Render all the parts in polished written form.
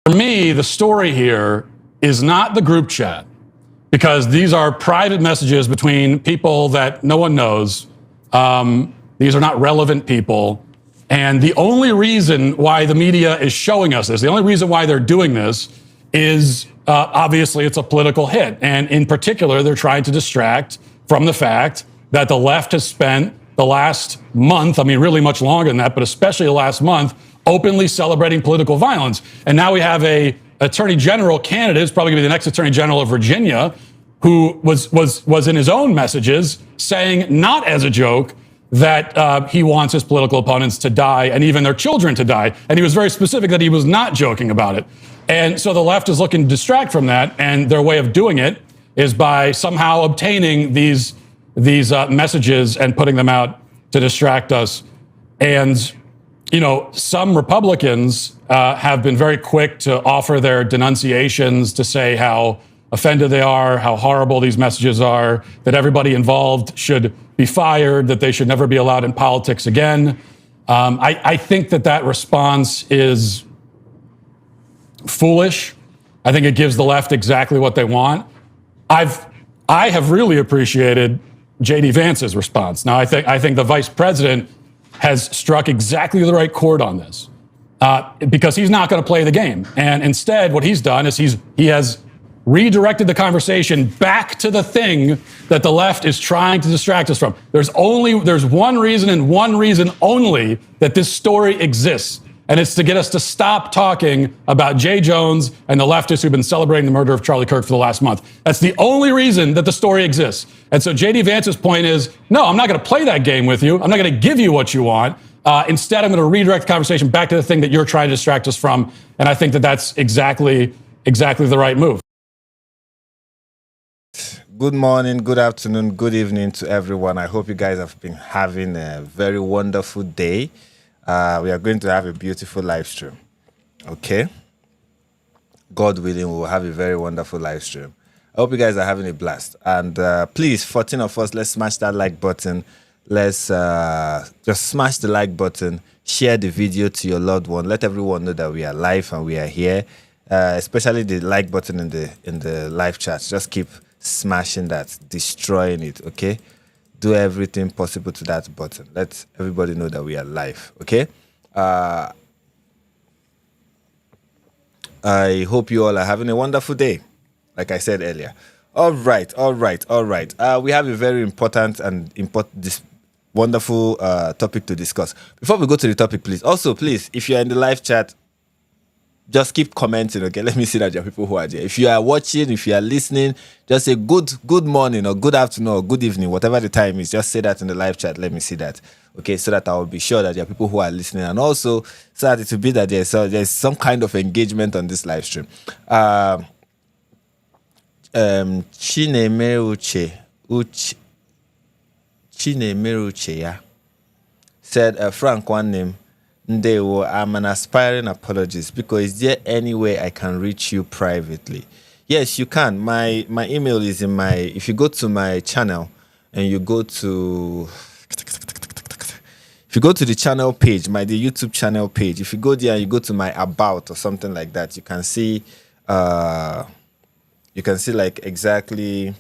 For me, the story here is not the group chat, because these are private messages between people that no one knows. These are not relevant people. And the only reason why the media is showing us this, the only reason why they're doing this is obviously it's a political hit. And in particular, they're trying to distract from the fact that the left has spent the last month, I mean, really much longer than that, but especially the last month, openly celebrating political violence. And now we have a attorney general candidate, who's probably going to be the next attorney general of Virginia, who was in his own messages saying, not as a joke, that he wants his political opponents to die and even their children to die. And he was very specific that he was not joking about it. And so the left is looking to distract from that, and their way of doing it is by somehow obtaining these messages and putting them out to distract us. And, you know, some Republicans have been very quick to offer their denunciations, to say how offended they are, how horrible these messages are, that everybody involved should be fired, that they should never be allowed in politics again. I think that response is foolish. I think it gives the left exactly what they want. I have really appreciated J.D. Vance's response. Now, I think the vice president has struck exactly the right chord on this, because he's not going to play the game. And instead, what he's done is he has redirected the conversation back to the thing that the left is trying to distract us from. There's one reason, and one reason only, that this story exists. And it's to get us to stop talking about Jay Jones and the leftists who've been celebrating the murder of Charlie Kirk for the last month. That's the only reason that the story exists. And so J.D. Vance's point is, no, I'm not going to play that game with you. I'm not going to give you what you want. Instead, I'm going to redirect the conversation back to the thing that you're trying to distract us from. And I think that that's exactly the right move. Good morning, good afternoon, good evening to everyone. I hope you guys have been having a very wonderful day. We are going to have a beautiful live stream. Okay? God willing, we will have a very wonderful live stream. I hope you guys are having a blast. And please, 14 of us, let's smash that like button. Let's just smash the like button. Share the video to your loved one. Let everyone know that we are live and we are here. Especially the like button in the live chat. Just keep smashing that, destroying it, okay? Do everything possible to that button. Let everybody know that we are live, okay? I hope you all are having a wonderful day, like I said earlier. All right. We have a very important this wonderful topic to discuss. Before we go to the topic, please, if you're in the live chat, just keep commenting, okay? Let me see that there are people who are there. If you are watching, if you are listening, just say good morning or good afternoon or good evening, whatever the time is. Just say that in the live chat. Let me see that, okay? So that I will be sure that there are people who are listening, and also so that it will be that there's some kind of engagement on this live stream. Chinemeruche said, Frank, one name. Ndewo, I'm an aspiring apologist, because is there any way I can reach you privately? Yes, you can. My email is in my, if you go to my channel and you go to, if you go to the channel page, the YouTube channel page, if you go there and you go to my about or something like that, you can see like exactly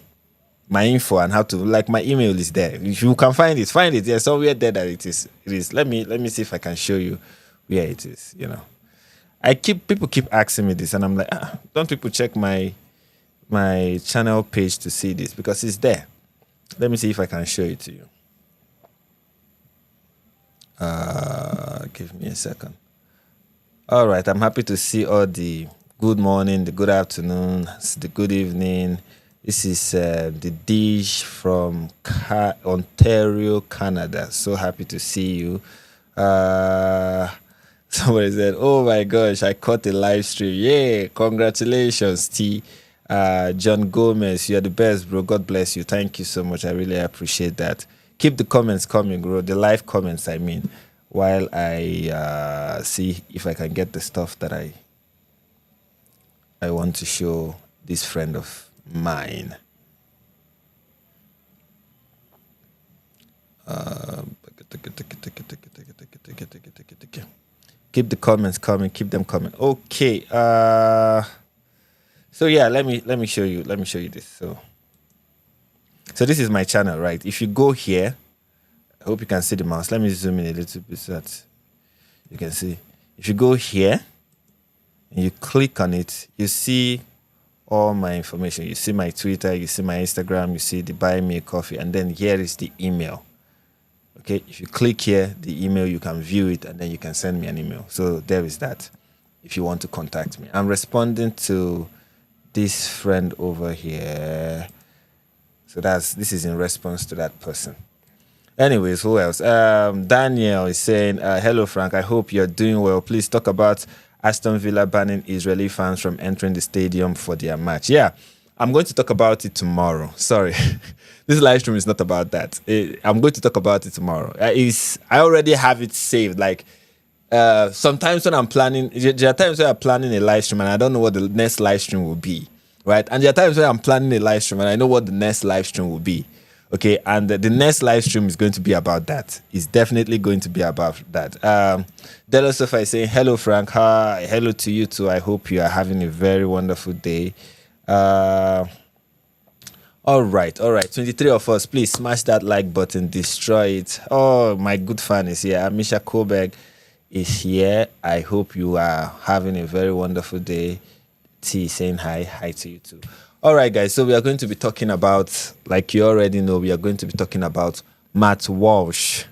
my info and how to, like, my email is there. If you can find it. There's somewhere there that it is. Let me see if I can show you where it is. You know, people keep asking me this, and I'm like, don't people check my channel page to see this, because it's there. Let me see if I can show it to you. Give me a second. All right, I'm happy to see all the good morning, the good afternoon, the good evening. This is the dish from Ontario, Canada. So happy to see you. Somebody said, oh my gosh, I caught a live stream. Yeah, congratulations, T. John Gomez, you're the best, bro. God bless you. Thank you so much. I really appreciate that. Keep the comments coming, bro. The live comments, I mean, while I see if I can get the stuff that I want to show this friend of mine. Keep the comments coming. Keep them coming. Okay. So yeah, let me show you. Let me show you this. So this is my channel, right? If you go here, I hope you can see the mouse. Let me zoom in a little bit so that you can see. If you go here and you click on it, you see all my information. You see my Twitter, you see my Instagram, you see the buy me a coffee, and then here is the email. Okay, if you click here, the email, you can view it, and then you can send me an email. So there is that if you want to contact me. I'm responding to this friend over here. So this is in response to that person. Anyways, who else? Daniel is saying, hello, Frank. I hope you're doing well. Please talk about Aston Villa banning Israeli fans from entering the stadium for their match. Yeah, I'm going to talk about it tomorrow. Sorry. This live stream is not about that. I'm going to talk about it tomorrow. I already have it saved. Like, sometimes when I'm planning, there are times when I'm planning a live stream and I don't know what the next live stream will be, right? And there are times when I'm planning a live stream and I know what the next live stream will be. Okay, and the next live stream is going to be about that. It's definitely going to be about that. Delo Sofa is saying, hello, Frank. Hi. Hello to you too. I hope you are having a very wonderful day. All right. 23 of us, please smash that like button, destroy it. Oh, my good fan is here. Amisha Koberg is here. I hope you are having a very wonderful day. T saying hi to you too. All right, guys, so we are going to be talking about, like you already know, we are going to be talking about Matt Walsh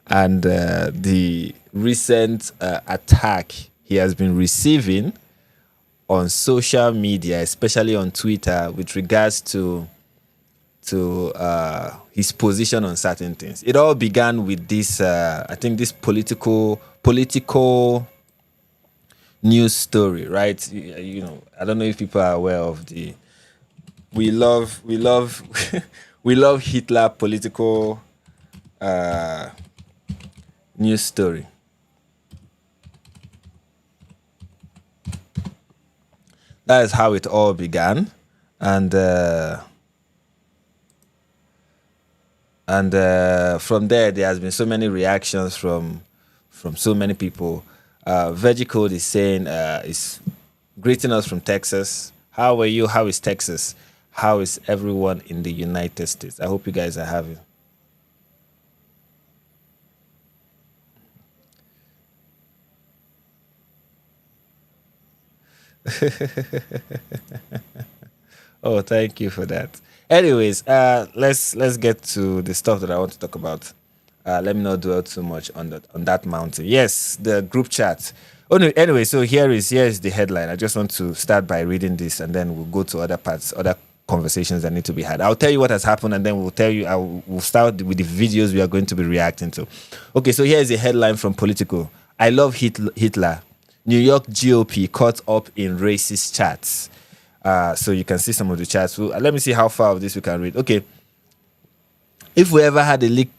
and the recent attack he has been receiving on social media, especially on Twitter, with regards to his position on certain things. It all began with this, I think, this political news story, right? You know, I don't know if people are aware of the we love we love Hitler political news story. That is how it all began, and from there has been so many reactions from so many people. Vegicode is saying, is greeting us from Texas. How are you? How is Texas? How is everyone in the United States? I hope you guys are having. Oh, thank you for that. Anyways, let's get to the stuff that I want to talk about. Let me not dwell too much on that mountain. Yes, the group chat. Oh no, anyway, so here is the headline. I just want to start by reading this, and then we'll go to other parts, other conversations that need to be had. I'll tell you what has happened, and then we'll start with the videos we are going to be reacting to. Okay, so here is a headline from Politico. I love Hitler. New York GOP caught up in racist chats. So you can see some of the chats. Let me see how far of this we can read. Okay. If we ever had a leak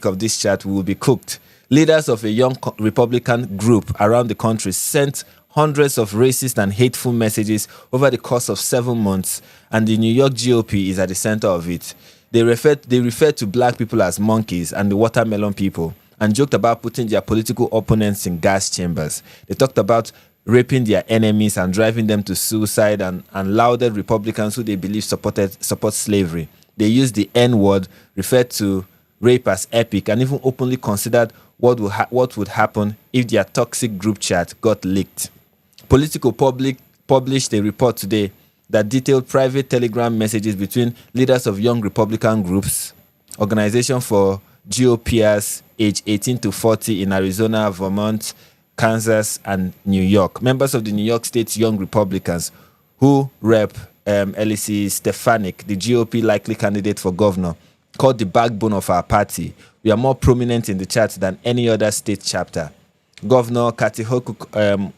of this chat, we would be cooked. Leaders of a young Republican group around the country sent hundreds of racist and hateful messages over the course of 7 months, and the New York GOP is at the center of it. They referred to black people as monkeys and the watermelon people, and joked about putting their political opponents in gas chambers. They talked about raping their enemies and driving them to suicide, and lauded Republicans who they believe support slavery. They used the N-word, referred to rape as epic, and even openly considered what would happen if their toxic group chat got leaked. Politico published a report today that detailed private telegram messages between leaders of young Republican groups, Organization for GOPers aged 18 to 40 in Arizona, Vermont, Kansas, and New York. Members of the New York State Young Republicans who rep Elise Stefanik, the GOP likely candidate for governor, called the backbone of our party. We are more prominent in the chat than any other state chapter. Governor Katihoku,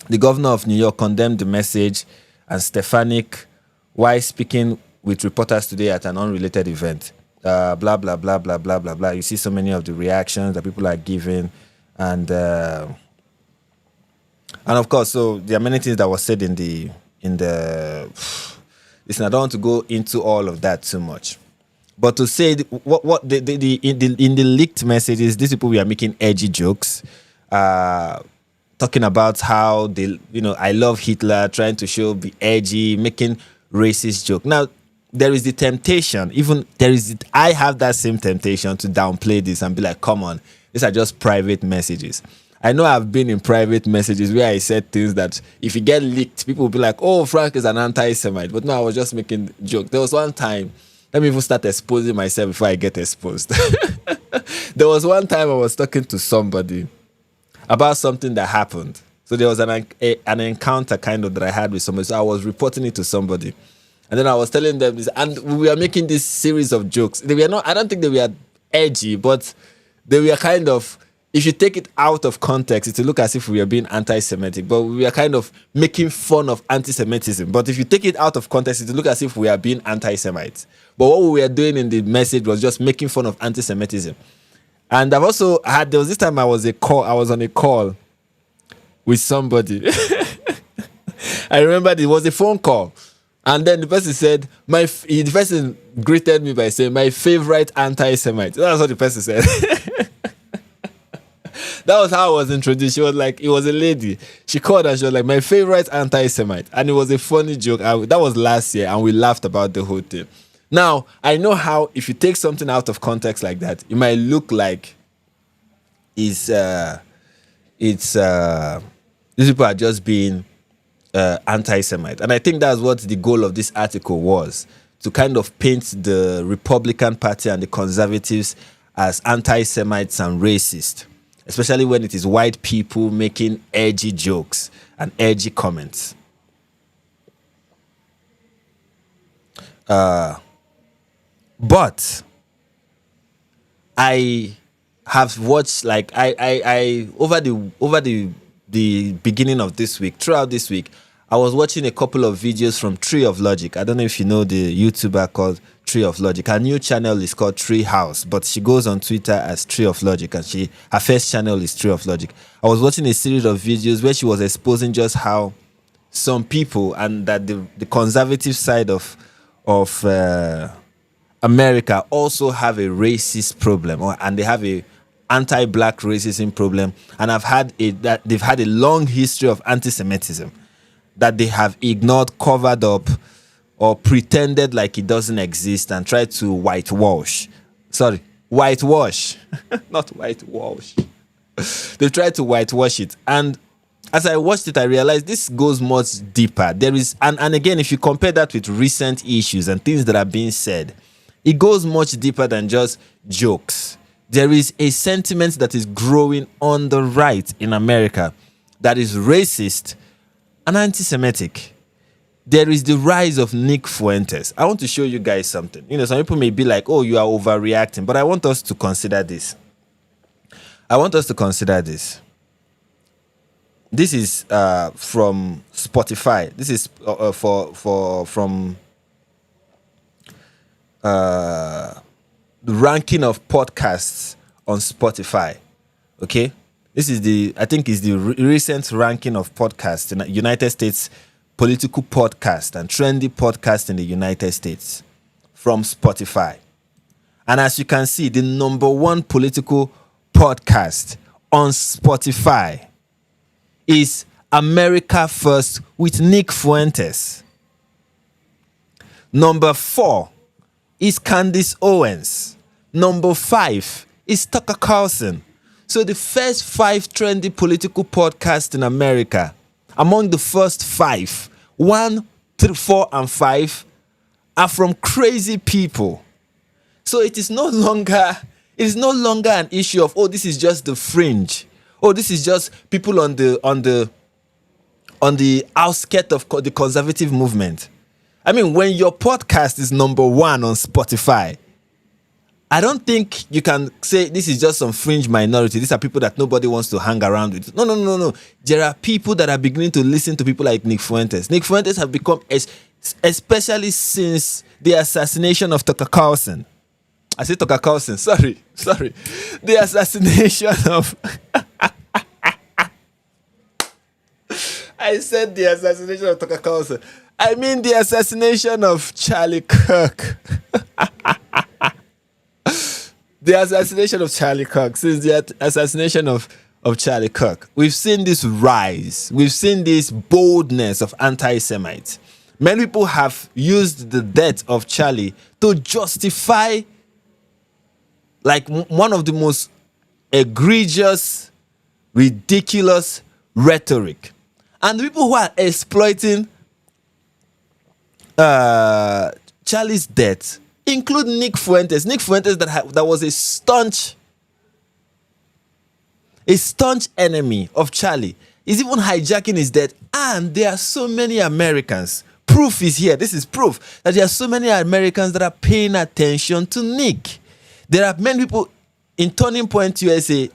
the governor of New York, condemned the message, and Stefanik, while speaking with reporters today at an unrelated event. Blah, blah, blah, blah, blah, blah, blah. You see so many of the reactions that people are giving. And of course, so there are many things that were said in the listen, I don't want to go into all of that too much. But to say what in the leaked messages, these people were making edgy jokes, talking about how I love Hitler, trying to be edgy, making racist joke. Now there is the temptation, I have that same temptation to downplay this and be like, come on, these are just private messages. I know I've been in private messages where I said things that if it get leaked, people will be like, oh, Frank is an anti-Semite. But no, I was just making a joke. There was one time, let me even start exposing myself before I get exposed. There was one time I was talking to somebody about something that happened. So there was an encounter kind of that I had with somebody. So I was reporting it to somebody. And then I was telling them this, and we were making this series of jokes. They were not, I don't think they were edgy, but they were kind of, if you take it out of context, it will look as if we were being anti-Semitic, but we are kind of making fun of anti-Semitism. But if you take it out of context, it will look as if we are being anti-Semites. But what we were doing in the message was just making fun of anti-Semitism. And I've also had, there was this time I was on a call with somebody. I remember it was a phone call. And then the person said, the person greeted me by saying, my favorite anti-Semite. That's what the person said. That was how I was introduced. She was like, it was a lady. She called and she was like, my favorite anti-Semite. And it was a funny joke. That was last year and we laughed about the whole thing. Now, I know how if you take something out of context like that, it might look like these people are just being anti-Semite. And I think that's what the goal of this article was, to kind of paint the Republican Party and the Conservatives as anti-Semites and racist, especially when it is white people making edgy jokes and edgy comments. But I have watched, like, I over the beginning of this week, throughout this week, I was watching a couple of videos from Tree of Logic. I don't know if you know the YouTuber called Tree of Logic. Her new channel is called Tree House, but she goes on Twitter as Tree of Logic, and her first channel is Tree of Logic. I was watching a series of videos where she was exposing just how some people, and that the conservative side of America also have a racist problem, and they have a anti-black racism problem, and they've had a long history of anti-Semitism that they have ignored, covered up, or pretended like it doesn't exist and tried to whitewash. Not whitewash. They tried to whitewash it. And as I watched it, I realized this goes much deeper. There is, and again, if you compare that with recent issues and things that are being said, it goes much deeper than just jokes. There is a sentiment that is growing on the right in America that is racist and anti-Semitic. There is the rise of Nick Fuentes. I want to show you guys something. Some people may be like, oh, you are overreacting, but I want us to consider this. This is from Spotify. This is from the ranking of podcasts on Spotify. Okay, this is the recent ranking of podcasts in the United States, political podcast and trendy podcast in the United States from Spotify. And as you can see, the number one political podcast on Spotify is America First with Nick Fuentes. Number 4 is Candace Owens. Number 5 is Tucker Carlson. So the first 5 trendy political podcasts in America, among the first 5, 1, 3, 4, and 5 are from crazy people. So it is no longer an issue of, oh, this is just the fringe. Oh, this is just people on the outskirts of the conservative movement. I mean, when your podcast is number 1 on Spotify, I don't think you can say this is just some fringe minority. These are people that nobody wants to hang around with. No. There are people that are beginning to listen to people like Nick Fuentes. Nick Fuentes have become, especially since the assassination of Tucker Carlson. I said Tucker Carlson. Sorry. The assassination of... I said the assassination of Tucker Carlson. I mean the assassination of Charlie Kirk. the assassination of Charlie Kirk, since the assassination of Charlie Kirk, we've seen this rise. We've seen this boldness of anti-Semites. Many people have used the death of Charlie to justify like one of the most egregious, ridiculous rhetoric. And the people who are exploiting Charlie's death include Nick Fuentes. Nick Fuentes that was a staunch enemy of Charlie is even hijacking his death. And there are so many Americans. Proof is here. This is proof that there are so many Americans that are paying attention to Nick. There are many people in Turning Point USA.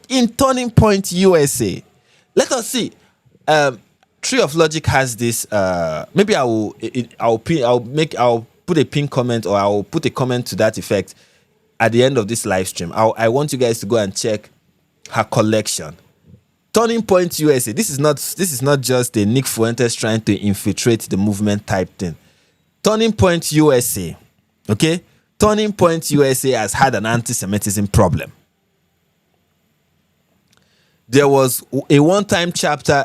Let us see. Tree of Logic has this. Maybe I'll put a pin comment, or I'll put a comment to that effect at the end of this live stream. I want you guys to go and check her collection. Turning Point USA. This is not just a Nick Fuentes trying to infiltrate the movement type thing. Turning Point USA. Okay? Turning Point USA has had an anti-Semitism problem. There was a one-time chapter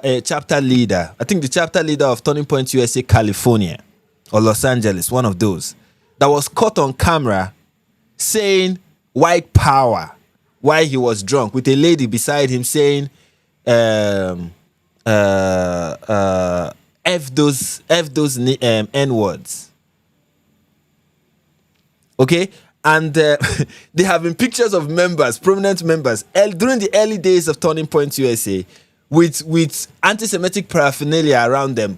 leader. I think the chapter leader of Turning Point USA, California or Los Angeles, one of those, that was caught on camera saying white power while he was drunk, with a lady beside him saying, F those N-words. Okay? And there have been pictures of members, prominent members, during the early days of Turning Point USA, with anti-Semitic paraphernalia around them,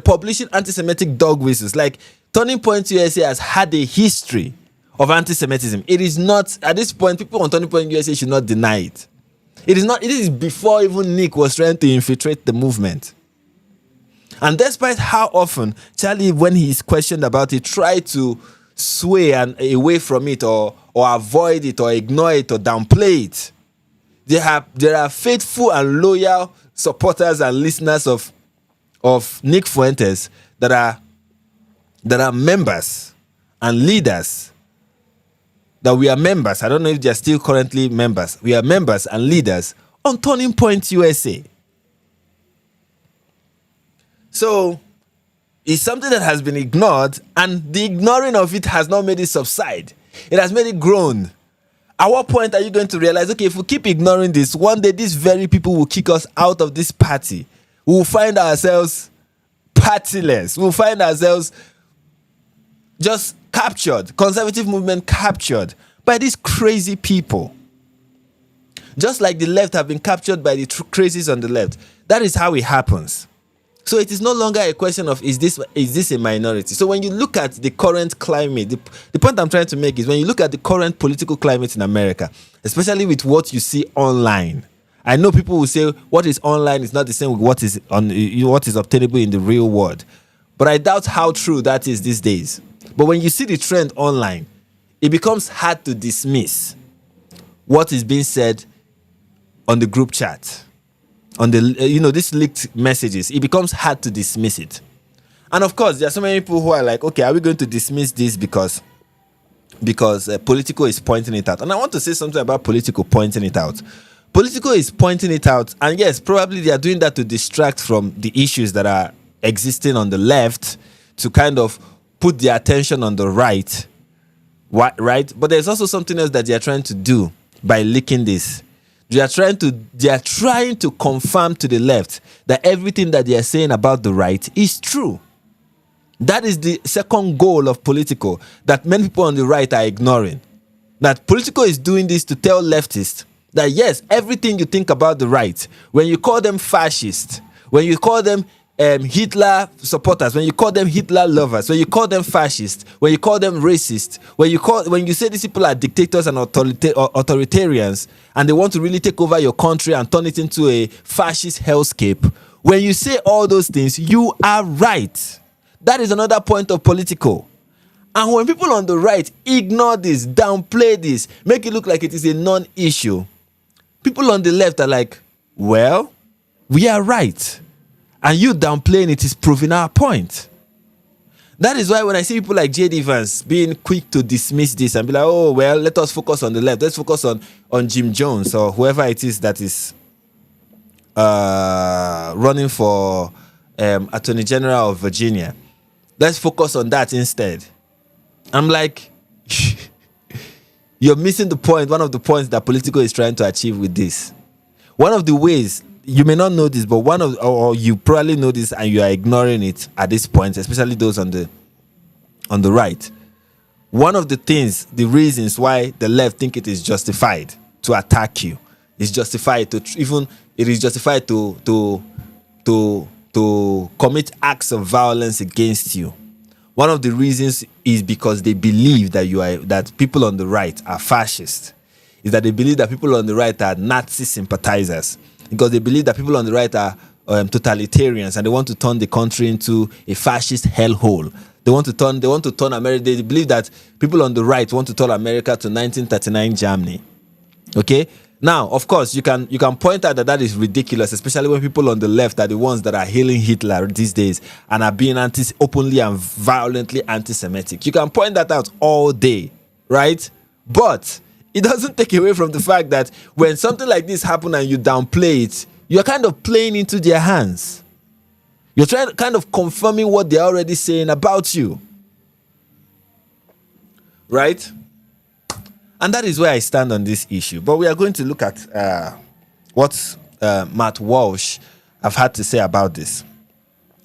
publishing anti-Semitic dog whistles. Like, Turning Point USA has had a history of anti-Semitism. It is not, at this point, people on Turning Point USA should not deny it. It is before even Nick was trying to infiltrate the movement. And despite how often Charlie, when he is questioned about it, tried to sway and away from it, or avoid it, or ignore it, or downplay it, there are faithful and loyal supporters and listeners of Nick Fuentes that are members and leaders. That we are members. I don't know if they are still currently members. We are members and leaders on Turning Point USA. So it's something that has been ignored, and the ignoring of it has not made it subside. It has made it grown. At what point are you going to realize, okay, if we keep ignoring this, one day these very people will kick us out of this party. We will find ourselves partyless. We will find ourselves just captured, conservative movement captured by these crazy people. Just like the left have been captured by the crazies on the left. That is how it happens. So it is no longer a question of is this a minority. So when you look at the current climate, the point I'm trying to make is when you look at the current political climate in America, especially with what you see online. I know people will say what is online is not the same with what is obtainable in the real world. But I doubt how true that is these days. But when you see the trend online, it becomes hard to dismiss what is being said on the group chat, on the these leaked messages. It becomes hard to dismiss it. And of course, there are so many people who are like, okay, are we going to dismiss this because Politico is pointing it out? And I want to say something about Politico pointing it out. Politico is pointing it out, and yes, probably they are doing that to distract from the issues that are existing on the left, to kind of put their attention on the right, right? But there's also something else that they are trying to do by leaking this. They are trying to confirm to the left that everything that they are saying about the right is true. That is the second goal of Politico that many people on the right are ignoring. That Politico is doing this to tell leftists that yes, everything you think about the right, when you call them fascist, when you call them Hitler supporters, when you call them Hitler lovers, when you call them fascist, when you call them racist, when you say these people are dictators and authoritarians, and they want to really take over your country and turn it into a fascist hellscape, when you say all those things, you are right. That is another point of Politico. And when people on the right ignore this, downplay this, make it look like it is a non-issue, people on the left are like, well, we are right. And you downplaying it is proving our point. That is why when I see people like J.D. Vance being quick to dismiss this and be like, oh, well, let us focus on the left. Let's focus on Jim Jones or whoever it is that is running for Attorney General of Virginia. Let's focus on that instead. I'm like, you're missing the point, one of the points that Politico is trying to achieve with this. One of the ways, you may not know this, but or you probably know this and you are ignoring it at this point, especially those on the right. One of the things, the reasons why the left think it is justified to attack you, is justified to commit acts of violence against you. One of the reasons is because they believe that people on the right are fascists. Is that they believe that people on the right are Nazi sympathizers. Because they believe that people on the right are totalitarians and they want to turn the country into a fascist hellhole. They want to turn America. They believe that people on the right want to turn America to 1939 Germany. Okay? Now, of course, you can point out that is ridiculous, especially when people on the left are the ones that are hailing Hitler these days and are being openly and violently anti-Semitic. You can point that out all day, right? But it doesn't take away from the fact that when something like this happens and you downplay it, you're kind of playing into their hands. You're kind of confirming what they're already saying about you. Right? And that is where I stand on this issue. But we are going to look at what Matt Walsh have had to say about this.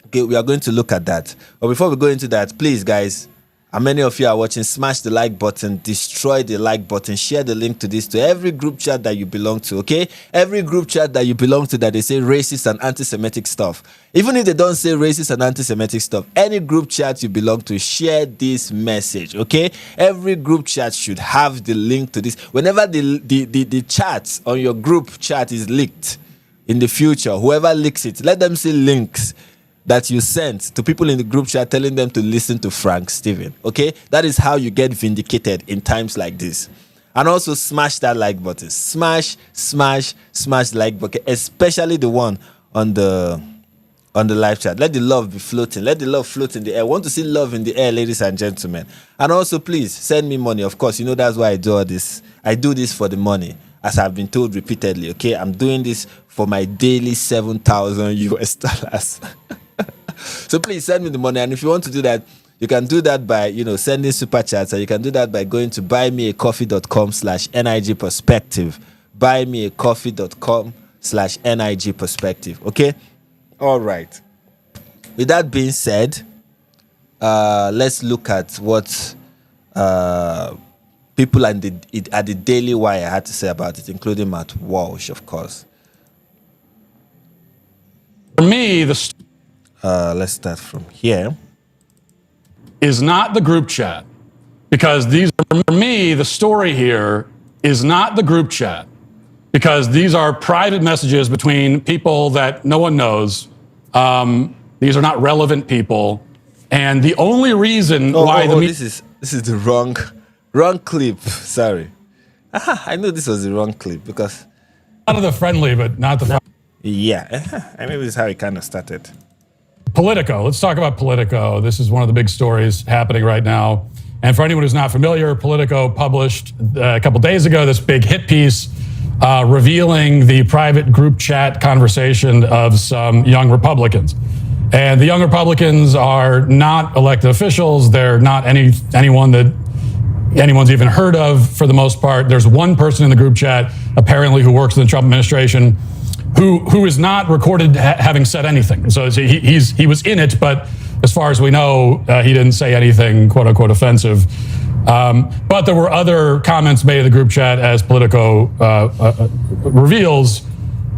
Okay, we are going to look at that. But before we go into that, please, guys, and many of you are watching, smash the like button, destroy the like button, share the link to this to every group chat that you belong to, okay? Every group chat that you belong to that they say racist and anti-Semitic stuff. Even if they don't say racist and anti-Semitic stuff, any group chat you belong to, share this message, okay? Every group chat should have the link to this. Whenever the chat on your group chat is leaked in the future, whoever leaks it, let them see links that you sent to people in the group chat telling them to listen to Frank Steven. Okay? That is how you get vindicated in times like this. And also smash that like button. Smash the like button, especially the one on the live chat. Let the love be floating. Let the love float in the air. I want to see love in the air, ladies and gentlemen. And also, please send me money. Of course, you know that's why I do all this. I do this for the money, as I've been told repeatedly. Okay? I'm doing this for my daily 7,000 US dollars. So please send me the money, and if you want to do that, you can do that by sending super chats, and you can do that by going to buymeacoffee.com/NIG perspective. Buymeacoffee.com/NIG perspective. Okay, all right. With that being said, let's look at what people at the Daily Wire had to say about it, including Matt Walsh, of course. For me, let's start from here. Is not the group chat, because for me, the story here is not the group chat, because these are private messages between people that no one knows. These are not relevant people, and the only reason this is the wrong clip. Sorry, I knew this was the wrong clip because one of the friendly, but not the. Yeah, I mean, this is how it kind of started. Politico. Let's talk about Politico. This is one of the big stories happening right now. And for anyone who's not familiar, Politico published a couple days ago this big hit piece revealing the private group chat conversation of some young Republicans. And the young Republicans are not elected officials. They're not anyone that anyone's even heard of for the most part. There's one person in the group chat, apparently, who works in the Trump administration, who is not recorded having said anything. So he was in it, but as far as we know, he didn't say anything quote unquote offensive. But there were other comments made in the group chat, as Politico reveals,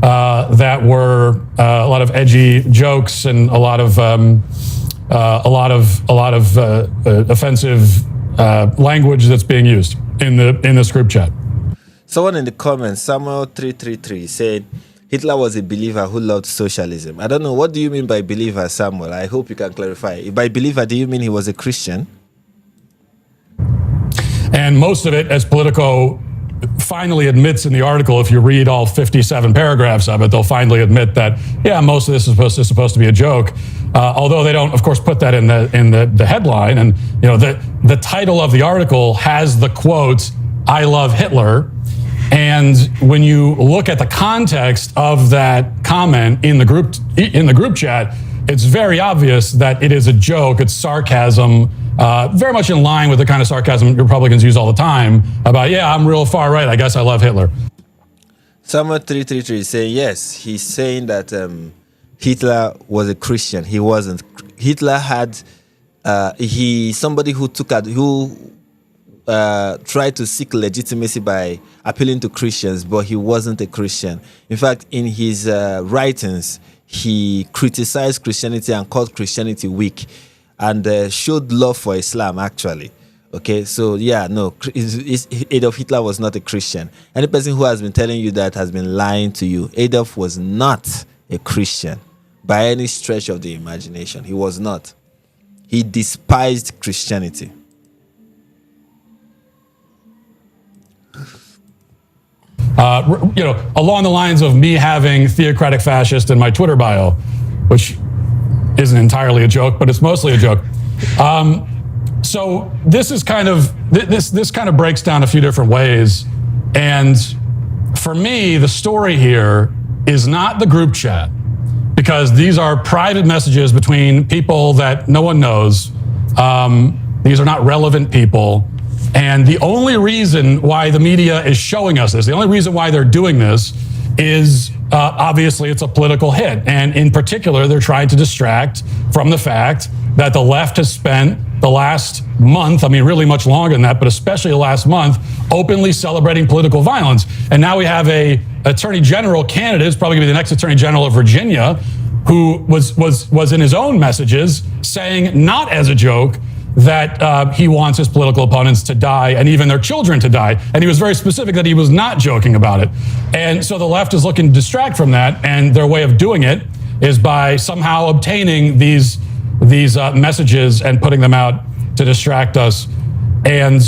that were a lot of edgy jokes and a lot of offensive language that's being used in this group chat. Someone in the comments, Samuel333, said Hitler was a believer who loved socialism. I don't know, what do you mean by believer, Samuel? I hope you can clarify. By believer, do you mean he was a Christian? And most of it, as Politico finally admits in the article, if you read all 57 paragraphs of it, they'll finally admit that, yeah, most of this is supposed to be a joke. although they don't, of course, put that in the headline. And the title of the article has the quote, "I love Hitler." And when you look at the context of that comment in the group chat, it's very obvious that it is a joke. It's sarcasm, very much in line with the kind of sarcasm Republicans use all the time about, yeah, I'm real far right. I guess I love Hitler. Summer 333 is saying, yes, he's saying that Hitler was a Christian. He wasn't. Hitler had, somebody who tried to seek legitimacy by appealing to Christians, but he wasn't a Christian. In fact, in his writings, he criticized Christianity and called Christianity weak, and showed love for Islam, actually. Okay, so yeah, no, Adolf Hitler was not a Christian. Any person who has been telling you that has been lying to you. Adolf was not a Christian by any stretch of the imagination. He was not. He despised Christianity. Along the lines of me having theocratic fascist in my Twitter bio, which isn't entirely a joke, but it's mostly a joke. So this is this kind of breaks down a few different ways. And for me, the story here is not the group chat, because these are private messages between people that no one knows. These are not relevant people. And the only reason why the media is showing us this, the only reason why they're doing this is obviously it's a political hit. And in particular, they're trying to distract from the fact that the left has spent the last month, I mean, really much longer than that, but especially the last month, openly celebrating political violence. And now we have a attorney general candidate, who's probably gonna be the next attorney general of Virginia, who was in his own messages saying, not as a joke, that he wants his political opponents to die and even their children to die. And he was very specific that he was not joking about it. And so the left is looking to distract from that, and their way of doing it is by somehow obtaining these messages and putting them out to distract us. And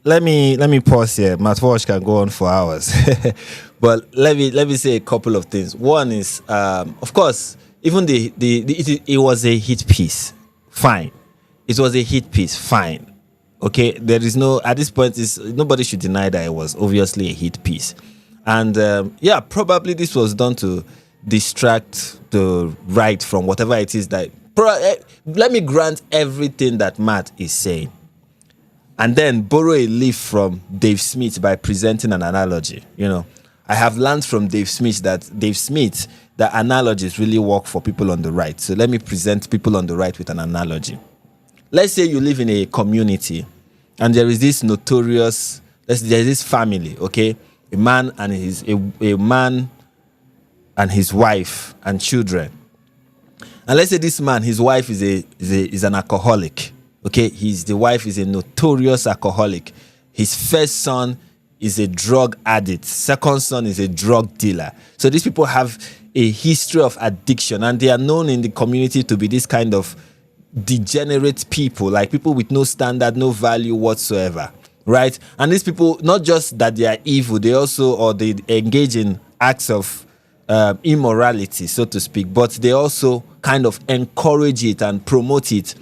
let me pause here. Matt Walsh can go on for hours, but let me say a couple of things. One is, of course, even it was a hit piece. Fine. It was a hit piece, fine. Okay, there is no, at this point, nobody should deny that it was obviously a hit piece. And yeah, probably this was done to distract the right from whatever it is that, let me grant everything that Matt is saying, and then borrow a leaf from Dave Smith by presenting an analogy. I have learned from Dave Smith that analogies really work for people on the right. So let me present people on the right with an analogy. Let's say you live in a community and there is this notorious, there's this family, okay? A man and his wife and children. And let's say this man, his wife is an alcoholic, okay? The wife is a notorious alcoholic. His first son is a drug addict. Second son is a drug dealer. So these people have a history of addiction, and they are known in the community to be this kind of degenerate people, like people with no standard, no value whatsoever, right? And these people, not just that they are evil, they engage in acts of immorality, so to speak, but they also kind of encourage it and promote it.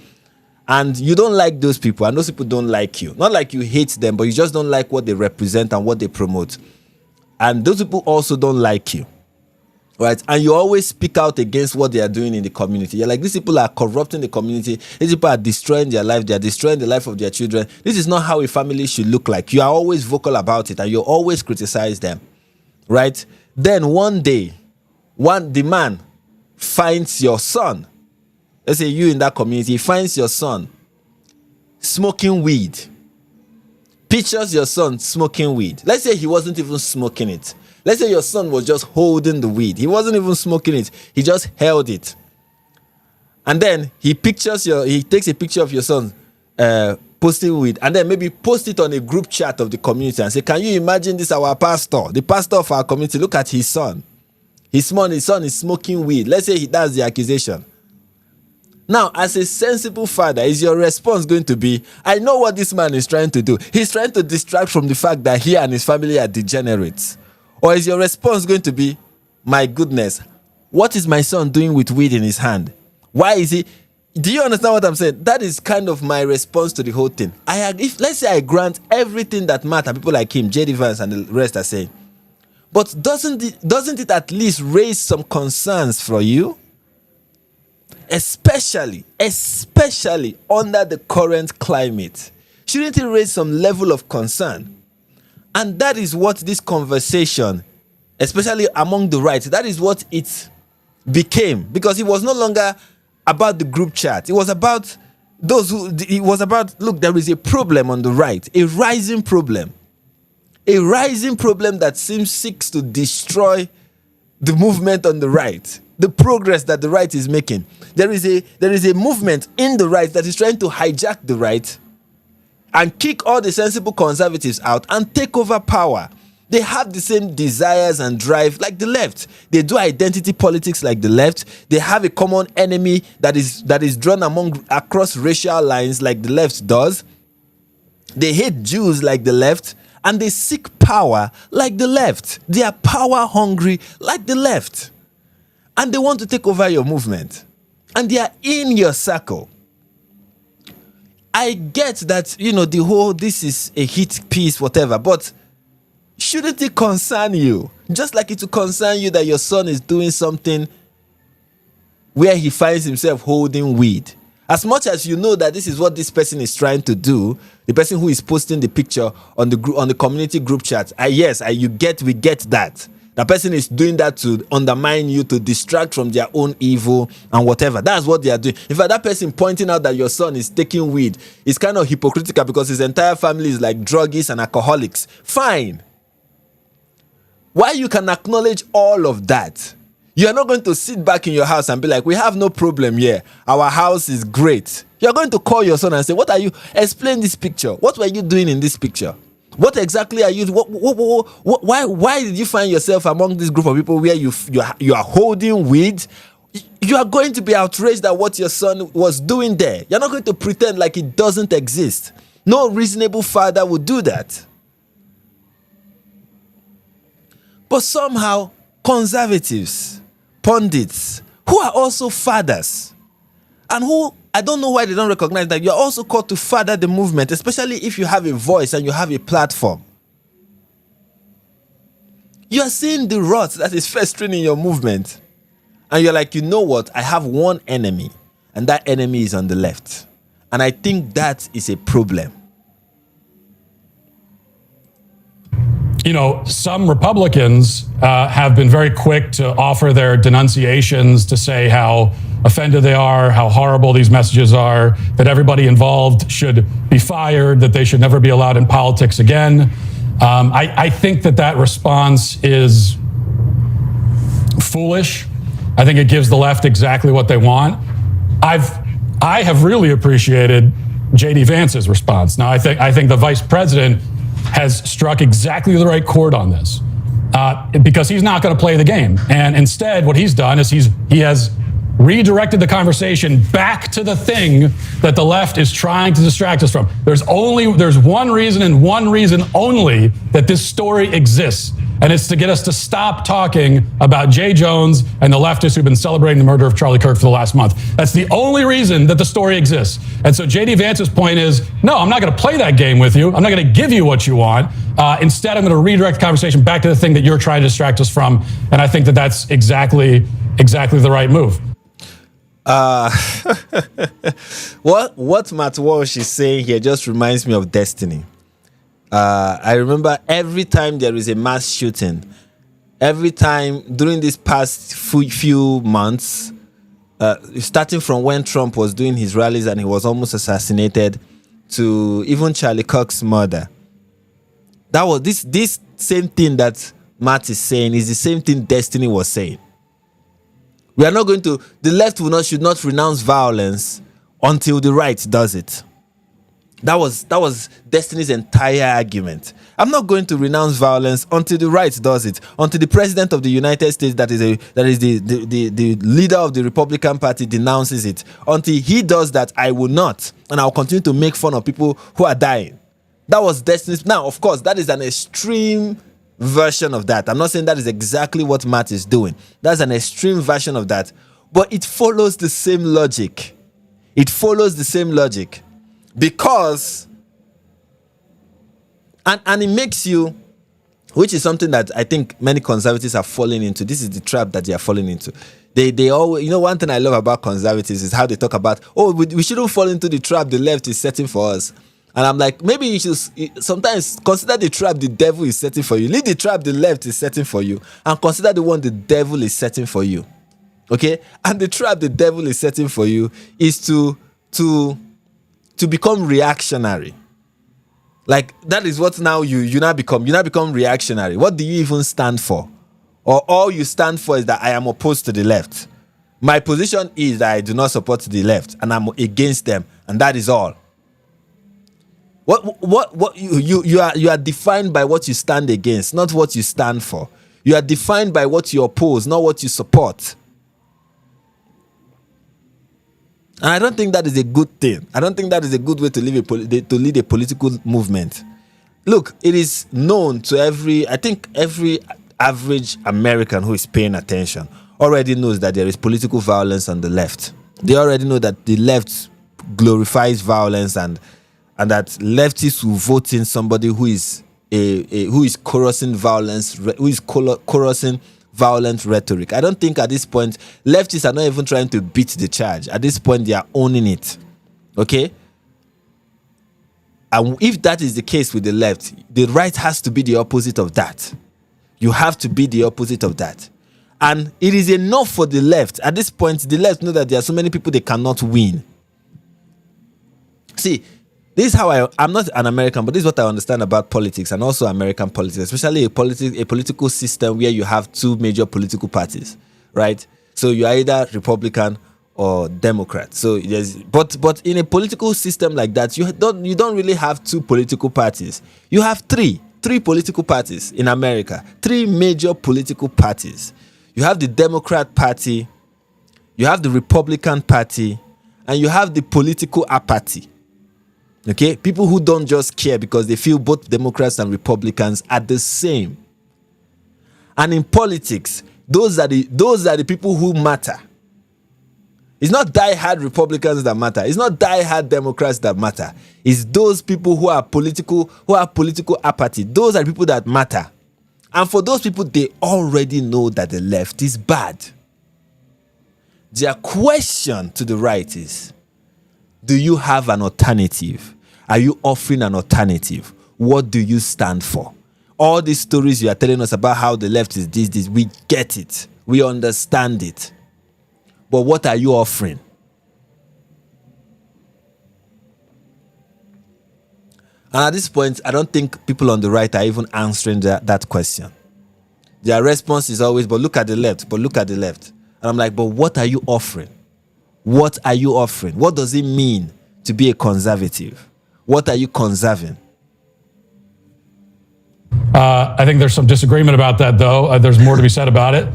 And you don't like those people, and those people don't like you. Not like you hate them, but you just don't like what they represent and what they promote. And those people also don't like you. Right, and you always speak out against what they are doing in the community. You're like, these people are corrupting the community. These people are destroying their life. They are destroying the life of their children. This is not how a family should look like. You are always vocal about it, and you always criticize them. Right? Then one day, the man finds your son. Let's say you in that community, finds your son smoking weed. Pictures your son smoking weed. Let's say he wasn't even smoking it. Let's say your son was just holding the weed. He wasn't even smoking it. He just held it. And then he takes a picture of your son posting weed, and then maybe post it on a group chat of the community and say, can you imagine this, our pastor, the pastor of our community, look at his son. His son is smoking weed. Let's say that's the accusation. Now, as a sensible father, is your response going to be, I know what this man is trying to do. He's trying to distract from the fact that he and his family are degenerates. Or is your response going to be, my goodness, What is my son doing with weed in his hand? Why is he? Do you understand what I'm saying? That is kind of my response to the whole thing. If let's say I grant everything that Matt and people like him, J.D. Vance and the rest are saying, but doesn't it at least raise some concerns for you? Especially under the current climate. Shouldn't it raise some level of concern? And that is what this conversation, especially among the right, that is what it became. Because it was no longer about the group chat. It was about look, there is a problem on the right, a rising problem that seeks to destroy the movement on the right, the progress that the right is making. There is a movement in the right that is trying to hijack the right and kick all the sensible conservatives out and take over power. They have the same desires and drive like the left. They do identity politics like the left. They have a common enemy that is drawn across racial lines like the left does. They hate Jews like the left, and they seek power like the left. They are power hungry like the left. And they want to take over your movement. And they are in your circle. I get that, the whole, this is a hit piece, whatever, but shouldn't it concern you? Just like it will concern you that your son is doing something where he finds himself holding weed. As much as you know that this is what this person is trying to do, the person who is posting the picture on the community group chat, we get that. The person is doing that to undermine you, to distract from their own evil and whatever. That's what they are doing. In fact, that person pointing out that your son is taking weed is kind of hypocritical because his entire family is like druggies and alcoholics. Fine. Why you can acknowledge all of that, you are not going to sit back in your house and be like, we have no problem here. Our house is great. You're going to call your son and say, explain this picture. What were you doing in this picture? What exactly are you? Why did you find yourself among this group of people where you are holding weed? You are going to be outraged at what your son was doing there. You're not going to pretend like it doesn't exist. No reasonable father would do that. But somehow, conservatives, pundits, who are also fathers, and who, I don't know why they don't recognize that you're also called to father the movement, especially if you have a voice and you have a platform. You are seeing the rot that is festering in your movement. And you're like, you know what? I have one enemy, and that enemy is on the left. And I think that is a problem. Some Republicans have been very quick to offer their denunciations, to say how offended they are, how horrible these messages are, that everybody involved should be fired, that they should never be allowed in politics again. I think that response is foolish. I think it gives the left exactly what they want. I have really appreciated J.D. Vance's response. Now, I think the vice president has struck exactly the right chord on this, because he's not going to play the game. And instead, what he's done is he has redirected the conversation back to the thing that the left is trying to distract us from. There's one reason and one reason only that this story exists, and it's to get us to stop talking about Jay Jones and the leftists who've been celebrating the murder of Charlie Kirk for the last month. That's the only reason that the story exists. And so J.D. Vance's point is, no, I'm not going to play that game with you. I'm not going to give you what you want. Instead, I'm going to redirect the conversation back to the thing that you're trying to distract us from. And I think that's exactly the right move. What Matt Walsh is saying here just reminds me of Destiny. I remember every time there is a mass shooting, every time during these past few months, starting from when Trump was doing his rallies and he was almost assassinated, to even Charlie Kirk's murder. That was this same thing that Matt is saying is the same thing Destiny was saying. We are not going to, the left should not renounce violence until the right does it. That was Destiny's entire argument. I'm not going to renounce violence until the right does it. Until the president of the United States, that is the leader of the Republican Party, denounces it. Until he does that, I will not. And I'll continue to make fun of people who are dying. That was Destiny's. Now, of course, that is an extreme version of that. I'm not saying that is exactly what Matt is doing. That's an extreme version of that. But it follows the same logic. It follows the same logic. Because, and it makes you, which is something that I think many conservatives are falling into. This is the trap that they are falling into. They always, one thing I love about conservatives is how they talk about, we shouldn't fall into the trap the left is setting for us. And I'm like, maybe you should sometimes consider the trap the devil is setting for you. Leave the trap the left is setting for you, and consider the one the devil is setting for you. Okay? And the trap the devil is setting for you is to become reactionary. Like, that is what now you now become. You now become reactionary. What do you even stand for? Or all you stand for is that I am opposed to the left. My position is that I do not support the left and I'm against them, and that is all. What you are defined by what you stand against, not what you stand for. You are defined by what you oppose, not what you support. And I don't think that is a good thing. I don't think that is a good way to lead a political movement. Look, it is known to every average American who is paying attention already knows that there is political violence on the left. They already know that the left glorifies violence and that leftists will vote in somebody who is chorusing violence, chorusing violent rhetoric. I don't think at this point leftists are not even trying to beat the charge. At this point, they are owning it. Okay? And if that is the case with the left, the right has to be the opposite of that. You have to be the opposite of that. And it is enough for the left. At this point, the left know that there are so many people they cannot win. See, this is how I'm not an American, but this is what I understand about politics and also American politics, especially a political system where you have two major political parties, right? So you're either Republican or Democrat. So but in a political system like that, you don't really have two political parties. You have three political parties in America, three major political parties. You have the Democrat Party, you have the Republican Party, and you have the political apathy. Okay, people who don't just care because they feel both Democrats and Republicans are the same. And in politics, those are the people who matter. It's not die-hard Republicans that matter. It's not die-hard Democrats that matter. It's those people who have political apathy. Those are the people that matter. And for those people, they already know that the left is bad. Their question to the right is, do you have an alternative? Are you offering an alternative? What do you stand for? All these stories you are telling us about how the left is this, we get it. We understand it. But what are you offering? And at this point, I don't think people on the right are even answering that question. Their response is always, but look at the left, but look at the left. And I'm like, but what are you offering? What are you offering? What does it mean to be a conservative? What are you conserving? I think there's some disagreement about that, though. There's more to be said about it.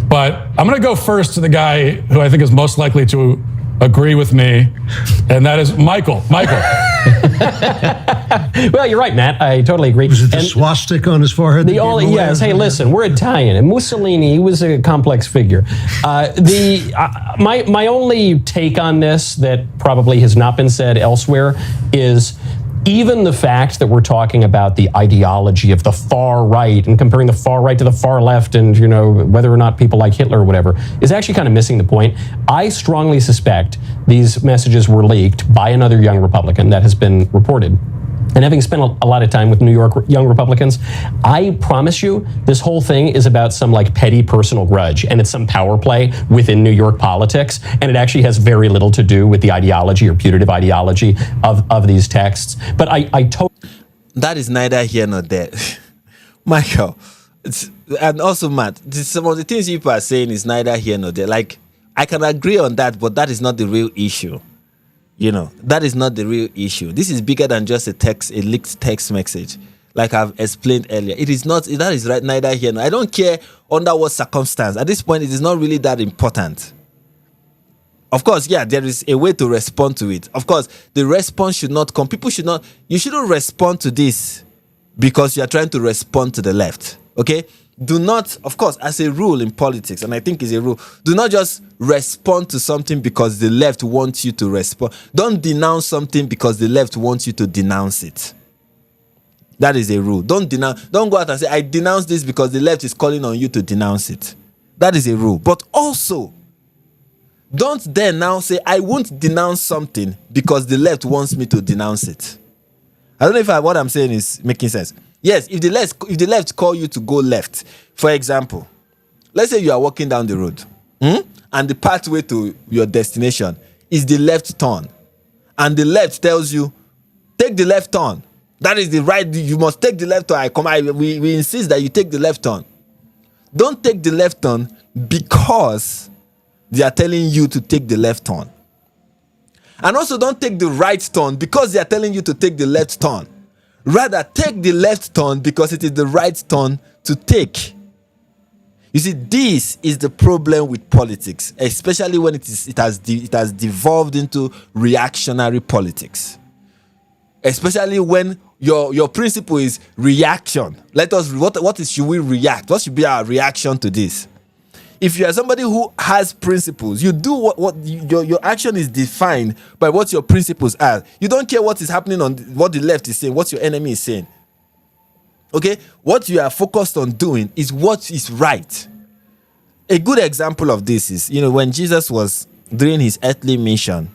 But I'm going to go first to the guy who I think is most likely to agree with me, and that is Michael. Michael. Well, you're right, Matt. I totally agree. Was it the swastika on his forehead? Yes. Hey, listen, we're Italian, and Mussolini, he was a complex figure. My only take on this that probably has not been said elsewhere is even the fact that we're talking about the ideology of the far right and comparing the far right to the far left and, whether or not people like Hitler or whatever is actually kind of missing the point. I strongly suspect these messages were leaked by another young Republican. That has been reported. And having spent a lot of time with New York young Republicans, I promise you this whole thing is about some petty personal grudge, and it's some power play within New York politics, and it actually has very little to do with the ideology or putative ideology of these texts. But I totally... That is neither here nor there. Michael, and also Matt, some of the things people are saying is neither here nor there. I can agree on that, but that is not the real issue. That is not the real issue. This is bigger than just a leaked text message. Like I've explained earlier. It is not, that is right, neither here nor. I don't care under what circumstance. At this point, it is not really that important. Of course, yeah, there is a way to respond to it. Of course, the response should not come. You shouldn't respond to this because you are trying to respond to the left. Okay? Do not, of course, as a rule in politics, and I think it's a rule, do not just respond to something because the left wants you to respond. Don't denounce something because the left wants you to denounce it. That is a rule. Don't go out and say, I denounce this because the left is calling on you to denounce it. That is a rule. But also, don't then now say, I won't denounce something because the left wants me to denounce it. I don't know if what I'm saying is making sense. Yes, if the left call you to go left, for example, let's say you are walking down the road, and the pathway to your destination is the left turn, and the left tells you, take the left turn. That is the right. You must take the left turn. We insist that you take the left turn. Don't take the left turn because they are telling you to take the left turn. And also don't take the right turn because they are telling you to take the left turn. Rather, take the left turn because it is the right turn to take. You see, this is the problem with politics, especially when it has devolved into reactionary politics. Especially when your principle is reaction. Should we react? What should be our reaction to this? If you are somebody who has principles, you do what your action is defined by what your principles are. You don't care what is happening on what the left is saying, what your enemy is saying. Okay? What you are focused on doing is what is right. A good example of this is, when Jesus was doing his earthly mission,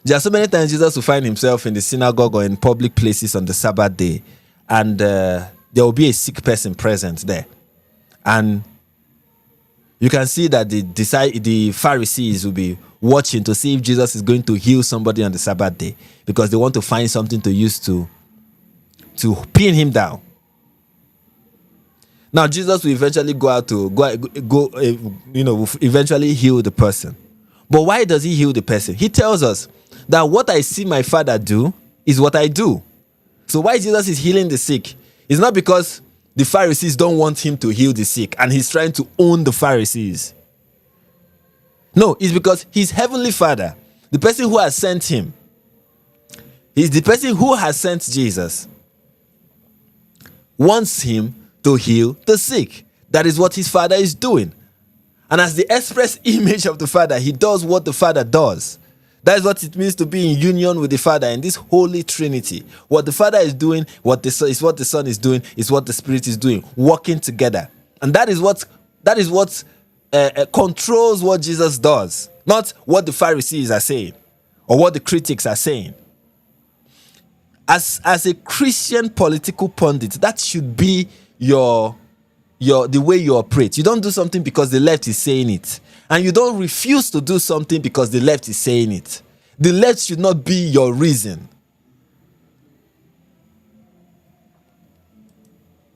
there are so many times Jesus will find himself in the synagogue or in public places on the Sabbath day, and there will be a sick person present there. And you can see that the Pharisees will be watching to see if Jesus is going to heal somebody on the Sabbath day, because they want to find something to use to pin him down. Now, Jesus will eventually eventually heal the person. But why does he heal the person? He tells us that what I see my Father do is what I do. So why Jesus is healing the sick? It's not because the Pharisees don't want him to heal the sick and he's trying to own the Pharisees. No, it's because his heavenly Father, the person who has sent him, is the person who has sent Jesus, wants him to heal the sick. That is what his Father is doing. And as the express image of the Father, he does what the Father does. That is what it means to be in union with the Father in this holy Trinity. What the Father is doing, what the Son is doing, is what the Spirit is doing, working together. And that is what controls what Jesus does, not what the Pharisees are saying or what the critics are saying. As a Christian political pundit, that should be the way you operate. You don't do something because the left is saying it. And you don't refuse to do something because the left is saying it. The left should not be your reason.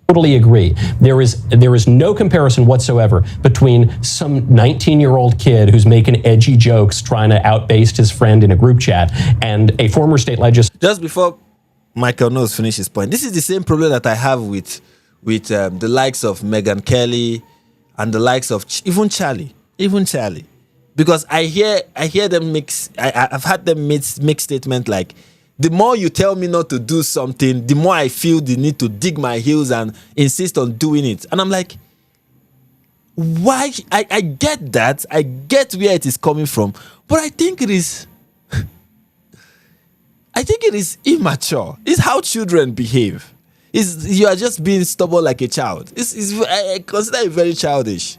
Totally agree. There is no comparison whatsoever between some 19-year-old kid who's making edgy jokes trying to outbaste his friend in a group chat and a former state legislator. Just before Michael Knowles finishes his point, this is the same problem that I have with the likes of Meghan Kelly and the likes of even Charlie, because I hear them mix. I've had them make statements like, the more you tell me not to do something, the more I feel the need to dig my heels and insist on doing it. And I'm like, why? I get that. I get where it is coming from, but I think it is immature. It's how children behave. You are just being stubborn like a child. I consider it very childish.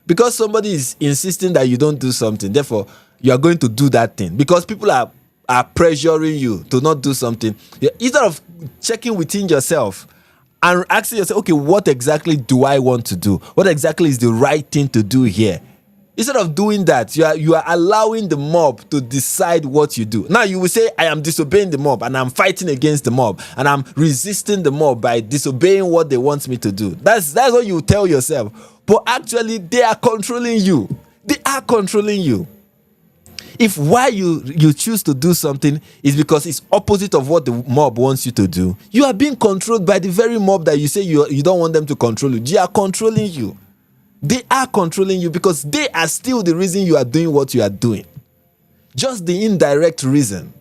Because somebody is insisting that you don't do something, therefore you are going to do that thing. Because people are pressuring you to not do something. Instead of checking within yourself and asking yourself, okay, what exactly do I want to do? What exactly is the right thing to do here? Instead of doing that, you are allowing the mob to decide what you do. Now you will say, I am disobeying the mob and I'm fighting against the mob and I'm resisting the mob by disobeying what they want me to do. That's what you tell yourself. But actually, they are controlling you. They are controlling you. If why you choose to do something is because it's opposite of what the mob wants you to do, you are being controlled by the very mob that you say you don't want them to control you. They are controlling you. They are controlling you because they are still the reason you are doing what you are doing. Just the indirect reason.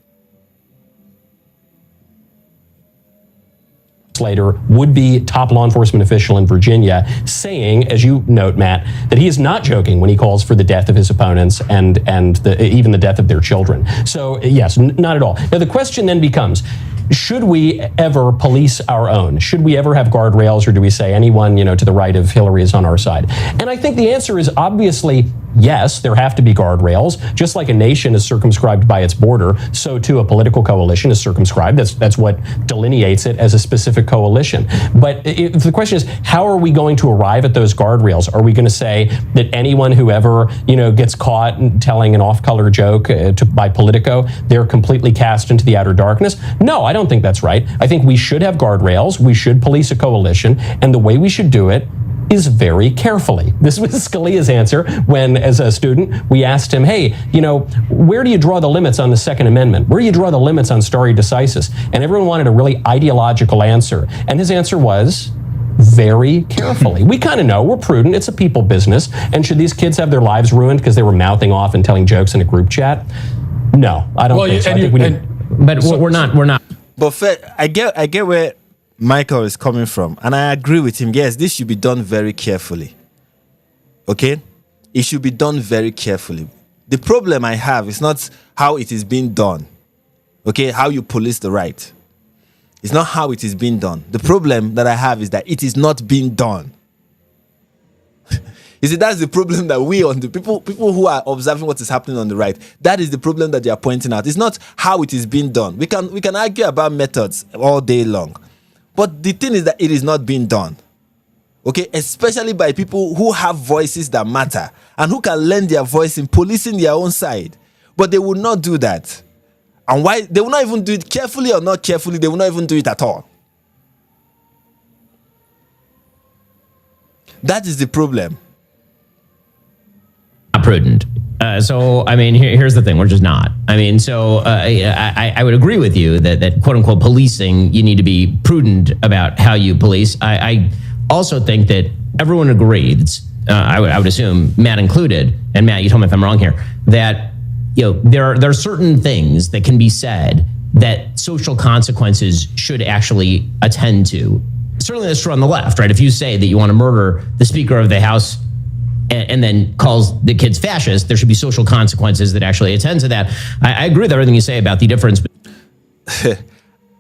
minutes later, would-be top law enforcement official in Virginia saying, as you note, Matt, that he is not joking when he calls for the death of his opponents and even the death of their children. So, yes, not at all. Now, the question then becomes, should we ever police our own? Should we ever have guardrails, or do we say anyone, to the right of Hillary is on our side? And I think the answer is obviously yes, there have to be guardrails. Just like a nation is circumscribed by its border, so too a political coalition is circumscribed. That's what delineates it as a specific coalition. But if the question is, how are we going to arrive at those guardrails? Are we going to say that anyone who ever, gets caught telling an off-color joke by Politico, they're completely cast into the outer darkness? No, I don't think that's right. I think we should have guardrails. We should police a coalition. And the way we should do it is very carefully. This was Scalia's answer when, as a student, we asked him, hey, where do you draw the limits on the Second Amendment? Where do you draw the limits on stare decisis? And everyone wanted a really ideological answer. And his answer was very carefully. We kind of know, we're prudent, it's a people business. And should these kids have their lives ruined because they were mouthing off and telling jokes in a group chat? No, I don't think so. I think we need, but we're not. But I get where Michael is coming from, and I agree with him. Yes, this should be done very carefully. Okay? It should be done very carefully. The problem I have is not how it is being done. Okay? How you police the right. It's not how it is being done. The problem that I have is that it is not being done. You see, that's the problem that we on the people who are observing what is happening on the right. That is the problem that they are pointing out. It's not how it is being done. We can argue about methods all day long. But the thing is that it is not being done. Okay, especially by people who have voices that matter and who can lend their voice in policing their own side. But they will not do that. And why? They will not even do it carefully or not carefully. They will not even do it at all. That is the problem. Not prudent. So, I mean, here's the thing. We're just not. I mean, so I would agree with you that quote unquote policing, you need to be prudent about how you police. I also think that everyone agrees, I would assume, Matt included, and Matt, you tell me if I'm wrong here, that there are certain things that can be said that social consequences should actually attend to. Certainly that's true on the left, right? If you say that you want to murder the Speaker of the House and then calls the kids fascist, there should be social consequences that actually attend to that. I agree with everything you say about the difference.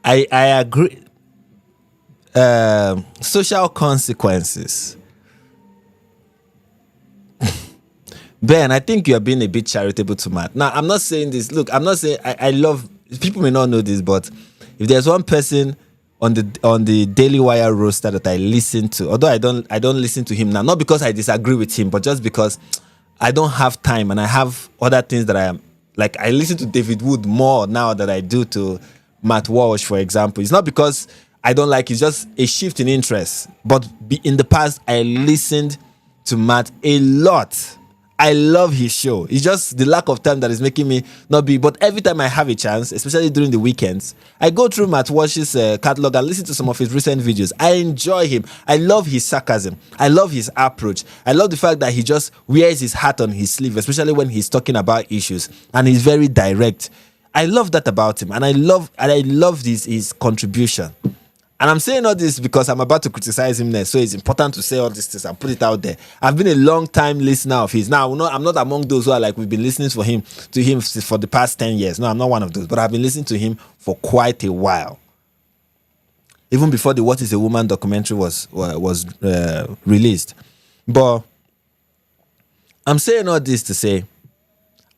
I agree. Social consequences. Ben, I think you are being a bit charitable to Matt. Now, I'm not saying this. Look, I'm not saying I love. People may not know this, but if there's one person on the Daily Wire roster that I listen to, although I don't listen to him now, not because I disagree with him, but just because I don't have time and I have other things that I am like. I listen to David Wood more now than I do to Matt Walsh, for example. It's not because I don't like. It's just a shift in interest. But in the past, I listened to Matt a lot. I love his show. It's just the lack of time that is making me not be. But every time I have a chance, especially during the weekends, I go through Matt Walsh's catalog and listen to some of his recent videos. I enjoy him. I love his sarcasm. I love his approach. I love the fact that he just wears his hat on his sleeve, especially when he's talking about issues. And he's very direct. I love that about him. And I love his contribution. And I'm saying all this because I'm about to criticize him next. So it's important to say all these things and put it out there. I've been a long time listener of his. Now, I'm not among those who are like, we've been listening to him for the past 10 years. No, I'm not one of those. But I've been listening to him for quite a while. Even before the What is a Woman documentary was released. But I'm saying all this to say,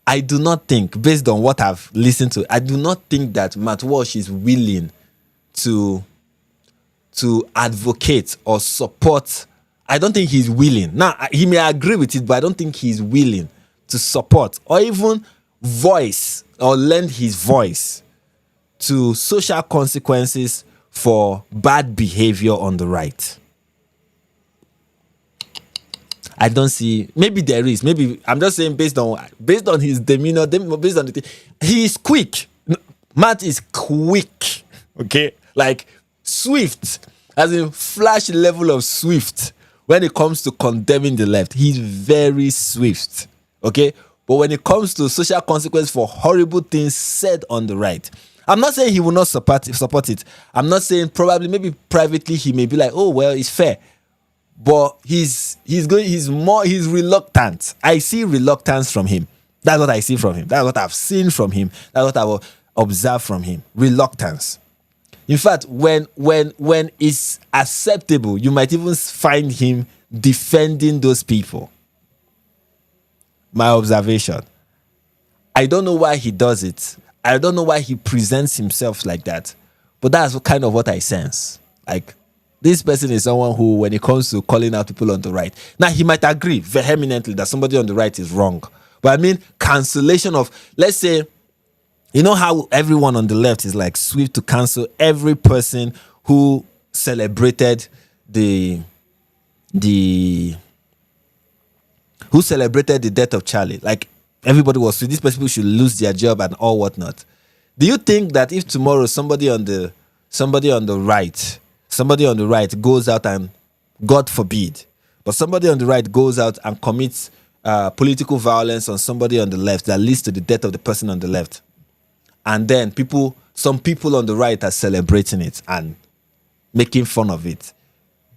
I do not think, based on what I've listened to, I do not think that Matt Walsh is willing to advocate or support. I don't think he's willing. Now, he may agree with it, but I don't think he's willing to support or even voice or lend his voice to social consequences for bad behavior on the right. I don't see. Maybe there is. Maybe I'm just saying based on his demeanor, based on the thing. He is quick. Matt is quick. Okay, like swift, as in flash level of swift when it comes to condemning the left. He's very swift. Okay, but when it comes to social consequence for horrible things said on the right, I'm not saying he will not support it. I'm not saying probably maybe privately he may be like, oh well, it's fair. But he's reluctant. I see reluctance from him. That's what I see from him. That's what I've seen from him. That's what I've observed from him. Reluctance. In fact, when it's acceptable, you might even find him defending those people. My observation. I don't know why he does it. I don't know why he presents himself like that. But that's kind of what I sense. Like, this person is someone who, when it comes to calling out people on the right, now he might agree vehemently that somebody on the right is wrong. But I mean, cancellation of, let's say, you know how everyone on the left is like swift to cancel every person who celebrated the death of Charlie. Like, everybody was, these people should lose their job and all whatnot. Do you think that if tomorrow somebody on the right goes out and, God forbid, but somebody on the right goes out and commits political violence on somebody on the left that leads to the death of the person on the left, and then some people on the right are celebrating it and making fun of it,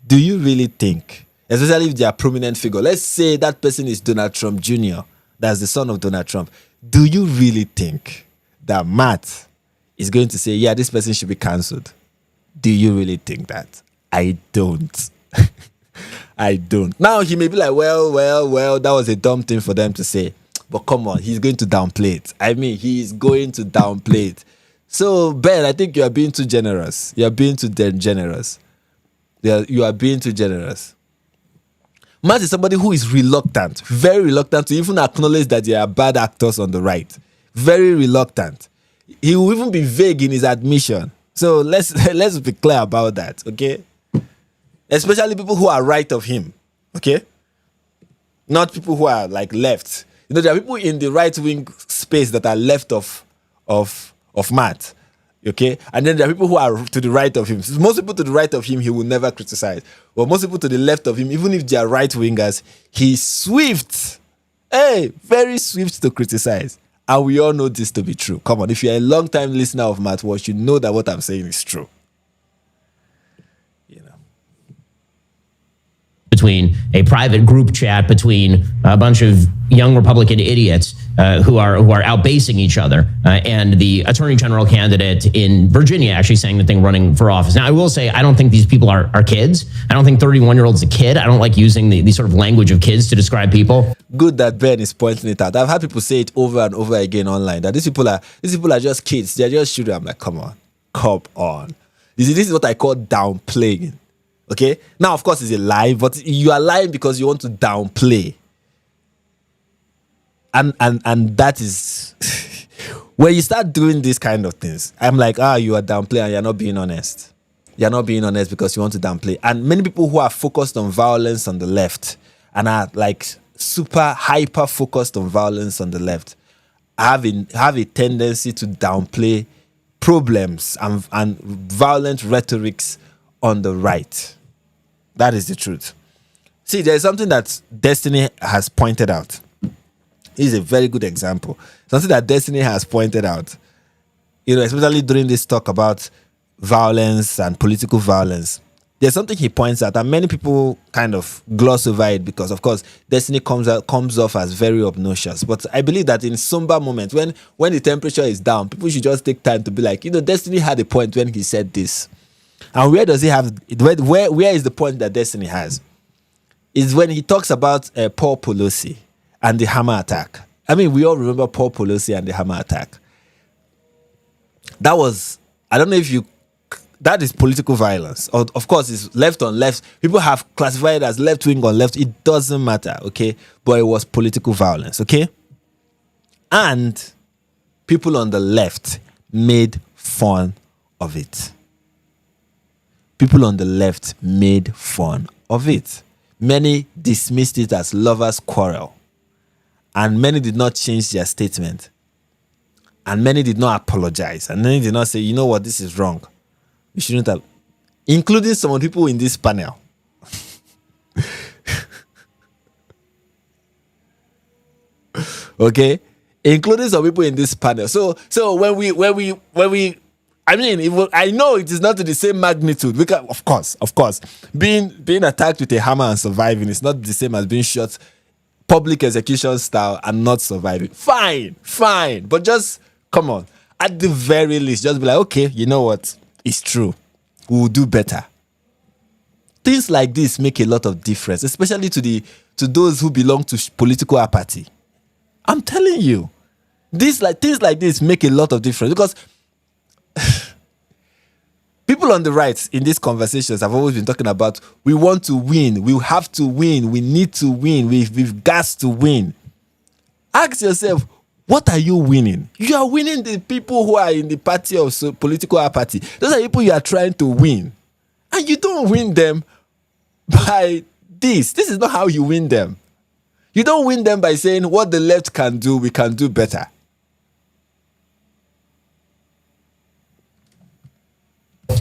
do you really think, especially if they are a prominent figure, let's say that person is Donald Trump Jr., that's the son of Donald Trump, do you really think that Matt is going to say, yeah, this person should be cancelled? Do you really think that? I don't. I don't. Now, he may be like, well, that was a dumb thing for them to say. But come on, he's going to downplay it. I mean, he's going to downplay it. So, Ben, I think you are being too generous. You are being too generous. You are being too generous. Matt is somebody who is reluctant, very reluctant to even acknowledge that there are bad actors on the right. Very reluctant. He will even be vague in his admission. So let's be clear about that, okay? Especially people who are right of him, okay? Not people who are like left. You know, there are people in the right-wing space that are left of Matt, okay? And then there are people who are to the right of him. So most people to the right of him, he will never criticize. But most people to the left of him, even if they are right-wingers, he's swift. Hey, very swift to criticize. And we all know this to be true. Come on, if you're a long-time listener of Matt Walsh, you know that what I'm saying is true. You know. Between a private group chat between a bunch of young Republican idiots who are outbasing each other, and the attorney general candidate in Virginia actually saying the thing running for office. Now, I will say, I don't think these people are kids. I don't think 31-year-old's a kid. I don't like using the sort of language of kids to describe people. Good that Ben is pointing it out. I've had people say it over and over again online that these people are just kids. They're just children. I'm like, come on. You see, this is what I call downplaying. Okay? Now, of course, it's a lie, but you are lying because you want to downplay. And that is when you start doing these kind of things, I'm like, you are downplaying and you're not being honest. You're not being honest because you want to downplay. And many people who are focused on violence on the left and are like super hyper focused on violence on the left have a tendency to downplay problems and violent rhetorics on the right. That is the truth. See, there's something that Destiny has pointed out. He's a very good example. Something that Destiny has pointed out, you know, especially during this talk about violence and political violence. There's something he points out, and many people kind of gloss over it because, of course, Destiny comes off as very obnoxious. But I believe that in somber moments, when the temperature is down, people should just take time to be like, you know, Destiny had a point when he said this. And where does he have? Where is the point that Destiny has? Is when he talks about Paul Pelosi and the hammer attack. I mean, we all remember Paul Pelosi and the hammer attack. That was, I don't know if you, that is political violence. Of course, it's left on left. People have classified it as left wing on left. It doesn't matter, okay? But it was political violence, okay? And people on the left made fun of it. People on the left made fun of it. Many dismissed it as lovers' quarrel. And many did not change their statement. And many did not apologize. And many did not say, you know what, this is wrong. You shouldn't have. Including some of the people in this panel. Okay? including some people in this panel. So when we, I mean, I know it is not to the same magnitude. Because, of course, being attacked with a hammer and surviving is not the same as being shot public execution style and not surviving. Fine, but just come on. At the very least, just be like, okay, you know what? It's true. We will do better. Things like this make a lot of difference, especially to those who belong to political apathy. I'm telling you, things like this make a lot of difference because people on the right in these conversations have always been talking about we want to win, we have to win, we need to win, we've got to win. Ask yourself, what are you winning? You are winning the people who are in the party of political apathy. Those are people you are trying to win. And you don't win them by this. This is not how you win them. You don't win them by saying what the left can do, we can do better.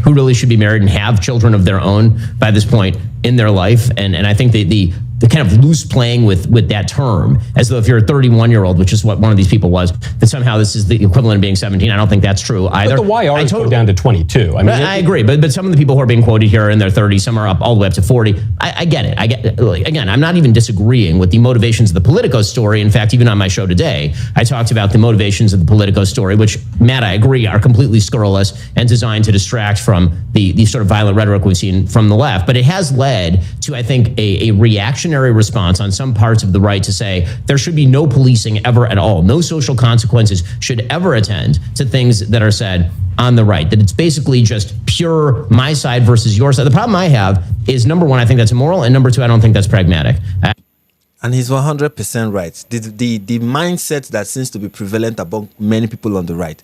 Who really should be married and have children of their own by this point in their life. And I think the kind of loose playing with that term, as though if you're a 31-year-old, which is what one of these people was, that somehow this is the equivalent of being 17. I don't think that's true either. But the YRs go down to 22. I mean, I agree, but some of the people who are being quoted here are in their 30s, some are up all the way up to 40. I get it. Again, I'm not even disagreeing with the motivations of the Politico story. In fact, even on my show today, I talked about the motivations of the Politico story, which, Matt, I agree, are completely scurrilous and designed to distract from the sort of violent rhetoric we've seen from the left. But it has led to, I think, a reactionary response on some parts of the right to say there should be no policing ever at all. No social consequences should ever attend to things that are said on the right. That it's basically just pure my side versus your side. The problem I have is, number one, I think that's immoral, and number two, I don't think that's pragmatic. And he's 100% right. The mindset that seems to be prevalent among many people on the right,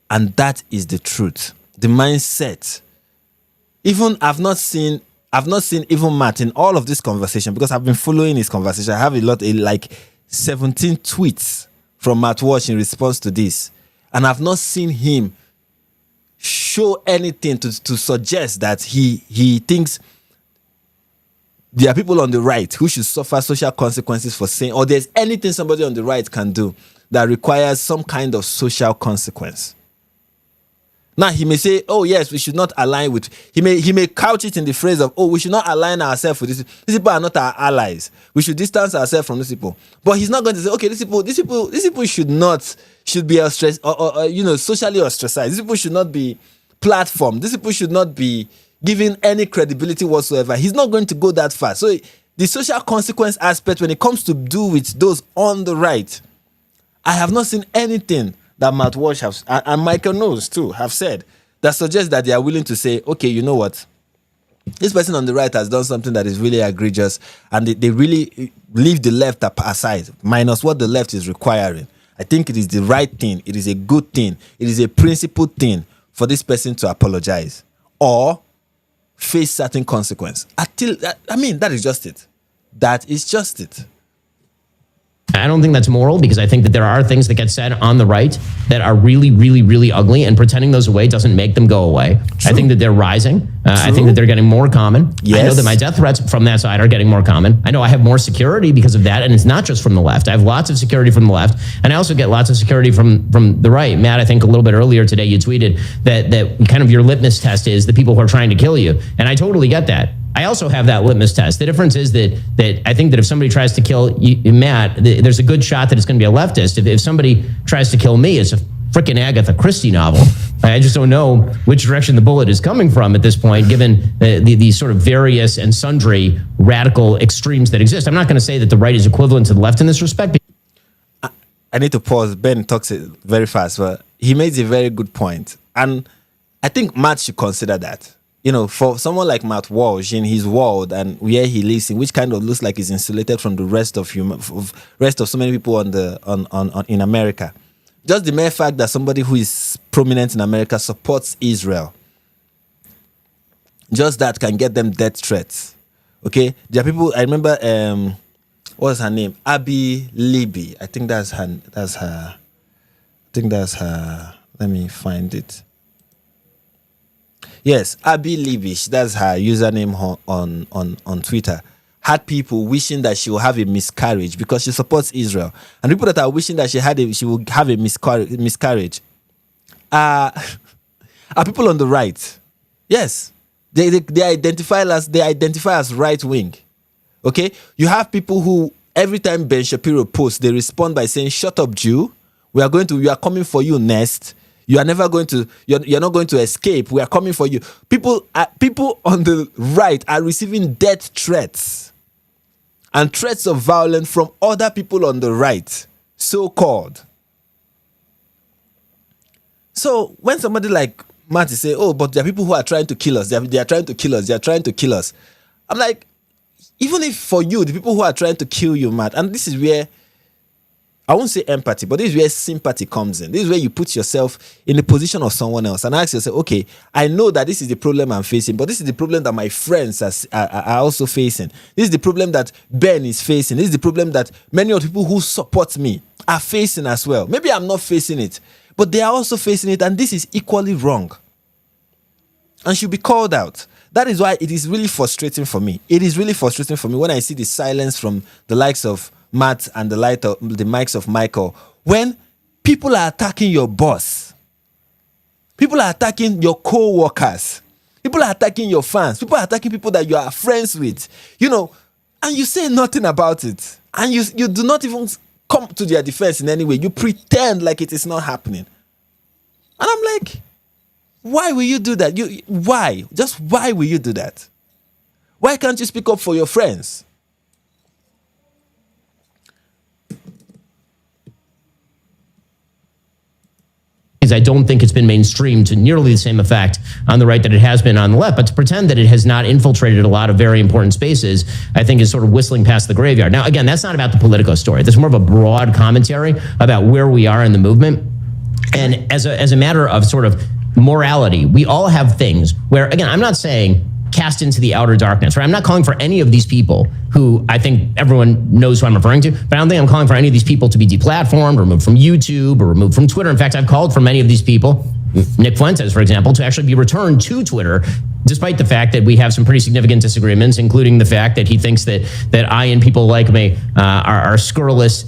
and that is the truth. The mindset. Even I've not seen even Matt in all of this conversation, because I've been following his conversation. I have like 17 tweets from Matt Walsh in response to this, and I've not seen him show anything to suggest that he thinks there are people on the right who should suffer social consequences for saying, or there's anything somebody on the right can do that requires some kind of social consequence. Now, he may say, oh, yes, we should not align with... He may couch it in the phrase of, oh, we should not align ourselves with this. These people are not our allies. We should distance ourselves from these people. But he's not going to say, okay, these people should be socially ostracized. These people should not be platformed. These people should not be given any credibility whatsoever. He's not going to go that far. So the social consequence aspect, when it comes to do with those on the right, I have not seen anything that Matt Walsh has, and Michael knows too, have said, that suggests that they are willing to say, okay, you know what? This person on the right has done something that is really egregious, and they really leave the left aside, minus what the left is requiring. I think it is the right thing. It is a good thing. It is a principled thing for this person to apologize or face certain consequence. That is just it. That is just it. I don't think that's moral, because I think that there are things that get said on the right that are really, really, really ugly, and pretending those away doesn't make them go away. True. I think that they're rising. I think that they're getting more common. Yes. I know that my death threats from that side are getting more common. I know I have more security because of that, and it's not just from the left. I have lots of security from the left, and I also get lots of security from the right. Matt, I think a little bit earlier today you tweeted that kind of your litmus test is the people who are trying to kill you, and I totally get that. I also have that litmus test. The difference is that I think that if somebody tries to kill you, Matt, there's a good shot that it's going to be a leftist. If somebody tries to kill me, it's a frickin' Agatha Christie novel. I just don't know which direction the bullet is coming from at this point, given the sort of various and sundry radical extremes that exist. I'm not going to say that the right is equivalent to the left in this respect. I need to pause. Ben talks it very fast, but he makes a very good point. And I think Matt should consider that. You know, for someone like Matt Walsh in his world and where he lives in, which kind of looks like he's insulated from the rest of so many people in America. Just the mere fact that somebody who is prominent in America supports Israel, just that can get them death threats. Okay, there are people. I remember, what's her name? Abby Libby. I think that's her. Let me find it. Yes, Abby Libby, that's her username on Twitter, had people wishing that she will have a miscarriage because she supports Israel, and people that are wishing that she will have a miscarriage are people on the right. Yes, they identify as right wing. Okay, you have people who every time Ben Shapiro posts, they respond by saying, "Shut up, Jew. We are coming for you next. You are never going to. You're not going to escape. We are coming for you." People on the right are receiving death threats and threats of violence from other people on the right, so-called. So when somebody like Matt say, "Oh, but there are people who are trying to kill us. They are trying to kill us. They are trying to kill us," I'm like, even if for you, the people who are trying to kill you, Matt, and this is where I won't say empathy, but this is where sympathy comes in. This is where you put yourself in the position of someone else and ask yourself, okay, I know that this is the problem I'm facing, but this is the problem that my friends are also facing. This is the problem that Ben is facing. This is the problem that many of the people who support me are facing as well. Maybe I'm not facing it, but they are also facing it, and this is equally wrong and should be called out. That is why it is really frustrating for me. It is really frustrating for me when I see the silence from the likes of Matt and the mics of Michael, when people are attacking your boss, people are attacking your co-workers, people are attacking your fans, people are attacking people that you are friends with, and you say nothing about it, and you do not even come to their defense in any way. You pretend like it is not happening, and I'm like, why will you do that? Why will you do that? Why can't you speak up for your friends? I don't think it's been mainstreamed to nearly the same effect on the right that it has been on the left. But to pretend that it has not infiltrated a lot of very important spaces, I think is sort of whistling past the graveyard. Now, again, that's not about the Politico story. That's more of a broad commentary about where we are in the movement. And as a matter of sort of morality, we all have things where, again, I'm not saying cast into the outer darkness, right? I'm not calling for any of these people who I think everyone knows who I'm referring to, but I don't think I'm calling for any of these people to be deplatformed, removed from YouTube, or removed from Twitter. In fact, I've called for many of these people, Nick Fuentes, for example, to actually be returned to Twitter, despite the fact that we have some pretty significant disagreements, including the fact that he thinks that I and people like me are scurrilous,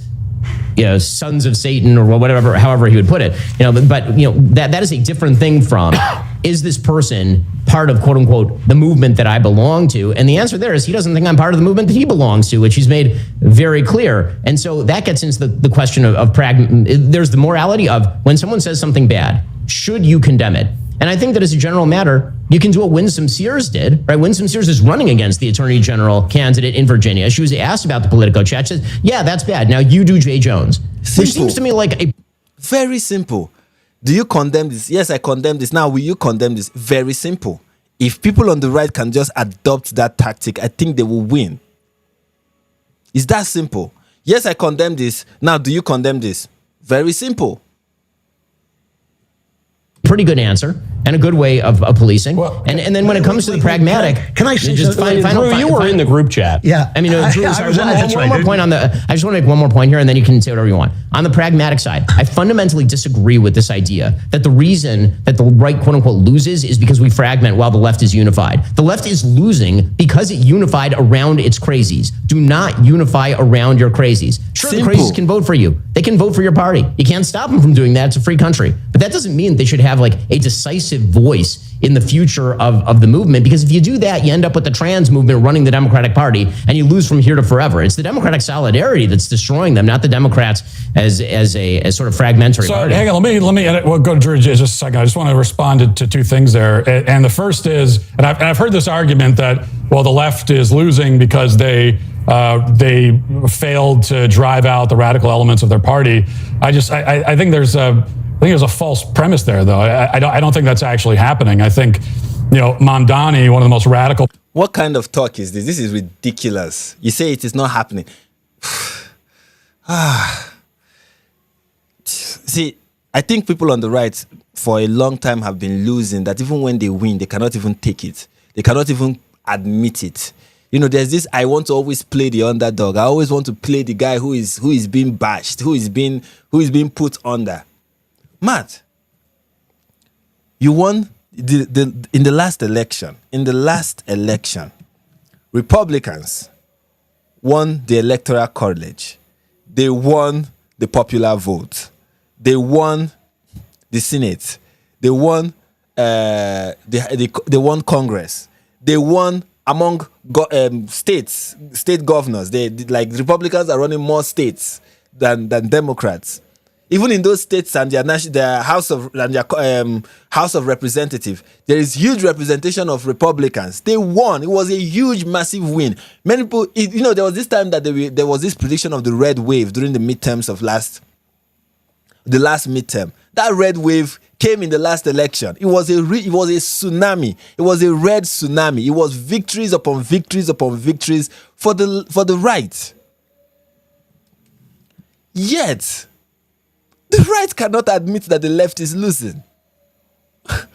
sons of Satan, or whatever, however he would put it. But that is a different thing from, is this person part of, quote unquote, the movement that I belong to? And the answer there is he doesn't think I'm part of the movement that he belongs to, which he's made very clear. And so that gets into the question of there's the morality of when someone says something bad, should you condemn it? And I think that as a general matter, you can do what Winsome Sears did, right? Winsome Sears is running against the Attorney General candidate in Virginia. She was asked about the Politico chat. She says, yeah, that's bad. Now you do Jay Jones. Simple. Which seems to me like a... Very simple. Do you condemn this? Yes, I condemn this. Now, will you condemn this? Very simple. If people on the right can just adopt that tactic, I think they will win. It's that simple. Yes, I condemn this. Now, do you condemn this? Very simple. Pretty good answer and a good way of policing. Well, and then when it comes to the pragmatic, can I say just Drew, you were in the group chat. Yeah. I mean, Drew, one more point on the. I just want to make one more point here, and then you can say whatever you want. On the pragmatic side, I fundamentally disagree with this idea that the reason that the right, quote unquote, loses is because we fragment while the left is unified. The left is losing because it unified around its crazies. Do not unify around your crazies. Sure, Simple. the crazies can vote for you. They can vote for your party. You can't stop them from doing that. It's a free country. But that doesn't mean they should have like a decisive voice in the future of the movement, because if you do that, you end up with the trans movement running the Democratic Party, and you lose from here to forever. It's the Democratic solidarity that's destroying them, not the Democrats as sort of fragmentary party. Hang on, let me edit. We'll go to Drew just a second. I just want to respond to two things there. And the first is, and I've heard this argument that, well, the left is losing because they failed to drive out the radical elements of their party. I think there's a false premise there, though. I don't think that's actually happening. I think, Mamdani, one of the most radical. What kind of talk is this? This is ridiculous. You say it is not happening. See, I think people on the right for a long time have been losing that even when they win, they cannot even take it. They cannot even admit it. There's this, I want to always play the underdog. I always want to play the guy who is being bashed, who is being put under. Matt, you won in the last election. In the last election, Republicans won the electoral college. They won the popular vote. They won the Senate. They won they won Congress. They won among state governors. Like Republicans are running more states than Democrats. Even in those states and their House of Representatives, there is huge representation of Republicans. They won. It was a huge, massive win. Many people, there was this time that there was this prediction of the red wave during the midterms of the last midterm. That red wave came in the last election. It was a tsunami. It was a red tsunami. It was victories upon victories upon victories for the right. Yet, the right cannot admit that the left is losing. At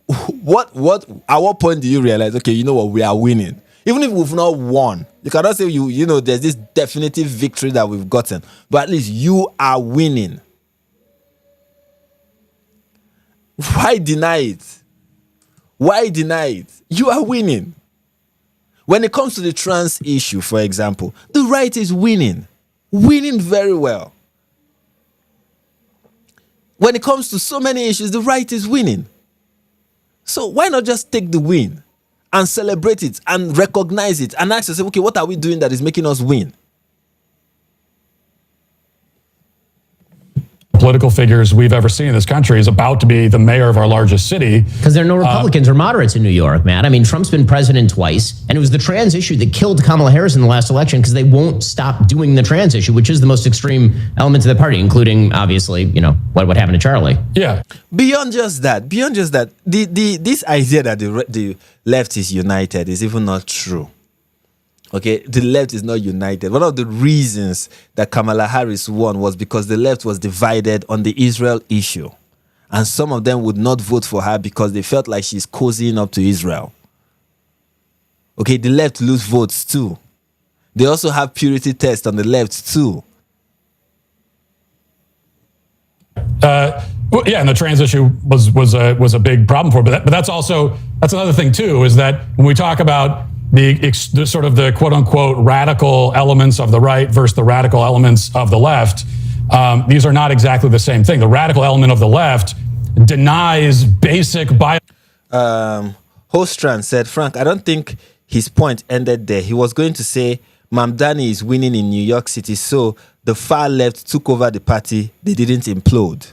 what point do you realize, okay, you know what, we are winning? Even if we've not won, you cannot say there's this definitive victory that we've gotten, but at least you are winning. Why deny it? Why deny it? You are winning. When it comes to the trans issue, for example, the right is winning. Winning very well. When it comes to so many issues, the right is winning. So why not just take the win and celebrate it and recognize it and ask yourself, okay, what are we doing that is making us win? Political figures we've ever seen in this country is about to be the mayor of our largest city. Because there are no Republicans or moderates in New York, man. I mean, Trump's been president twice, and it was the trans issue that killed Kamala Harris in the last election because they won't stop doing the trans issue, which is the most extreme element of the party, including, obviously, what happened to Charlie. Yeah. Beyond just that, this idea that the left is united is even not true. Okay, the left is not united. One of the reasons that Kamala Harris won was because the left was divided on the Israel issue. And some of them would not vote for her because they felt like she's cozying up to Israel. Okay, the left lose votes too. They also have purity tests on the left too. And the trans issue was a big problem for her. But that's another thing too, is that when we talk about the sort of the quote unquote radical elements of the right versus the radical elements of the left, these are not exactly the same thing. The radical element of the left denies basic bio. Hostran said, Frank, I don't think his point ended there. He was going to say Mamdani is winning in New York City, so the far left took over the party. They didn't implode.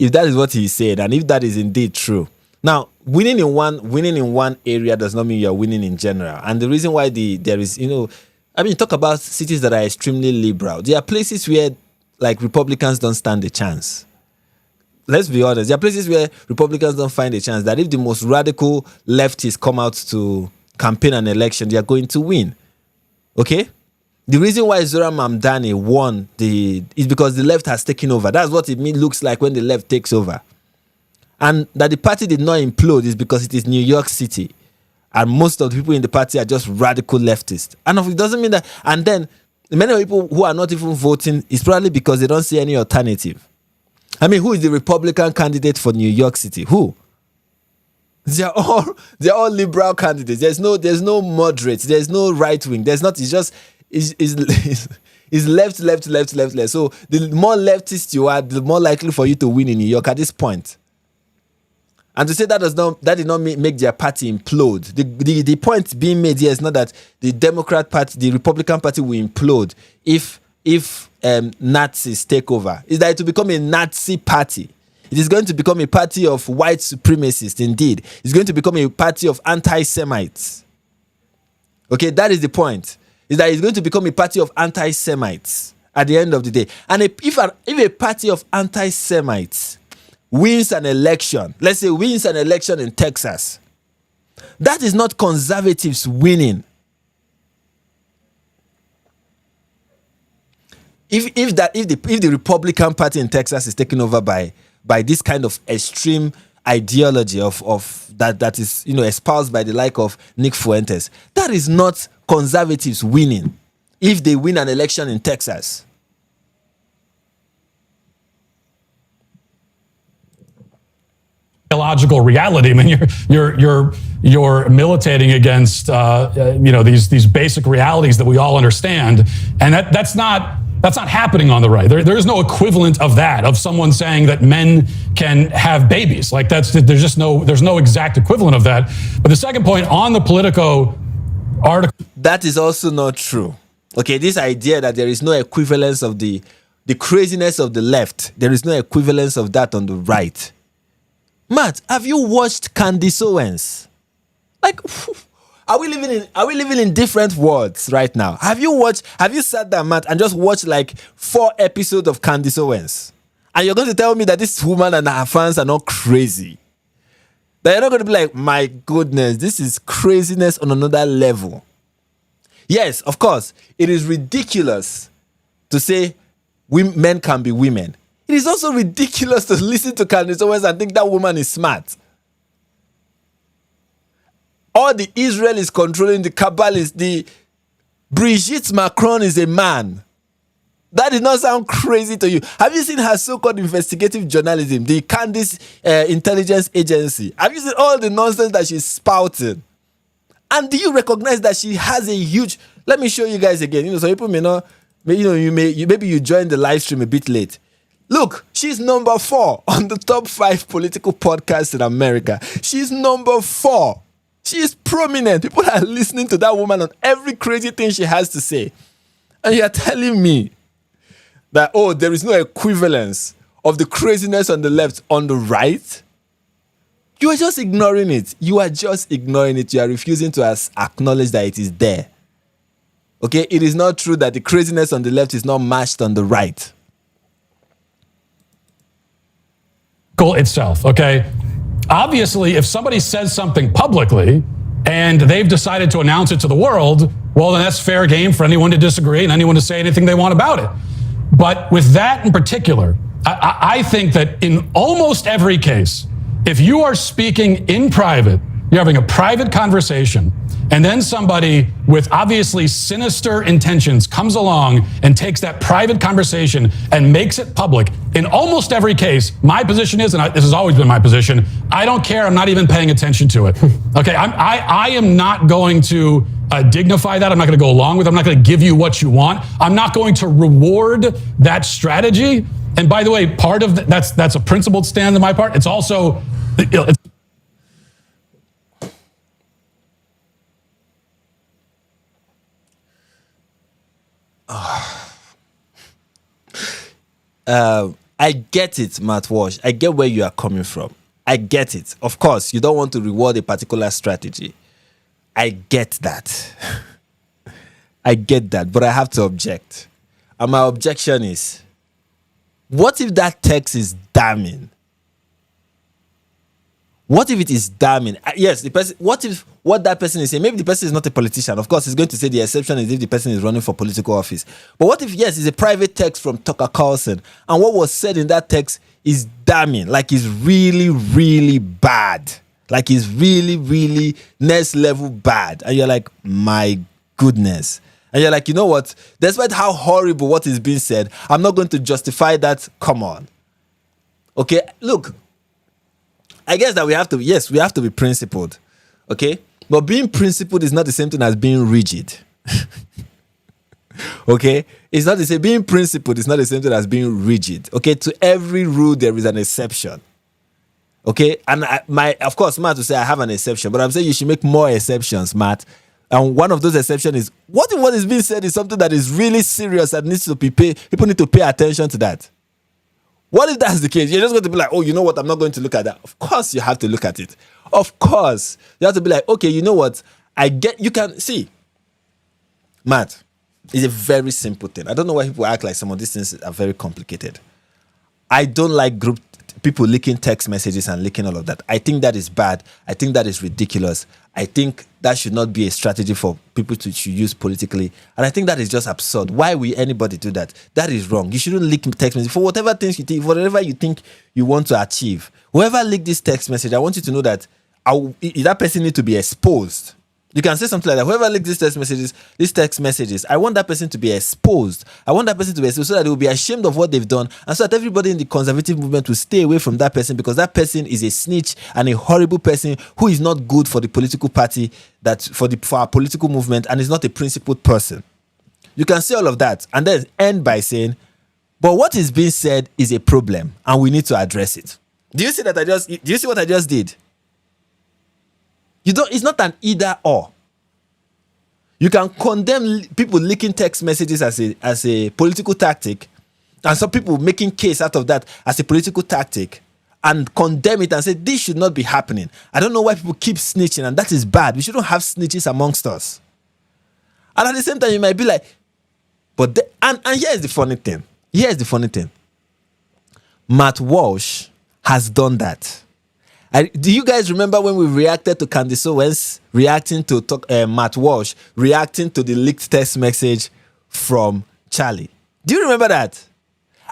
If that is what he said, and if that is indeed true. Now, winning in one area does not mean you're winning in general. And the reason why there is, talk about cities that are extremely liberal. There are places where, like, Republicans don't stand a chance. Let's be honest. There are places where Republicans don't find a chance that if the most radical leftists come out to campaign an election, they are going to win. Okay? The reason why Zora Mamdani won is because the left has taken over. That's what it looks like when the left takes over. And that the party did not implode is because it is New York City. And most of the people in the party are just radical leftists. And it doesn't mean that. And then many people who are not even voting is probably because they don't see any alternative. I mean, who is the Republican candidate for New York City? Who? They're all liberal candidates. There's no moderates. There's no right wing. There's not. It's just is left. So the more leftist you are, the more likely for you to win in New York at this point. And to say that did not make their party implode. The point being made here is not that the Democrat Party, the Republican Party will implode if Nazis take over. It's that it will become a Nazi party. It is going to become a party of white supremacists, indeed. It's going to become a party of anti-Semites. Okay, that is the point. Is that it's going to become a party of anti-Semites at the end of the day. And if a party of anti-Semites wins an election, let's say wins an election in Texas, that is not conservatives winning. If the Republican Party in Texas is taken over by this kind of extreme ideology of that is espoused by the like of Nick Fuentes, that is not conservatives winning if they win an election in Texas. Ideological reality. I mean, you're militating against these basic realities that we all understand, and that's not happening on the right. There is no equivalent of that, of someone saying that men can have babies. Like there's no exact equivalent of that. But the second point on the Politico article, that is also not true. Okay, this idea that there is no equivalence of the craziness of the left, there is no equivalence of that on the right. Matt, have you watched Candace Owens? Like, are we living in different worlds right now? Have you sat down, Matt, and just watched like 4 episodes of Candace Owens? And you're going to tell me that this woman and her fans are not crazy? That you're not going to be like, my goodness, this is craziness on another level. Yes, of course, it is ridiculous to say men can be women. It is also ridiculous to listen to Candace Owens and think that woman is smart. All the Israel is controlling, the Kabbalists, the Brigitte Macron is a man. That did not sound crazy to you. Have you seen her so-called investigative journalism, the Candace intelligence agency? Have you seen all the nonsense that she's spouting? And do you recognize that she has a huge... Let me show you guys again. So people may not... Maybe you joined the live stream a bit late. Look, she's number 4 on the top 5 political podcasts in America. She's number 4. She is prominent. People are listening to that woman on every crazy thing she has to say. And you're telling me that, there is no equivalence of the craziness on the left on the right? You are just ignoring it. You are refusing to acknowledge that it is there. Okay? It is not true that the craziness on the left is not matched on the right. Itself, okay? Obviously, if somebody says something publicly and they've decided to announce it to the world, well, then that's fair game for anyone to disagree and anyone to say anything they want about it. But with that in particular, I think that in almost every case, if you are speaking in private, you're having a private conversation, and then somebody with obviously sinister intentions comes along and takes that private conversation and makes it public. In almost every case, my position is, and this has always been my position, I don't care. I'm not even paying attention to it. Okay, I am not going to dignify that. I'm not going to go along with it. I'm not going to give you what you want. I'm not going to reward that strategy. And by the way, part of that's a principled stand on my part. It's also... I get it, Matt Walsh. I get where you are coming from. I get it. Of course, you don't want to reward a particular strategy. I get that. I get that, but I have to object. And my objection is, what if that text is damning? What if it is damning? Yes, the person. What if what that person is saying? Maybe the person is not a politician. Of course, he's going to say the exception is if the person is running for political office. But what if, yes, it's a private text from Tucker Carlson, and what was said in that text is damning, like it's really, really bad, like it's really, really next level bad, and you're like, my goodness. And you're like, you know what? Despite how horrible what is being said, I'm not going to justify that. Come on. Okay, look. I guess that we have to be principled, okay? But being principled is not the same thing as being rigid, okay? It's not the same. Being principled is not the same thing as being rigid, okay? To every rule, there is an exception, okay? And of course, Matt will say I have an exception, but I'm saying you should make more exceptions, Matt. And one of those exceptions is, what if what is being said is something that is really serious that needs to be people need to pay attention to that? What if that's the case? You're just going to be like, oh, you know what? I'm not going to look at that. Of course you have to look at it. Of course. You have to be like, okay, you know what? You can see. Matt, it's a very simple thing. I don't know why people act like some of these things are very complicated. I don't like people leaking text messages and leaking all of that. I think that is bad. I think that is ridiculous. I think that should not be a strategy for people to use politically. And I think that is just absurd. Why will anybody do that? That is wrong. You shouldn't leak text messages for whatever things you think, whatever you think you want to achieve. Whoever leaked this text message, I want you to know that that person needs to be exposed. You can say something like that. Whoever leaked these text messages, I want that person to be exposed. I want that person to be exposed so that they will be ashamed of what they've done, and so that everybody in the conservative movement will stay away from that person, because that person is a snitch and a horrible person who is not good for the political party, for our political movement, and is not a principled person. You can say all of that and then end by saying, but what is being said is a problem and we need to address it. Do you see what I just did? It's not an either or. You can condemn people leaking text messages as a political tactic, and some people making case out of that as a political tactic, and condemn it and say this should not be happening. I don't know why people keep snitching, and that is bad. We shouldn't have snitches amongst us. And at the same time, you might be like, and here's the funny thing. Matt Walsh has done that. Do you guys remember when we reacted to Candace Owens reacting to Matt Walsh reacting to the leaked text message from Charlie? Do you remember that?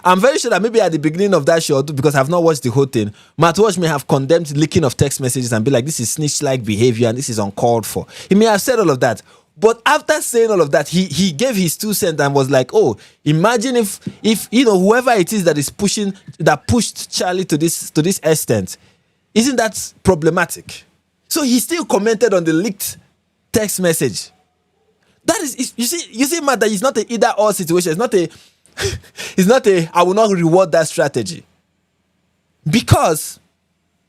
I'm very sure that maybe at the beginning of that show, because I've not watched the whole thing, Matt Walsh may have condemned leaking of text messages and be like, this is snitch-like behavior and this is uncalled for. He may have said all of that. But after saying all of that, he gave his 2 cents and was like, oh, imagine if whoever it is that pushed Charlie to this extent, isn't that problematic? So he still commented on the leaked text message. That is, you see, Matt, that it's not an either or situation. It's not a I will not reward that strategy. Because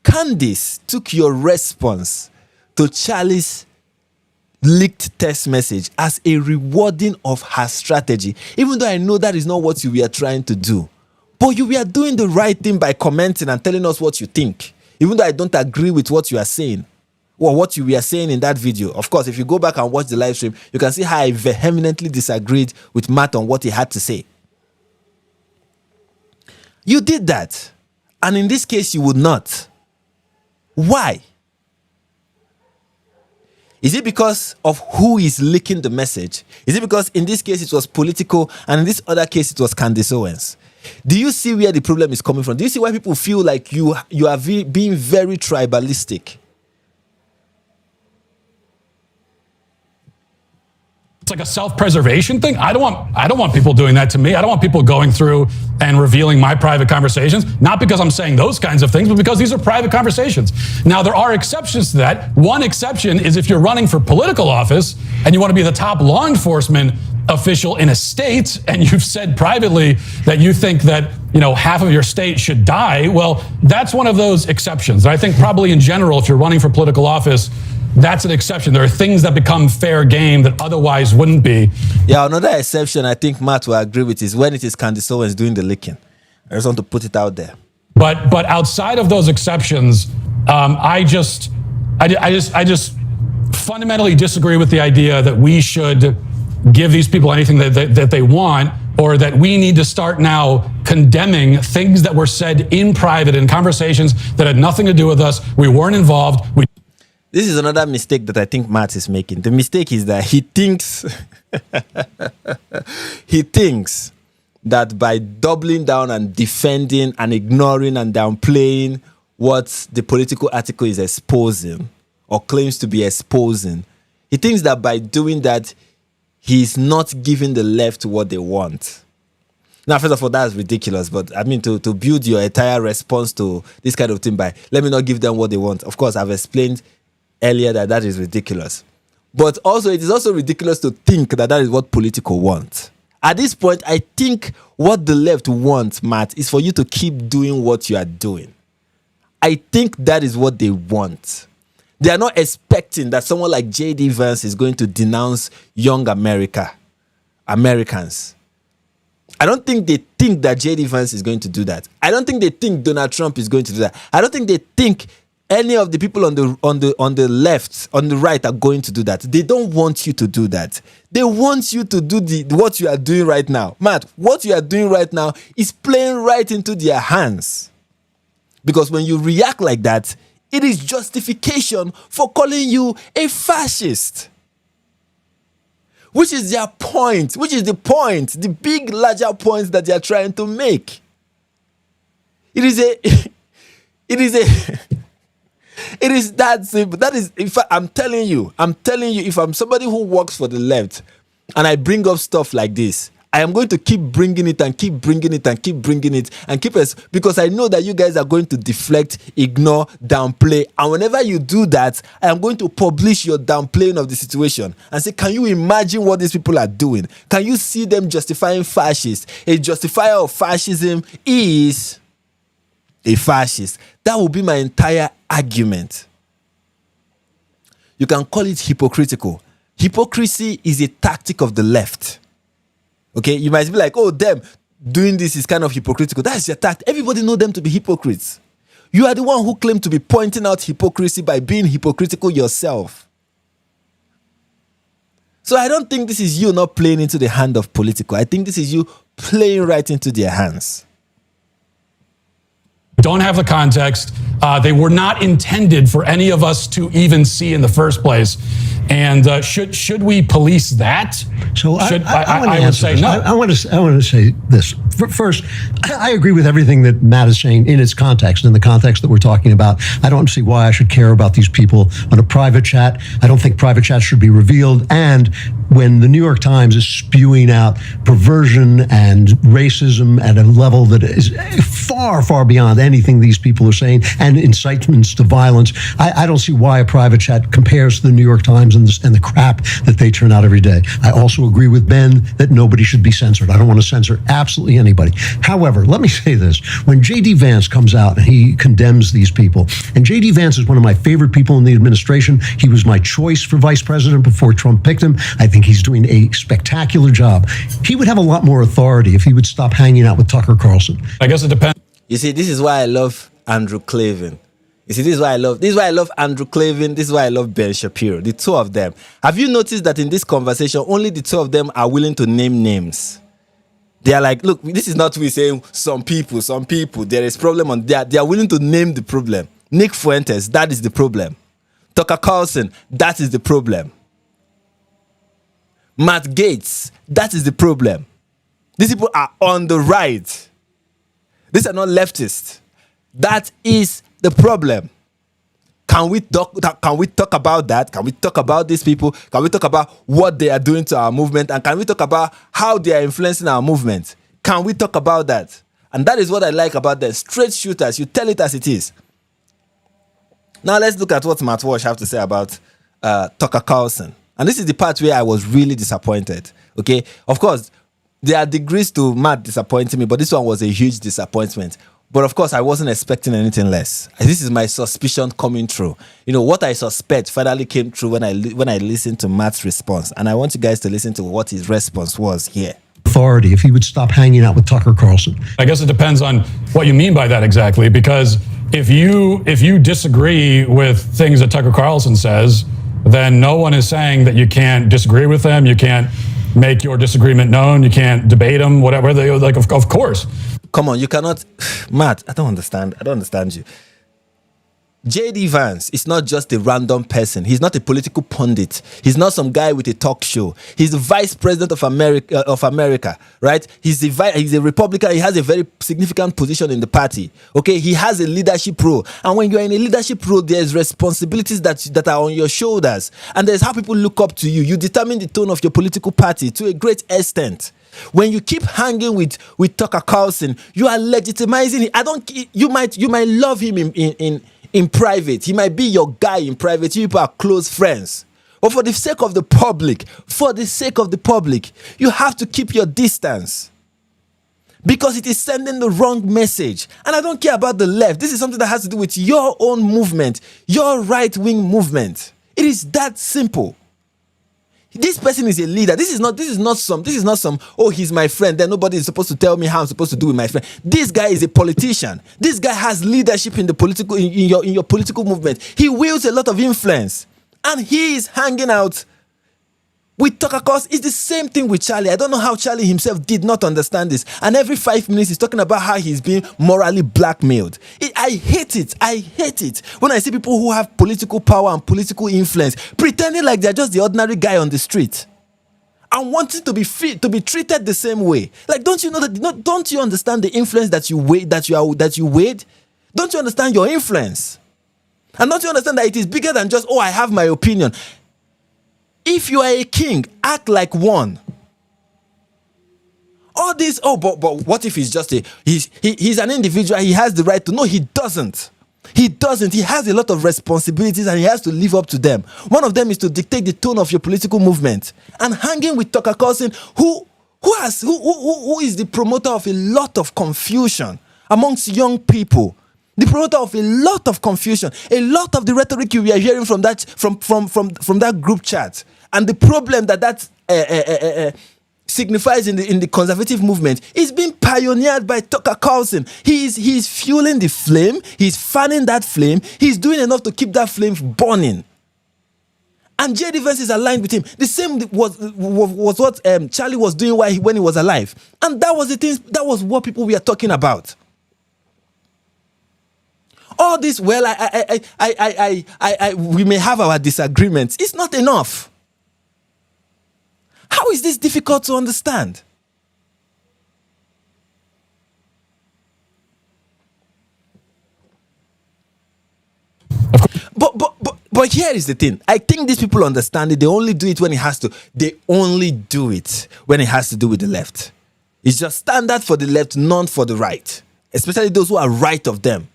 Candice took your response to Charlie's leaked text message as a rewarding of her strategy, even though I know that is not what you were trying to do. But you were doing the right thing by commenting and telling us what you think, even though I don't agree with what you are saying or what you were saying in that video. Of course, if you go back and watch the live stream, you can see how I vehemently disagreed with Matt on what he had to say. You did that. And in this case, you would not. Why? Is it because of who is leaking the message? Is it because in this case it was political and in this other case it was Candace Owens? Do you see where the problem is coming from? Do you see why people feel like you are being very tribalistic? It's like a self-preservation thing. I don't want people doing that to me. I don't want people going through and revealing my private conversations, not because I'm saying those kinds of things, but because these are private conversations. Now, there are exceptions to that. One exception is if you're running for political office and you want to be the top law enforcement official in a state and you've said privately that you think that, half of your state should die. Well, that's one of those exceptions. And I think probably in general, if you're running for political office, that's an exception. There are things that become fair game that otherwise wouldn't be. Yeah, another exception I think Matt will agree with is when it is Candace Owens doing the leaking. I just want to put it out there. But outside of those exceptions, I just fundamentally disagree with the idea that we should give these people anything that they want, or that we need to start now condemning things that were said in private in conversations that had nothing to do with us. We weren't involved. This is another mistake that I think Matt is making. The mistake is that he thinks that by doubling down and defending and ignoring and downplaying what the political article is exposing or claims to be exposing, he thinks that by doing that, he's not giving the left what they want. Now, first of all, that's ridiculous. But I mean, to build your entire response to this kind of thing by, let me not give them what they want. Of course, I've explained earlier that is ridiculous. But also, it is also ridiculous to think that is what political want. At this point, I think what the left wants, Matt, is for you to keep doing what you are doing. I think that is what they want. They are not expecting that someone like J.D. Vance is going to denounce young Americans. I don't think they think that J.D. Vance is going to do that. I don't think they think Donald Trump is going to do that. I don't think they think any of the people on the left, on the right, are going to do that. They don't want you to do that. They want you to do what you are doing right now. Matt, what you are doing right now is playing right into their hands. Because when you react like that, it is justification for calling you a fascist. Which is their point, the big, larger point that they are trying to make. It is It is that simple. That is, in fact, I'm telling you, if I'm somebody who works for the left and I bring up stuff like this, I am going to keep bringing it and keep bringing it and keep bringing it and keep us, because I know that you guys are going to deflect, ignore, downplay. And whenever you do that, I am going to publish your downplaying of the situation and say, can you imagine what these people are doing? Can you see them justifying fascists? A justifier of fascism is a fascist. That will be my entire argument. You can call it hypocritical. Hypocrisy is a tactic of the left. Okay, you might be like, oh, them doing this is kind of hypocritical. That's your tactic. Everybody know them to be hypocrites. You are the one who claim to be pointing out hypocrisy by being hypocritical yourself. So I don't think this is you not playing into the hand of political. I think this is you playing right into their hands. Don't have the context. They were not intended for any of us to even see in the first place. And should we police that? So I would say no. I want to say this. First, I agree with everything that Matt is saying in its context, in the context that we're talking about. I don't see why I should care about these people on a private chat. I don't think private chats should be revealed. And when the New York Times is spewing out perversion and racism at a level that is far, far beyond anything these people are saying, and incitements to violence, I don't see why a private chat compares to the New York Times and the crap that they turn out every day. I also agree with Ben that nobody should be censored. I don't want to censor absolutely anybody. However, let me say this. When J.D. Vance comes out and he condemns these people, and J.D. Vance is one of my favorite people in the administration. He was my choice for vice president before Trump picked him. I think he's doing a spectacular job. He would have a lot more authority if he would stop hanging out with Tucker Carlson. I guess it depends. You see, this is why I love Andrew Clavin. You see, this is why I love Andrew Clavin. This is why I love Ben Shapiro. The two of them. Have you noticed that in this conversation, only the two of them are willing to name names? They are like, look, this is not we saying some people, there is problem on that. They are willing to name the problem. Nick Fuentes, that is the problem. Tucker Carlson, that is the problem. Matt Gaetz, that is the problem. These people are on the right. These are not leftists. That is the problem. Can we talk about that? Can we talk about these people? Can we talk about what they are doing to our movement? And can we talk about how they are influencing our movement? Can we talk about that? And that is what I like about them. Straight shooters. You tell it as it is. Now let's look at what Matt Walsh have to say about Tucker Carlson. And this is the part where I was really disappointed. Okay? Of course, there are degrees to Matt disappointing me, but this one was a huge disappointment. But of course, I wasn't expecting anything less. This is my suspicion coming true. You know, what I suspect finally came true when I listened to Matt's response. And I want you guys to listen to what his response was here. Authority if he would stop hanging out with Tucker Carlson. I guess it depends on what you mean by that exactly, because if you disagree with things that Tucker Carlson says, then no one is saying that you can't disagree with them. You can't make your disagreement known. You can't debate them, whatever. They like, of course. Come on, you cannot. Matt, I don't understand you. J.D. Vance is not just a random person. He's not a political pundit. He's not some guy with a talk show. He's the vice president of America, right? He's a Republican. He has a very significant position in the party. Okay, he has a leadership role. And when you're in a leadership role, there's responsibilities that are on your shoulders. And there's how people look up to you. You determine the tone of your political party to a great extent. When you keep hanging with Tucker Carlson, you are legitimizing him. You might love him in private. He might be your guy in private. You people are close friends. But for the sake of the public, you have to keep your distance. Because it is sending the wrong message. And I don't care about the left. This is something that has to do with your own movement, your right-wing movement. It is that simple. This person is a leader. This is not some, oh, he's my friend, then nobody is supposed to tell me how I'm supposed to do with my friend. This guy is a politician. This guy has leadership in the political in your political movement. He wields a lot of influence. And he is hanging out with Tucker Carlson. It's the same thing with Charlie. I don't know how Charlie himself did not understand this. And every 5 minutes he's talking about how he's being morally blackmailed. I hate it. I hate it when I see people who have political power and political influence pretending like they're just the ordinary guy on the street and wanting to be treated the same way. Like, don't you know that? Don't you understand the influence that you wade? Don't you understand your influence? And don't you understand that it is bigger than just, oh, I have my opinion. If you are a king, act like one. All this, but what if he's just he's an individual, he has the right to. No, he doesn't. He doesn't. He has a lot of responsibilities and he has to live up to them. One of them is to dictate the tone of your political movement. And hanging with Tucker Carlson, who is the promoter of a lot of confusion amongst young people. The promoter of a lot of confusion, a lot of the rhetoric you are hearing from that group chat, and the problem that signifies in the conservative movement is being pioneered by Tucker Carlson. He's fueling the flame. He's fanning that flame. He's doing enough to keep that flame burning. And J.D. Vance is aligned with him. The same was what Charlie was doing when he was alive. And that was the things. That was what people were talking about. All this, well, we may have our disagreements. It's not enough. How is this difficult to understand? But here is the thing. I think these people understand it. They only do it when it has to. They only do it when it has to do with the left. It's just standard for the left, none for the right. Especially those who are right of them.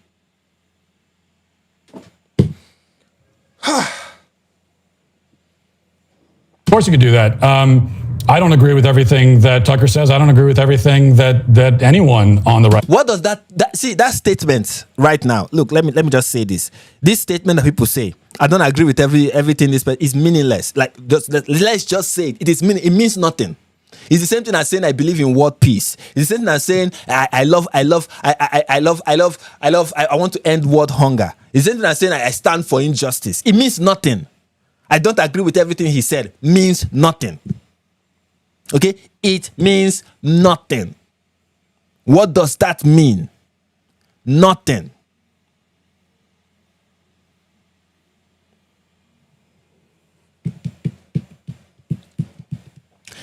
Of course you could do that. I don't agree with everything that Tucker says. I don't agree with everything that anyone on the right. What does that statement right now? Look, let me just say this. This statement that people say, I don't agree with everything this, but is meaningless. Like, let's just say it. It means nothing. It's the same thing as saying I believe in world peace. It's the same thing as saying I want to end world hunger. It's the same thing as saying I stand for injustice. It means nothing. I don't agree with everything he said. Means nothing. Okay? It means nothing. What does that mean? Nothing.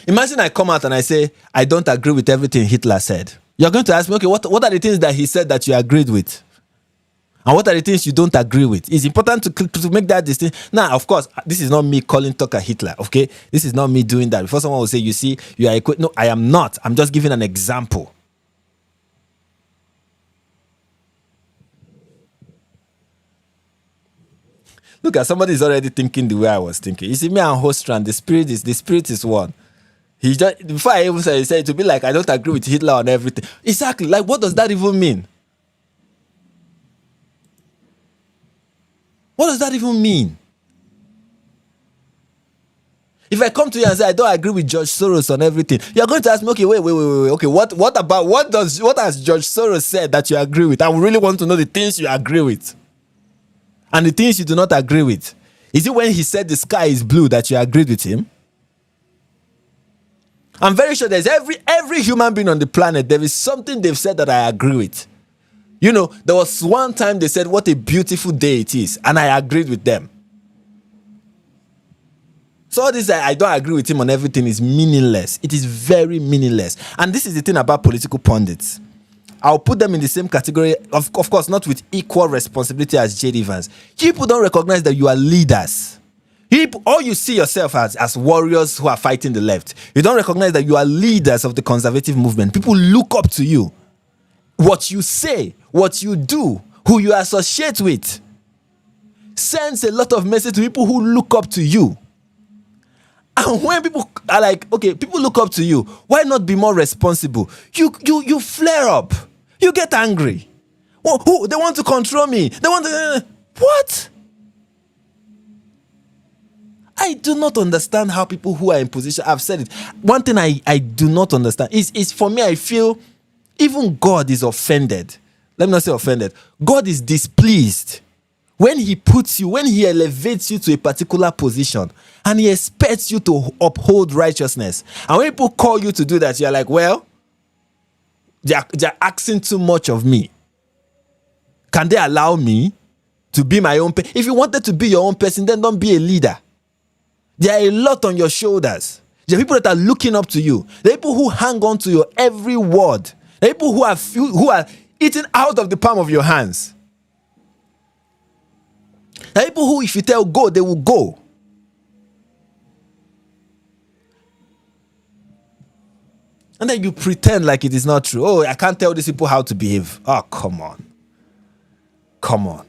Imagine I come out and I say, I don't agree with everything Hitler said. You're going to ask me, okay, what are the things that he said that you agreed with? And what are the things you don't agree with? It's important to make that distinction. Now, of course, this is not me calling Tucker Hitler, okay? This is not me doing that. Before someone will say, you see, you are equate. No, I am not. I'm just giving an example. Look at somebody is already thinking the way I was thinking. You see, me and Hostran, the spirit is one. He just, before I even said, he said to be like, I don't agree with Hitler on everything. Exactly. Like, what does that even mean? What does that even mean? If I come to you and say I don't agree with George Soros on everything, you're going to ask me, okay, wait. Okay, what has George Soros said that you agree with? I would really want to know the things you agree with. And the things you do not agree with. Is it when he said the sky is blue that you agreed with him? I'm very sure there's every human being on the planet, there is something they've said that I agree with. You know, there was one time they said, what a beautiful day it is. And I agreed with them. So all this, I don't agree with him on everything, is meaningless. It is very meaningless. And this is the thing about political pundits. I'll put them in the same category, of course, not with equal responsibility as J.D. Vance. People don't recognize that you are leaders. Or you see yourself as warriors who are fighting the left. You don't recognize that you are leaders of the conservative movement. People look up to you. What you say, what you do, who you associate with, sends a lot of message to people who look up to you. And when people are like, okay, people look up to you, why not be more responsible? You flare up. You get angry. Well, they want to control me. They want to... what? I do not understand how people who are in position... I've said it. One thing I do not understand is for me, I feel even God is offended. Let me not say offended. God is displeased when he puts you, when he elevates you to a particular position and he expects you to uphold righteousness. And when people call you to do that, you're like, well, they're asking too much of me. Can they allow me to be my own person? If you wanted to be your own person, then don't be a leader. There are a lot on your shoulders. There are people that are looking up to you. There are people who hang on to your every word. There are people who are eating out of the palm of your hands. There are people who, if you tell go, they will go. And then you pretend like it is not true. Oh, I can't tell these people how to behave. Oh, come on. Come on.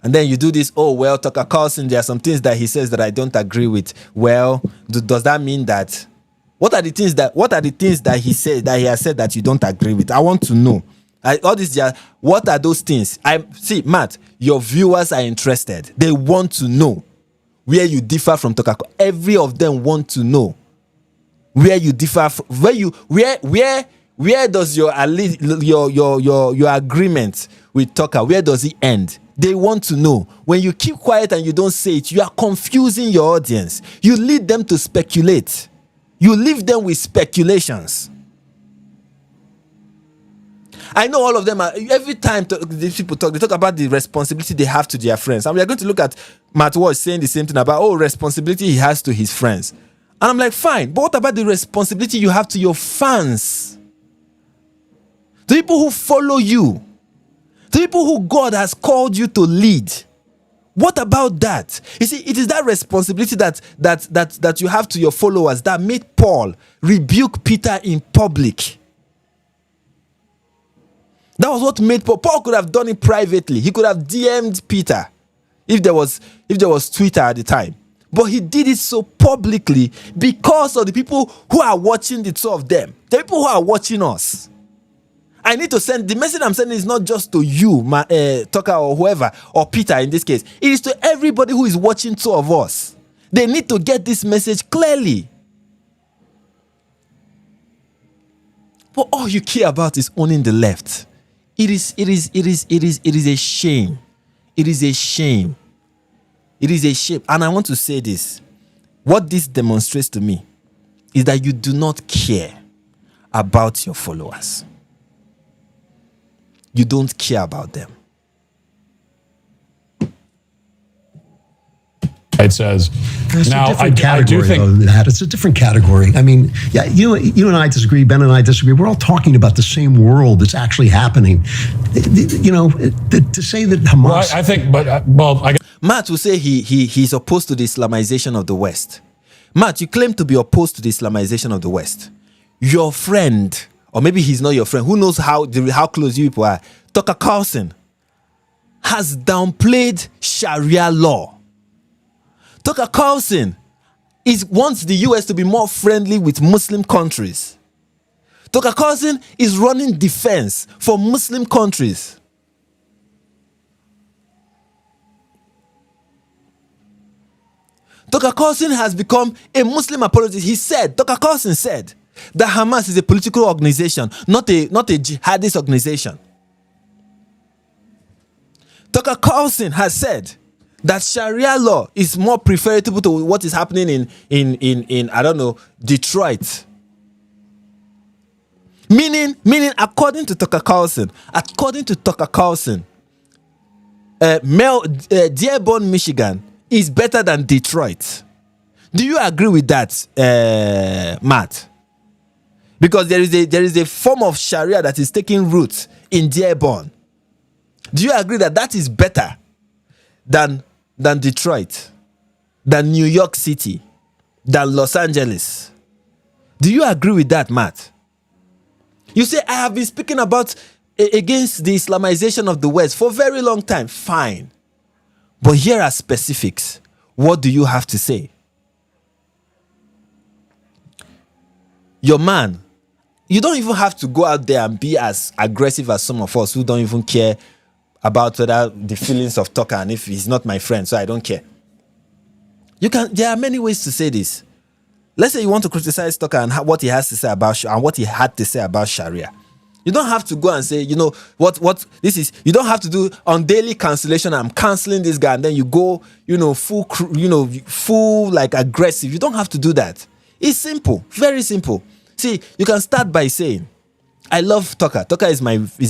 And then you do this, oh, well, Tucker Carlson, there are some things that he says that I don't agree with. Well, does that mean that... What are the things that he said, that he has said that you don't agree with? I want to know. What are those things? See, Matt, your viewers are interested. They want to know where you differ from Tucker. Every of them want to know where you differ from, where does your agreement with Tucker, where does it end? They want to know. When you keep quiet and you don't say it, you are confusing your audience. You lead them to speculate. You leave them with speculations. I know all of them are, every time these people talk, they talk about the responsibility they have to their friends. And we are going to look at Matt Walsh saying the same thing about, responsibility he has to his friends. And I'm like, fine, but what about the responsibility you have to your fans? The people who follow you. The people who God has called you to lead. What about that? You see, it is that responsibility that you have to your followers that made Paul rebuke Peter in public. That was what made Paul. Paul could have done it privately. He could have DM'd Peter if there was Twitter at the time. But he did it so publicly because of the people who are watching the two of them. The people who are watching us. I need to send, the message I'm sending is not just to you, Tucker or whoever, or Peter in this case. It is to everybody who is watching two of us. They need to get this message clearly. But all you care about is owning the left. It is a shame. It is a shame. It is a shame. And I want to say this. What this demonstrates to me is that you do not care about your followers. You don't care about them. It says, It's now, a different I do category, think, though, that it's a different category. I mean, yeah, you and I disagree. Ben and I disagree. We're all talking about the same world that's actually happening. You know, to say that Hamas. well, I think, but, I guess. Matt will say he's opposed to the Islamization of the West. Matt, you claim to be opposed to the Islamization of the West. Your friend, or maybe he's not your friend, who knows how close you people are, Tucker Carlson, has downplayed Sharia law. Tucker Carlson wants the US to be more friendly with Muslim countries. Tucker Carlson is running defense for Muslim countries. Tucker Carlson has become a Muslim apologist. Tucker Carlson said that Hamas is a political organization, not a jihadist organization. Tucker Carlson has said that Sharia law is more preferable to what is happening in I don't know, Detroit. Meaning, according to Tucker Carlson, Dearborn, Michigan is better than Detroit. Do you agree with that, Matt? Because there is a form of Sharia that is taking root in Dearborn. Do you agree that is better than Detroit, than New York City, than Los Angeles? Do you agree with that, Matt? You say, I have been speaking about against the Islamization of the West for a very long time. Fine. But here are specifics. What do you have to say? Your man, you don't even have to go out there and be as aggressive as some of us who don't even care about whether the feelings of Tucker, and if he's not my friend, so I don't care. There are many ways to say this. Let's say you want to criticize Tucker and what he has to say about and what he had to say about Sharia. You don't have to go and say, what this is. You don't have to do on daily cancellation. I'm canceling this guy, and then you go, full like aggressive. You don't have to do that. It's simple, very simple. See, you can start by saying, I love Tucker. Tucker is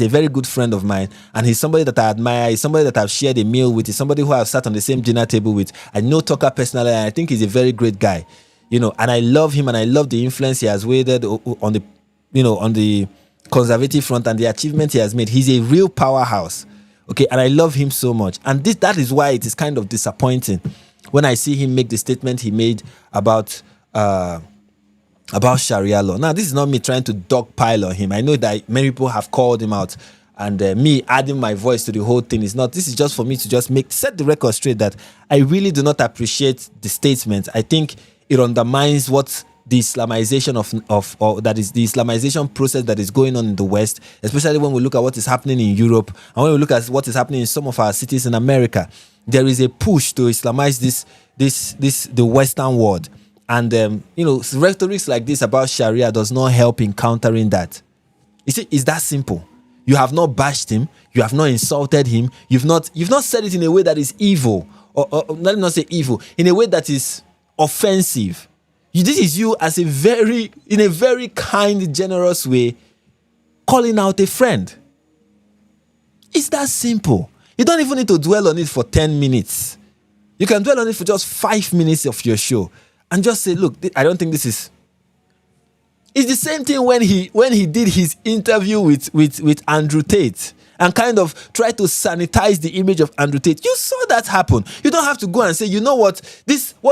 a very good friend of mine, and he's somebody that I admire. He's somebody that I've shared a meal with. He's somebody who I've sat on the same dinner table with. I know Tucker personally, and I think he's a very great guy. And I love him, and I love the influence he has wielded on the conservative front and the achievement he has made. He's a real powerhouse. Okay, and I love him so much. And that is why it is kind of disappointing when I see him make the statement he made about Sharia law. Now, this is not me trying to dogpile on him. I know that many people have called him out, and me adding my voice to the whole thing is not. This is just for me to just set the record straight that I really do not appreciate the statement. I think it undermines what the Islamization or that is the Islamization process that is going on in the West, especially when we look at what is happening in Europe and when we look at what is happening in some of our cities in America. There is a push to Islamize the Western world, and rhetorics like this about Sharia does not help in countering that. You see, it's that simple. You have not bashed him, you have not insulted him, you've not said it in a way that is evil, or let me not say evil, in a way that is offensive. This is you as in a very kind, generous way, calling out a friend. It's that simple. You don't even need to dwell on it for 10 minutes. You can dwell on it for just 5 minutes of your show and just say, look, I don't think this is... It's the same thing when he did his interview with Andrew Tate and kind of tried to sanitize the image of Andrew Tate. You saw that happen. You don't have to go and say, you know what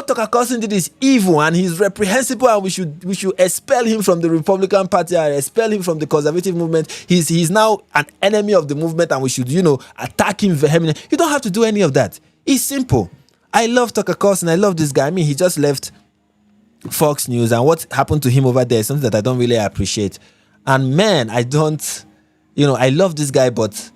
Tucker Carlson did is evil and he's reprehensible and we should expel him from the Republican Party and expel him from the conservative movement. He's now an enemy of the movement and we should, attack him vehemently. You don't have to do any of that. It's simple. I love Tucker Carlson. I love this guy. I mean, he just left Fox News, and what happened to him over there is something that I don't really appreciate. And man, I love this guy, but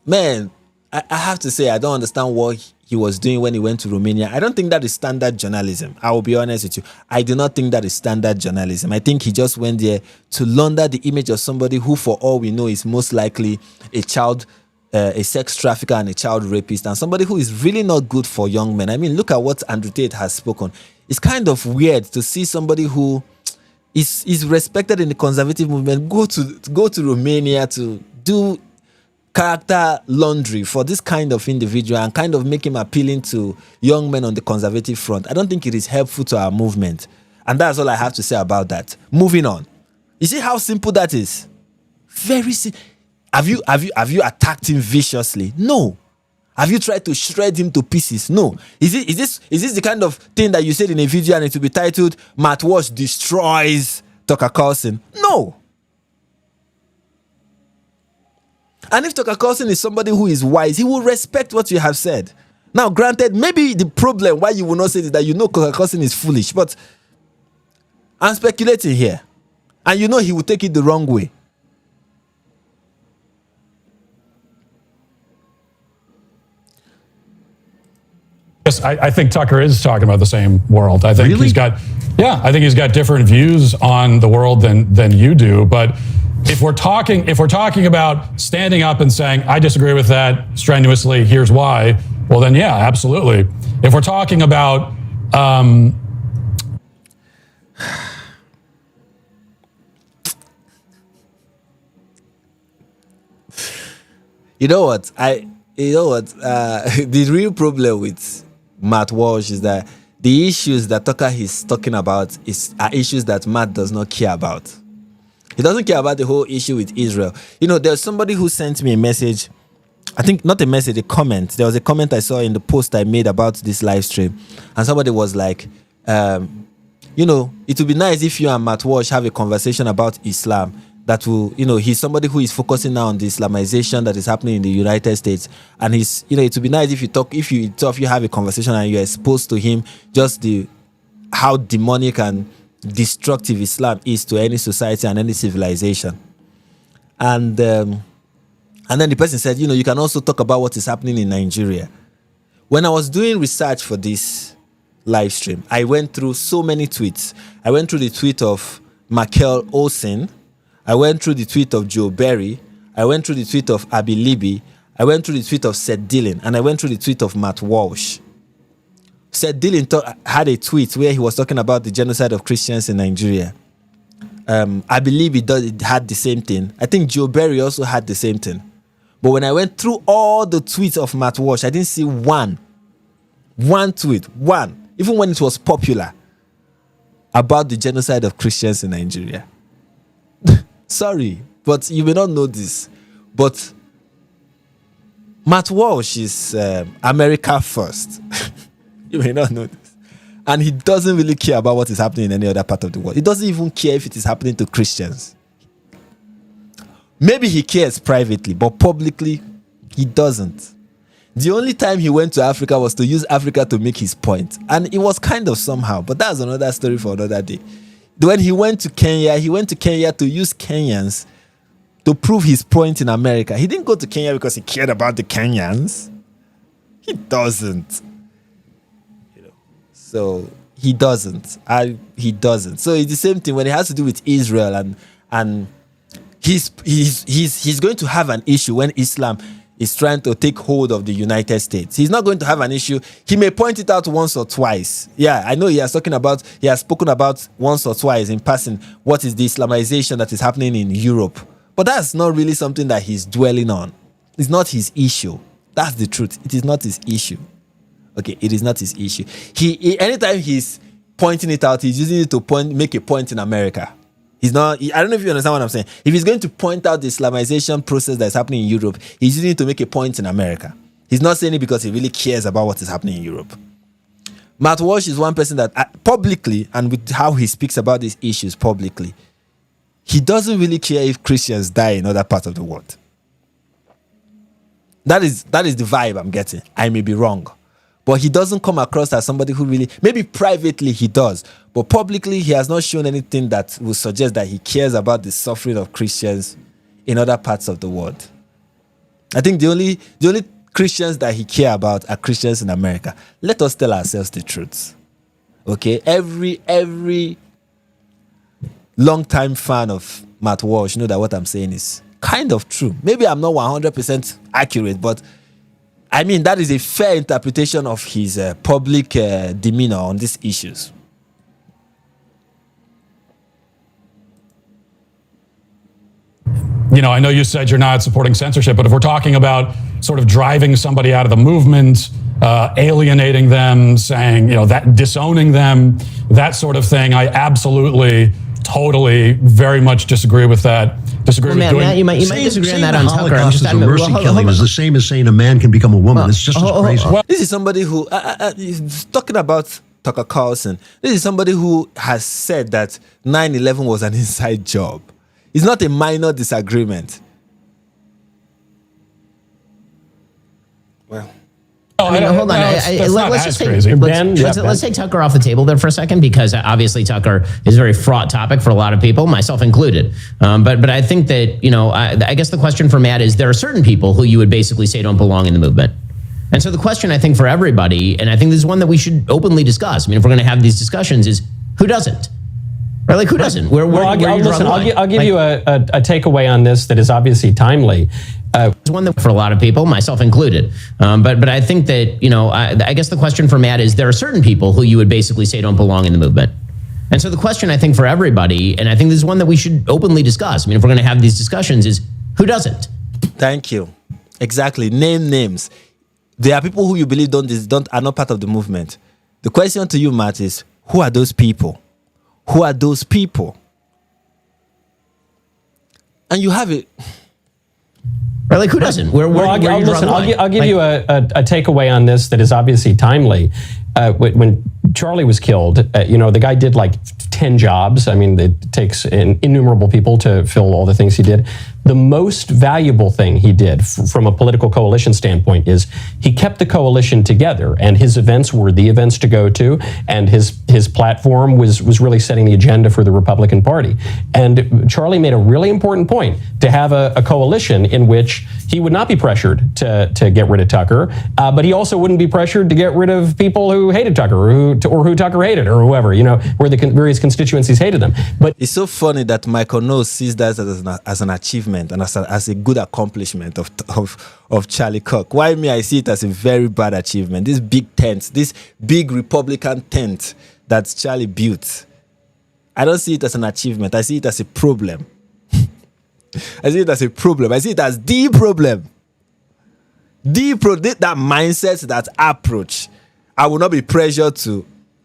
man, I have to say I don't understand what he was doing when he went to Romania. I don't think that is standard journalism. I will be honest with you. I do not think that is standard journalism. I think he just went there to launder the image of somebody who, for all we know, is most likely a sex trafficker and a child rapist, and somebody who is really not good for young men. I mean, look at what Andrew Tate has spoken. It's kind of weird to see somebody who is respected in the conservative movement go to Romania to do character laundry for this kind of individual and kind of make him appealing to young men on the conservative front. I don't think it is helpful to our movement. And that's all I have to say about that. Moving on. You see how simple that is? Very simple. Have you attacked him viciously? No. Have you tried to shred him to pieces? No. Is this the kind of thing that you said in a video and it will be titled Matt Walsh destroys Tucker Carlson? No. And if Tucker Carlson is somebody who is wise, he will respect what you have said. Now, granted, maybe the problem why you will not say it is that Tucker Carlson is foolish, but I'm speculating here. And he will take it the wrong way. Yes, I think Tucker is talking about the same world. I think he's got different views on the world than you do. But if we're talking about standing up and saying, I disagree with that strenuously, here's why, well then yeah, absolutely. If we're talking about the real problem with Matt Walsh is that the issues that Tucker is talking about are issues that Matt does not care about. He doesn't care about the whole issue with Israel. There's somebody who sent me a message. I think not a message, a comment. There was a comment I saw in the post I made about this live stream. And somebody was like, it would be nice if you and Matt Walsh have a conversation about Islam. That will, he's somebody who is focusing now on the Islamization that is happening in the United States. And it would be nice if you have a conversation and you're exposed to him, just how demonic and destructive Islam is to any society and any civilization. And then the person said, you can also talk about what is happening in Nigeria. When I was doing research for this live stream, I went through so many tweets. I went through the tweet of Michael Olsen. I went through the tweet of Joe Berry. I went through the tweet of Abby Libby. I went through the tweet of Seth Dillon. And I went through the tweet of Matt Walsh. Seth Dillon had a tweet where he was talking about the genocide of Christians in Nigeria. I believe it had the same thing. I think Joe Berry also had the same thing. But when I went through all the tweets of Matt Walsh, I didn't see one tweet, even when it was popular, about the genocide of Christians in Nigeria. Sorry, but you may not know this. But Matt Walsh is America first. You may not know this. And he doesn't really care about what is happening in any other part of the world. He doesn't even care if it is happening to Christians. Maybe he cares privately, but publicly, he doesn't. The only time he went to Africa was to use Africa to make his point. And it was kind of somehow, but that's another story for another day. When he went to Kenya to use Kenyans to prove his point in America. He didn't go to Kenya because he cared about the Kenyans. He doesn't. So he doesn't. He doesn't. So it's the same thing when it has to do with Israel and he's going to have an issue when Islam is trying to take hold of the United States. He's not going to have an issue. He may point it out once or twice. Yeah, I know he has spoken about once or twice in passing what is the Islamization that is happening in Europe. But that's not really something that he's dwelling on. It's not his issue. That's the truth. It is not his issue. Okay, it is not his issue. He anytime he's pointing it out, he's using it to make a point in America. He's not. I don't know if you understand what I'm saying. If he's going to point out the Islamization process that's happening in Europe, he's using it to make a point in America. He's not saying it because he really cares about what is happening in Europe. Matt Walsh is one person that publicly, and with how he speaks about these issues publicly, he doesn't really care if Christians die in other parts of the world. That is the vibe I'm getting. I may be wrong. But he doesn't come across as somebody who really, maybe privately he does, but publicly he has not shown anything that would suggest that he cares about the suffering of Christians in other parts of the world. I think the only Christians that he cares about are Christians in America. Let us tell ourselves the truth. Okay? Every long-time fan of Matt Walsh know that what I'm saying is kind of true. Maybe I'm not 100% accurate, but I mean, that is a fair interpretation of his public demeanor on these issues. You know, I know you said you're not supporting censorship, but if we're talking about sort of driving somebody out of the movement, alienating them, saying, that disowning them, that sort of thing, I absolutely, totally, very much disagree with that. Matt, you might disagree on that on Tucker. Holocaust as a mercy killing is the same as saying a man can become a woman. It's just as crazy. This is somebody who, talking about Tucker Carlson, this is somebody who has said that 9/11 was an inside job. It's not a minor disagreement. Well, hold on. Let's take Tucker off the table there for a second, because obviously Tucker is a very fraught topic for a lot of people, myself included. But I think that, I guess the question for Matt is, there are certain people who you would basically say don't belong in the movement. And so the question, I think, for everybody, and I think this is one that we should openly discuss. I mean, if we're going to have these discussions, is who doesn't? Right? Like, who doesn't? I'll give you a takeaway on this that is obviously timely. It's one that for a lot of people, myself included. But I think that, I guess the question for Matt is, there are certain people who you would basically say don't belong in the movement. And so the question, I think, for everybody, and I think this is one that we should openly discuss. I mean, if we're going to have these discussions, is who doesn't? Thank you. Exactly. Name names. There are people who you believe are not part of the movement. The question to you, Matt, is who are those people? Who are those people? And you have it. Right, like, who doesn't? I'll give you a takeaway on this that is obviously timely. When Charlie was killed, the guy did like 10 jobs. I mean, it takes innumerable people to fill all the things he did. The most valuable thing he did from a political coalition standpoint is he kept the coalition together, and his events were the events to go to, and his platform was really setting the agenda for the Republican Party. And Charlie made a really important point, to have a coalition in which he would not be pressured to get rid of Tucker, but he also wouldn't be pressured to get rid of people who hated Tucker or who Tucker hated, or whoever, where the various constituencies hated them. But it's so funny that Michael Knowles sees that as an achievement and as a good accomplishment of Charlie Kirk. Why me? I see it as a very bad achievement. This big tent, this big Republican tent that Charlie built, I don't see it as an achievement. I see it as a problem. I see it as a problem. I see it as the problem. That mindset, that approach. I will not be pressured to.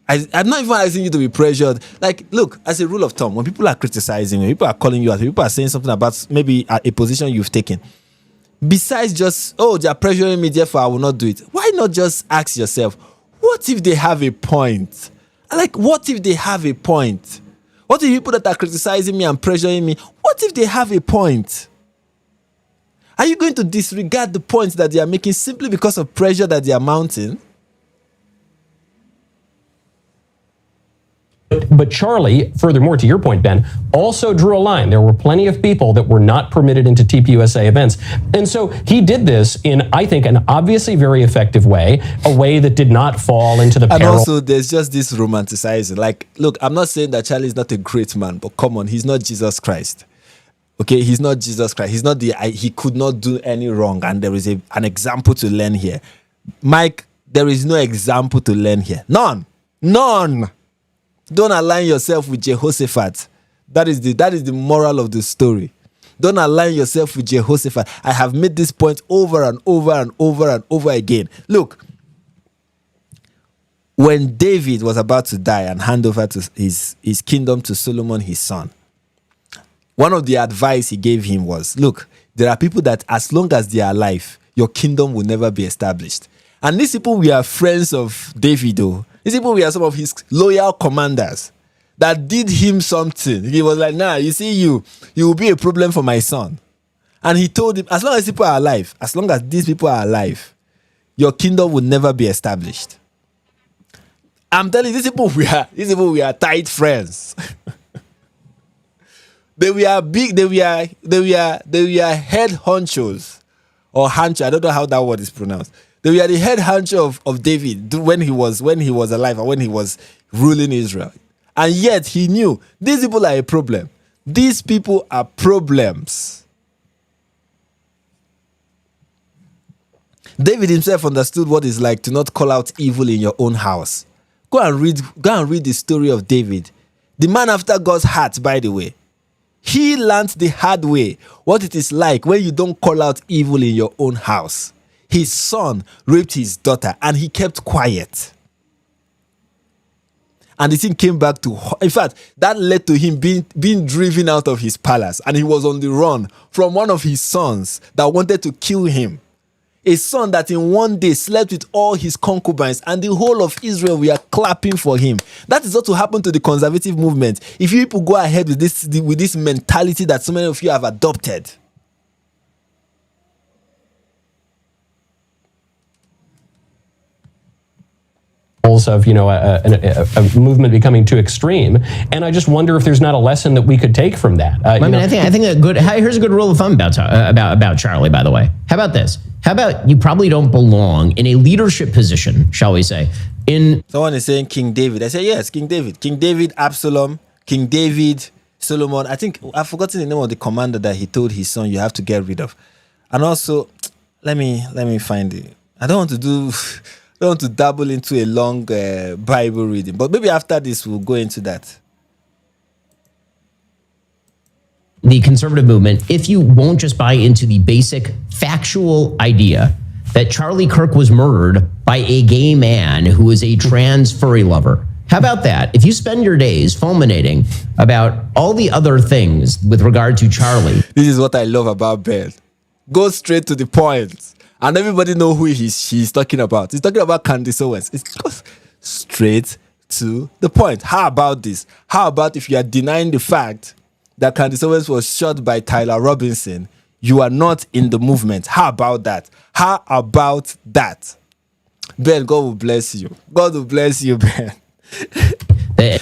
I'm not even asking you to be pressured. Like, look, as a rule of thumb, when people are criticizing, when people are calling you out, when people are saying something about maybe a position you've taken, Besides just, oh, they are pressuring me, therefore I will not do it. Why not just ask yourself, what if they have a point? Like, what if they have a point? What if people that are criticizing me and pressuring me, what if they have a point? Are you going to disregard the points that they are making simply because of pressure that they are mounting? But Charlie, furthermore, to your point, Ben, also drew a line. There were plenty of people that were not permitted into TPUSA events. And so he did this in, I think, an obviously very effective way, a way that did not fall into the And peril. also, there's just this romanticizing. Like, look, I'm not saying that Charlie is not a great man, but come on, he's not Jesus Christ. Okay, he's not Jesus Christ. He's not he could not do any wrong. And there is an example to learn here. Mike, there is no example to learn here. None. None. Don't align yourself with Jehoshaphat. That is the moral of the story. Don't align yourself with Jehoshaphat. I have made this point over and over and over and over again. Look, when David was about to die and hand over to his kingdom to Solomon, his son, one of the advice he gave him was, look, there are people that as long as they are alive, your kingdom will never be established. And these people were friends of David, though. These people were some of his loyal commanders that did him something. He was like, nah, you see, you will be a problem for my son. And he told him, as long as people are alive, as long as these people are alive, your kingdom will never be established. I'm telling you, these people were tight friends. They were big, they were head honchos. Or hancho, I don't know how that word is pronounced. They were the head honcho of David when he was alive and when he was ruling Israel. And yet he knew these people are a problem. These people are problems. David himself understood what it's like to not call out evil in your own house. Go and read the story of David. The man after God's heart, by the way. He learned the hard way what it is like when you don't call out evil in your own house. His son raped his daughter and he kept quiet. And the thing came back to, in fact, that led to him being driven out of his palace. And he was on the run from one of his sons that wanted to kill him. A son that in one day slept with all his concubines and the whole of Israel were clapping for him. That is what will happen to the conservative movement if you people go ahead with this mentality that so many of you have adopted. Of a movement becoming too extreme, and I just wonder if there's not a lesson that we could take from that. I think here's a good rule of thumb about Charlie. By the way, how about this? How about you probably don't belong in a leadership position, shall we say? Someone is saying King David. I say yes, King David, Absalom, King David, Solomon. I think I've forgotten the name of the commander that he told his son you have to get rid of. And also, let me find it. I don't want to dabble into a long Bible reading, but maybe after this we'll go into that. The conservative movement, if you won't just buy into the basic factual idea that Charlie Kirk was murdered by a gay man who is a trans furry lover. How about that? If you spend your days fulminating about all the other things with regard to Charlie. This is what I love about Ben. Go straight to the point. And everybody know who she's talking about. He's talking about Candace Owens. It goes straight to the point. How about this? How about if you are denying the fact that Candace Owens was shot by Tyler Robinson, you are not in the movement? How about that? How about that? Ben, God will bless you. God will bless you, Ben.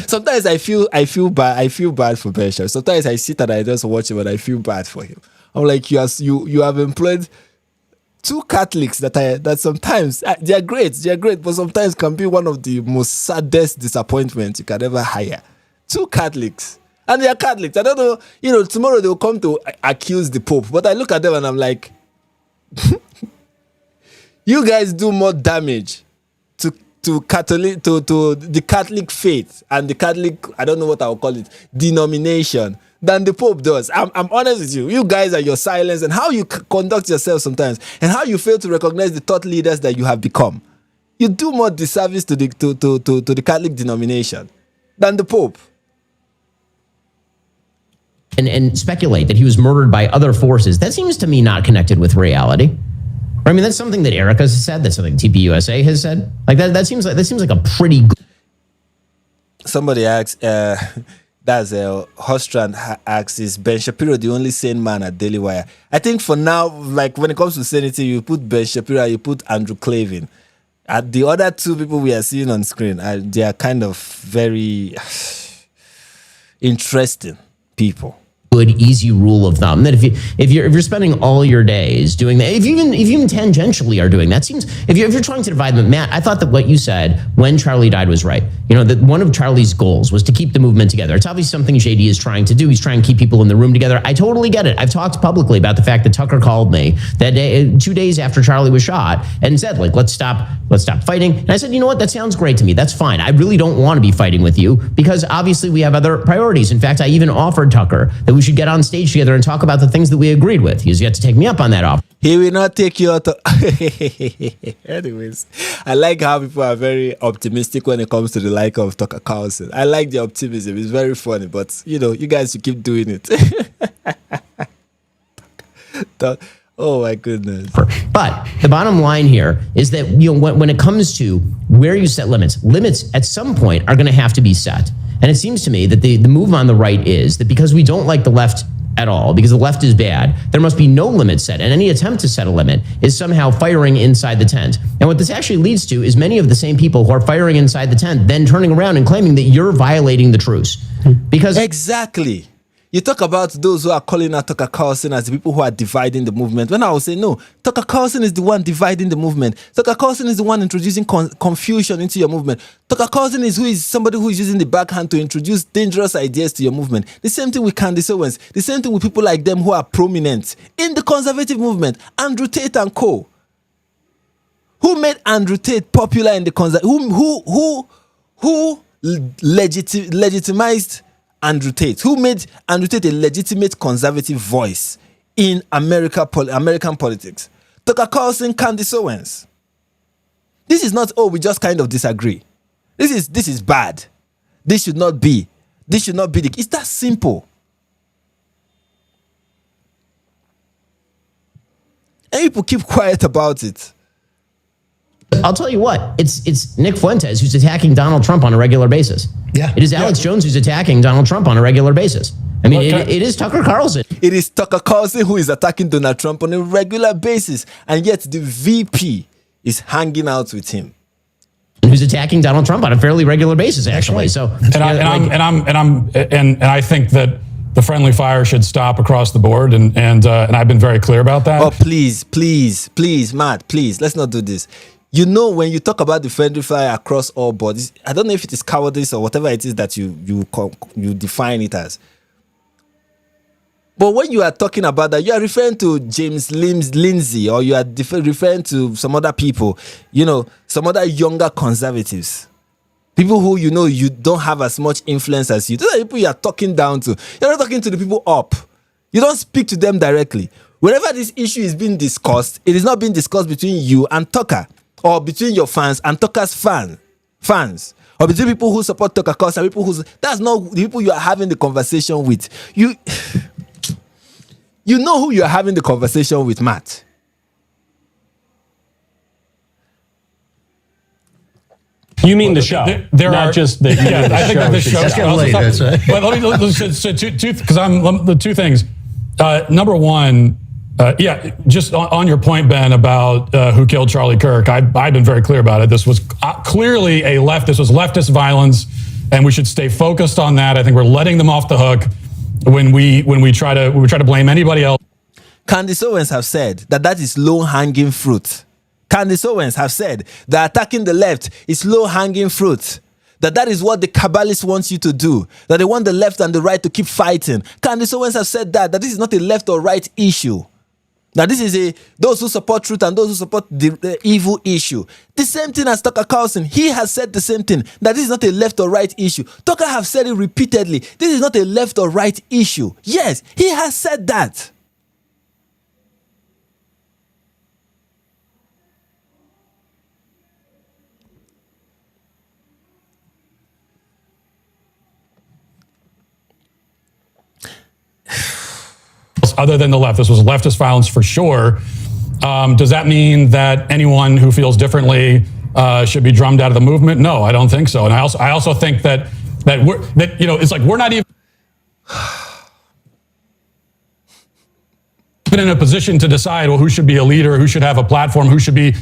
Sometimes I feel bad for Ben. Sometimes I sit and I just watch him and I feel bad for him. I'm like, you have employed two Catholics that sometimes they are great, but sometimes can be one of the most saddest disappointments you can ever hire. Two Catholics, and they are Catholics. I don't know, tomorrow they will come to accuse the Pope, but I look at them and I'm like, you guys do more damage to the Catholic faith and the Catholic, I don't know what I'll call it, denomination, than the Pope does. I'm honest with you. You guys are your silence and how you conduct yourself sometimes and how you fail to recognize the thought leaders that you have become. You do more disservice to the Catholic denomination than the Pope. and speculate that he was murdered by other forces, that seems to me not connected with reality. I mean, that's something that Erica has said. That's something TPUSA has said. Like that seems like a pretty good. Somebody asks, that's Hostrand asks, is Ben Shapiro the only sane man at Daily Wire? I think for now, like when it comes to sanity, you put Ben Shapiro, you put Andrew Clavin. The other two people we are seeing on screen, they are kind of very interesting people. Good, easy rule of thumb that if you're spending all your days doing that, if you even tangentially are doing that, seems if you're trying to divide them. Matt, I thought that what you said when Charlie died was right. You know, that one of Charlie's goals was to keep the movement together. It's obviously something JD is trying to do. He's trying to keep people in the room together. I totally get it. I've talked publicly about the fact that Tucker called me that day, 2 days after Charlie was shot, and said, like, let's stop fighting. And I said, you know what, that sounds great to me. That's fine. I really don't want to be fighting with you because obviously we have other priorities. In fact, I even offered Tucker that we should get on stage together and talk about the things that we agreed with. He's yet to take me up on that offer. He will not take you out. Anyways, I like how people are very optimistic when it comes to the like of Tucker Carlson. I like the optimism. It's very funny, but you know, you guys should keep doing it. Oh my goodness. But the bottom line here is that, you know, when it comes to where you set limits at some point are going to have to be set. And it seems to me that the move on the right is that because we don't like the left at all, because the left is bad, there must be no limit set. And any attempt to set a limit is somehow firing inside the tent. And what this actually leads to is many of the same people who are firing inside the tent then turning around and claiming that you're violating the truce. Because exactly. You talk about those who are calling out Tucker Carlson as the people who are dividing the movement. When I will say, no, Tucker Carlson is the one dividing the movement. Tucker Carlson is the one introducing confusion into your movement. Tucker Carlson is somebody who is using the backhand to introduce dangerous ideas to your movement. The same thing with Candace Owens. The same thing with people like them who are prominent in the conservative movement. Andrew Tate and co. Who made Andrew Tate popular in the who legitimized Andrew Tate, who made Andrew Tate a legitimate conservative voice in American politics. Tucker Carlson, Candace Owens. This is not, we just kind of disagree. This is bad. This should not be. This should not be. It's that simple. And people keep quiet about it. I'll tell you what, it's Nick Fuentes who's attacking Donald Trump on a regular basis. Yeah. It is Alex Jones who's attacking Donald Trump on a regular basis. I mean, it is Tucker Carlson. It is Tucker Carlson who is attacking Donald Trump on a regular basis, and yet the VP is hanging out with him. Who's attacking Donald Trump on a fairly regular basis, actually. So, and I think that the friendly fire should stop across the board, and I've been very clear about that. Oh, please, Matt, please, let's not do this. You know, when you talk about the friendly fire across all bodies, I don't know if it is cowardice or whatever it is that you define it as. But when you are talking about that, you are referring to James Lindsay, or you are referring to some other people, you know, some other younger conservatives. People who, you know, you don't have as much influence as you. Those are the people you are talking down to. You're not talking to the people up. You don't speak to them directly. Whenever this issue is being discussed, it is not being discussed between you and Tucker, or between your fans and Tucker's fans, or between people who support Tucker Carlson and people who... That's not the people you are having the conversation with. You know who you are having the conversation with, Matt. You mean the show, not just the I think that the show. It's getting late, that's right. But let me so two things. Number one, just on your point, Ben, about who killed Charlie Kirk. I've been very clear about it. This was clearly this was leftist violence, and we should stay focused on that. I think we're letting them off the hook when we try to blame anybody else. Candace Owens have said that is low-hanging fruit. Candace Owens have said that attacking the left is low-hanging fruit. That is what the Kabbalists want you to do. That they want the left and the right to keep fighting. Candace Owens have said that this is not a left or right issue. Now this is those who support truth and those who support the evil issue. The same thing as Tucker Carlson. He has said the same thing, that this is not a left or right issue. Tucker have said it repeatedly. This is not a left or right issue. Yes, he has said that. other than the left. This was leftist violence for sure. Does that mean that anyone who feels differently should be drummed out of the movement? No, I don't think so. And I also think that it's like we're not even in a position to decide, well, who should be a leader, who should have a platform, who should be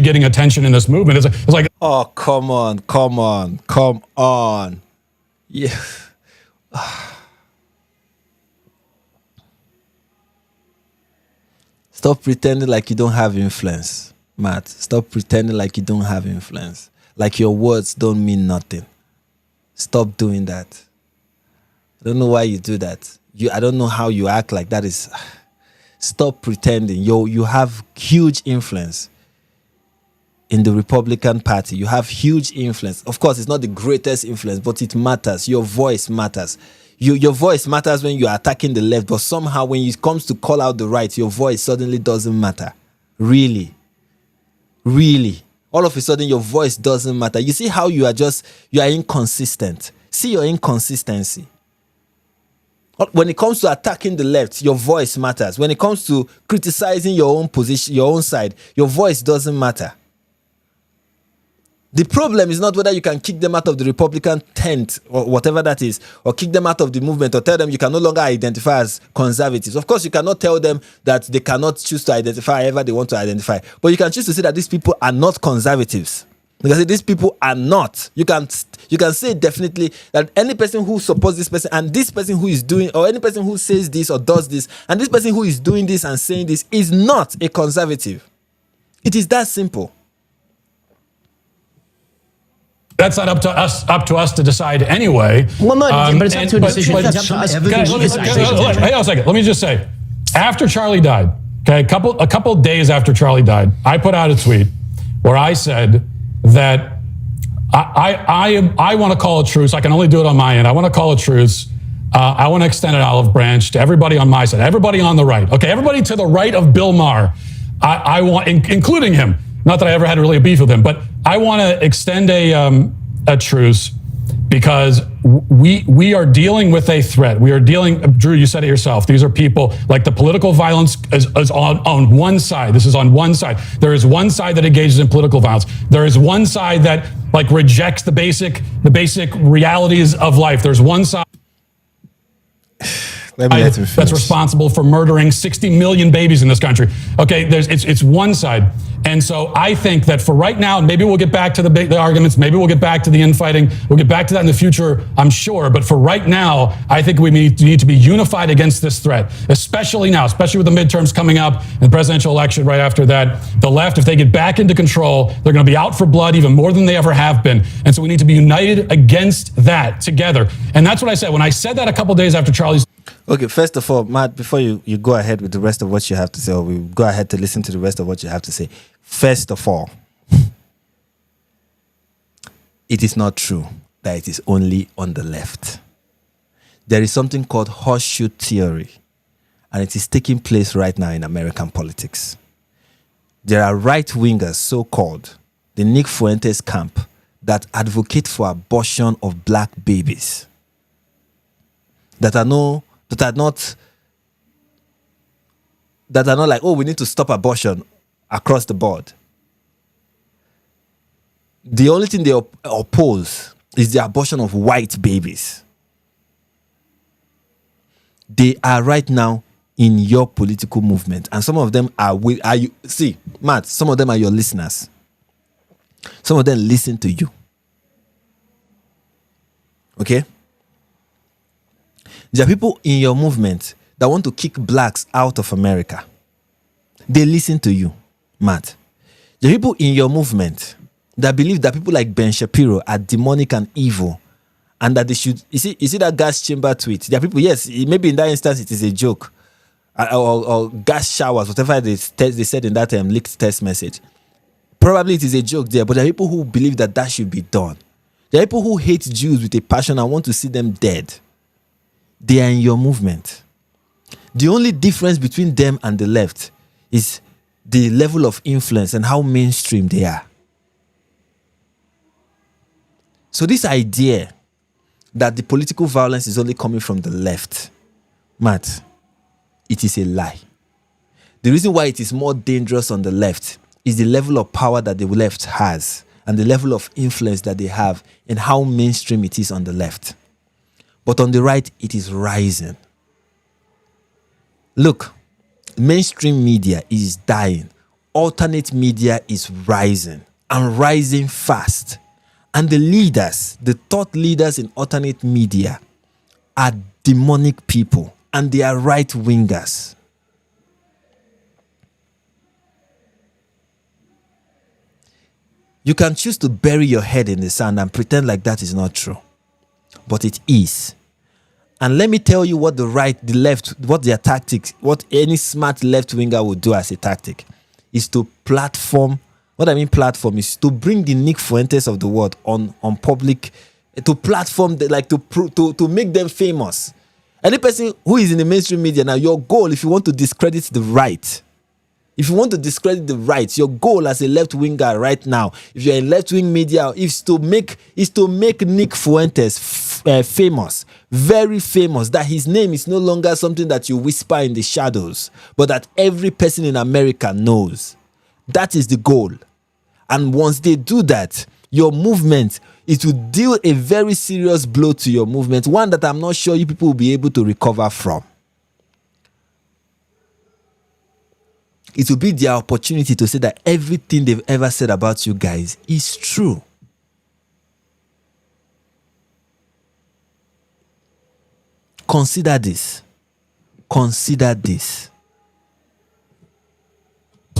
getting attention in this movement. It's like, oh, come on. Yeah. Stop pretending like you don't have influence, Matt. Stop pretending like you don't have influence. Like your words don't mean nothing. Stop doing that. I don't know why you do that. I don't know how you act like that is... Stop pretending. You have huge influence in the Republican Party. You have huge influence. Of course, it's not the greatest influence, but it matters. Your voice matters. Your voice matters when you're attacking the left, but somehow when it comes to call out the right, your voice suddenly doesn't matter. Really. All of a sudden, your voice doesn't matter. You see how you are inconsistent. See your inconsistency. When it comes to attacking the left, your voice matters. When it comes to criticizing your own position, your own side, your voice doesn't matter. The problem is not whether you can kick them out of the Republican tent or whatever that is, or kick them out of the movement, or tell them you can no longer identify as conservatives. Of course, you cannot tell them that they cannot choose to identify however they want to identify. But you can choose to say that these people are not conservatives. Because these people are not. You can say definitely that any person who supports this person and this person who is doing, or any person who says this or does this, and this person who is doing this and saying this is not a conservative. It is that simple. That's not up to us to decide anyway. Well, no, but it's up to a decision. Hang on a second. Let me just say, after Charlie died, okay, a couple days after Charlie died, I put out a tweet where I said that I want to call a truce. I can only do it on my end. I want to call a truce. I want to extend an olive branch to everybody on my side, everybody on the right. Okay, everybody to the right of Bill Maher. I want, including him. Not that I ever had really a beef with him, but I want to extend a truce because we are dealing with a threat. We are dealing, Drew, you said it yourself. These are people, like the political violence is on one side. This is on one side. There is one side that engages in political violence. There is one side that like rejects the basic realities of life. There's one side that's responsible for murdering 60 million babies in this country. Okay, it's one side. And so I think that for right now, maybe we'll get back to the arguments, maybe we'll get back to the infighting, we'll get back to that in the future, I'm sure. But for right now, I think we need to be unified against this threat, especially now, especially with the midterms coming up and the presidential election right after that. The left, if they get back into control, they're going to be out for blood even more than they ever have been. And so we need to be united against that together. And that's what I said. When I said that a couple days after Charlie's... Okay, first of all, Matt, before you go ahead with the rest of what you have to say, or we go ahead to listen to the rest of what you have to say. First of all, it is not true that it is only on the left. There is something called horseshoe theory, and it is taking place right now in American politics. There are right-wingers, so-called, the Nick Fuentes camp, that advocate for abortion of black babies, that are not like, oh, we need to stop abortion across the board. The only thing they oppose is the abortion of white babies. They are right now in your political movement, and some of them Matt, some of them are your listeners. Some of them listen to you. Okay? There are people in your movement that want to kick blacks out of America. They listen to you, Matt. There are people in your movement that believe that people like Ben Shapiro are demonic and evil, and that they should... You see that gas chamber tweet? There are people, yes, maybe in that instance it is a joke, or gas showers, whatever they said in that leaked text message. Probably it is a joke there, but there are people who believe that that should be done. There are people who hate Jews with a passion and want to see them dead. They are in your movement. The only difference between them and the left is the level of influence and how mainstream they are. So this idea that the political violence is only coming from the left, Matt, it is a lie. The reason why it is more dangerous on the left is the level of power that the left has and the level of influence that they have and how mainstream it is on the left. But on the right, it is rising. Look, mainstream media is dying. Alternate media is rising and rising fast. And the leaders, the thought leaders in alternate media are demonic people and they are right-wingers. You can choose to bury your head in the sand and pretend like that is not true. But it is. And let me tell you what the right, the left, what their tactics, what any smart left-winger would do as a tactic is to platform. What I mean platform is to bring the Nick Fuentes of the world on public, to platform, to make them famous. Any person who is in the mainstream media now, your goal, if you want to discredit the right, if you want to discredit the right, your goal as a left-winger right now, if you're in left-wing media, is to make Nick Fuentes famous, very famous, that his name is no longer something that you whisper in the shadows, but that every person in America knows. That is the goal. And once they do that, your movement, it will deal a very serious blow to your movement, one that I'm not sure you people will be able to recover from. It will be their opportunity to say that everything they've ever said about you guys is true. Consider this. Consider this.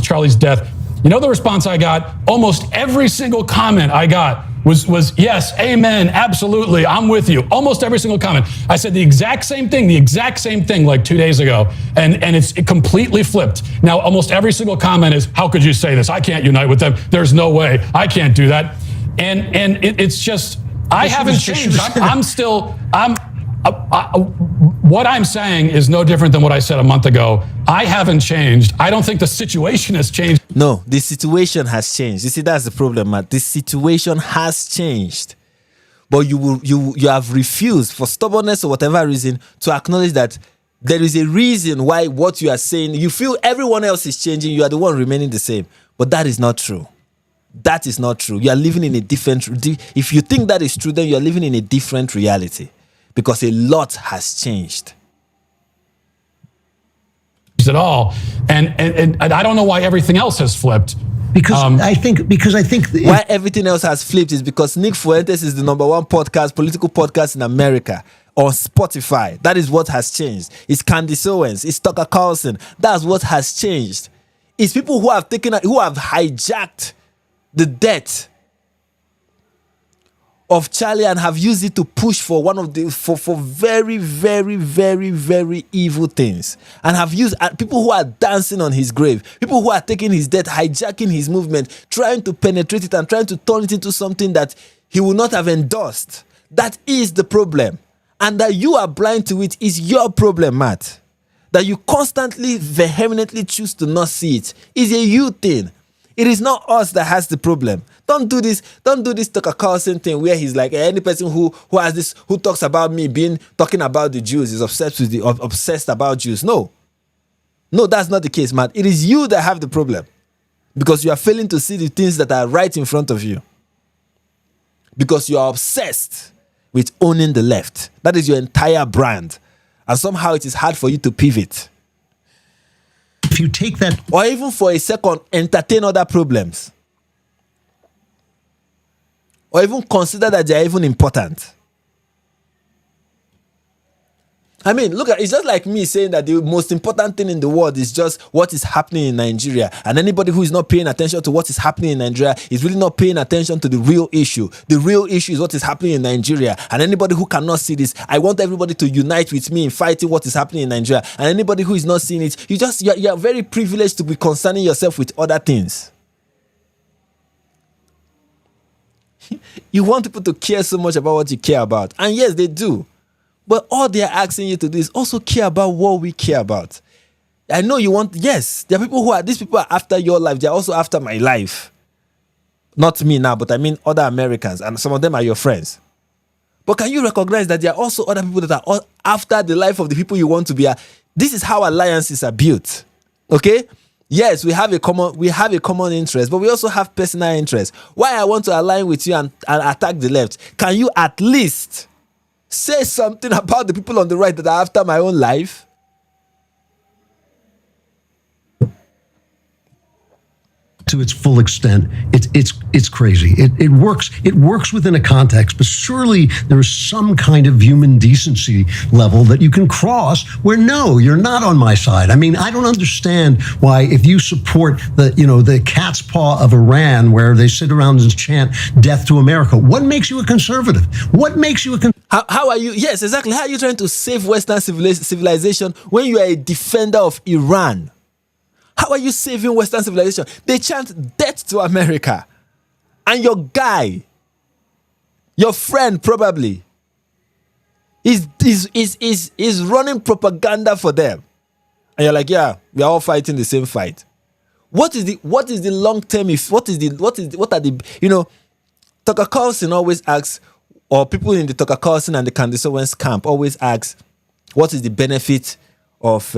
Charlie's death. You know the response I got? Almost every single comment I got was yes, amen, absolutely, I'm with you. Almost every single comment. I said the exact same thing like 2 days ago, and it completely flipped. Now almost every single comment is, how could you say this? I can't unite with them. There's no way. I can't do that. And it's just, I haven't changed. What I'm saying is no different than what I said a month ago. I haven't changed. I don't think the situation has changed. No, the situation has changed. You see, that's the problem, Matt. The situation has changed. But you have refused, for stubbornness or whatever reason, to acknowledge that there is a reason why what you are saying, you feel everyone else is changing, you are the one remaining the same. But that is not true. That is not true. You are living in a different... If you think that is true, then you are living in a different reality. Because a lot has changed. At all, and I don't know why everything else has flipped. Because I think why everything else has flipped is because Nick Fuentes is the #1 political podcast in America on Spotify. That is what has changed. It's Candace Owens. It's Tucker Carlson. That's what has changed. It's people who have hijacked the death of Charlie and have used it to push for for very, very, very, very evil things, and have used people who are dancing on his grave, people who are taking his death, hijacking his movement, trying to penetrate it and trying to turn it into something that he will not have endorsed. That is the problem, and that you are blind to it is your problem, Matt. That you constantly, vehemently choose to not see it is a you thing. It is not us that has the problem. Don't do this Tucker Carlson thing where he's like, any person who talks about me talking about the Jews is obsessed about Jews. No, that's not the case, man. It is you that have the problem because you are failing to see the things that are right in front of you. Because you are obsessed with owning the left. That is your entire brand. And somehow it is hard for you to pivot. If you take that, or even for a second, entertain other problems. Or even consider that they are even important. I mean, look, it's just like me saying that the most important thing in the world is just what is happening in Nigeria. And anybody who is not paying attention to what is happening in Nigeria is really not paying attention to the real issue. The real issue is what is happening in Nigeria. And anybody who cannot see this, I want everybody to unite with me in fighting what is happening in Nigeria. And anybody who is not seeing it, you're very privileged to be concerning yourself with other things. You want people to care so much about what you care about. And yes, they do. But all they are asking you to do is also care about what we care about. I know you want, yes, there are these people are after your life. They're also after my life. Not me now, but I mean other Americans. And some of them are your friends. But can you recognize that there are also other people that are after the life of the people you want to be This is how alliances are built. Okay? Yes, we have a common interest, but we also have personal interest. Why I want to align with you and attack the left? Can you at least say something about the people on the right that are after my own life? To its full extent, it's crazy. It works within a context, but surely there is some kind of human decency level that you can cross where no, you're not on my side. I mean, I don't understand why if you support the cat's paw of Iran where they sit around and chant death to America, what makes you a conservative? What makes you a How are you? Yes, exactly. How are you trying to save Western civilization when you are a defender of Iran? How are you saving Western civilization? They chant death to America. And your guy, your friend probably, is running propaganda for them. And you're like, yeah, we are all fighting the same fight. What is the long term Tucker Carlson always asks, or people in the Tucker Carlson and the Candace Owens camp always ask, what is the benefit of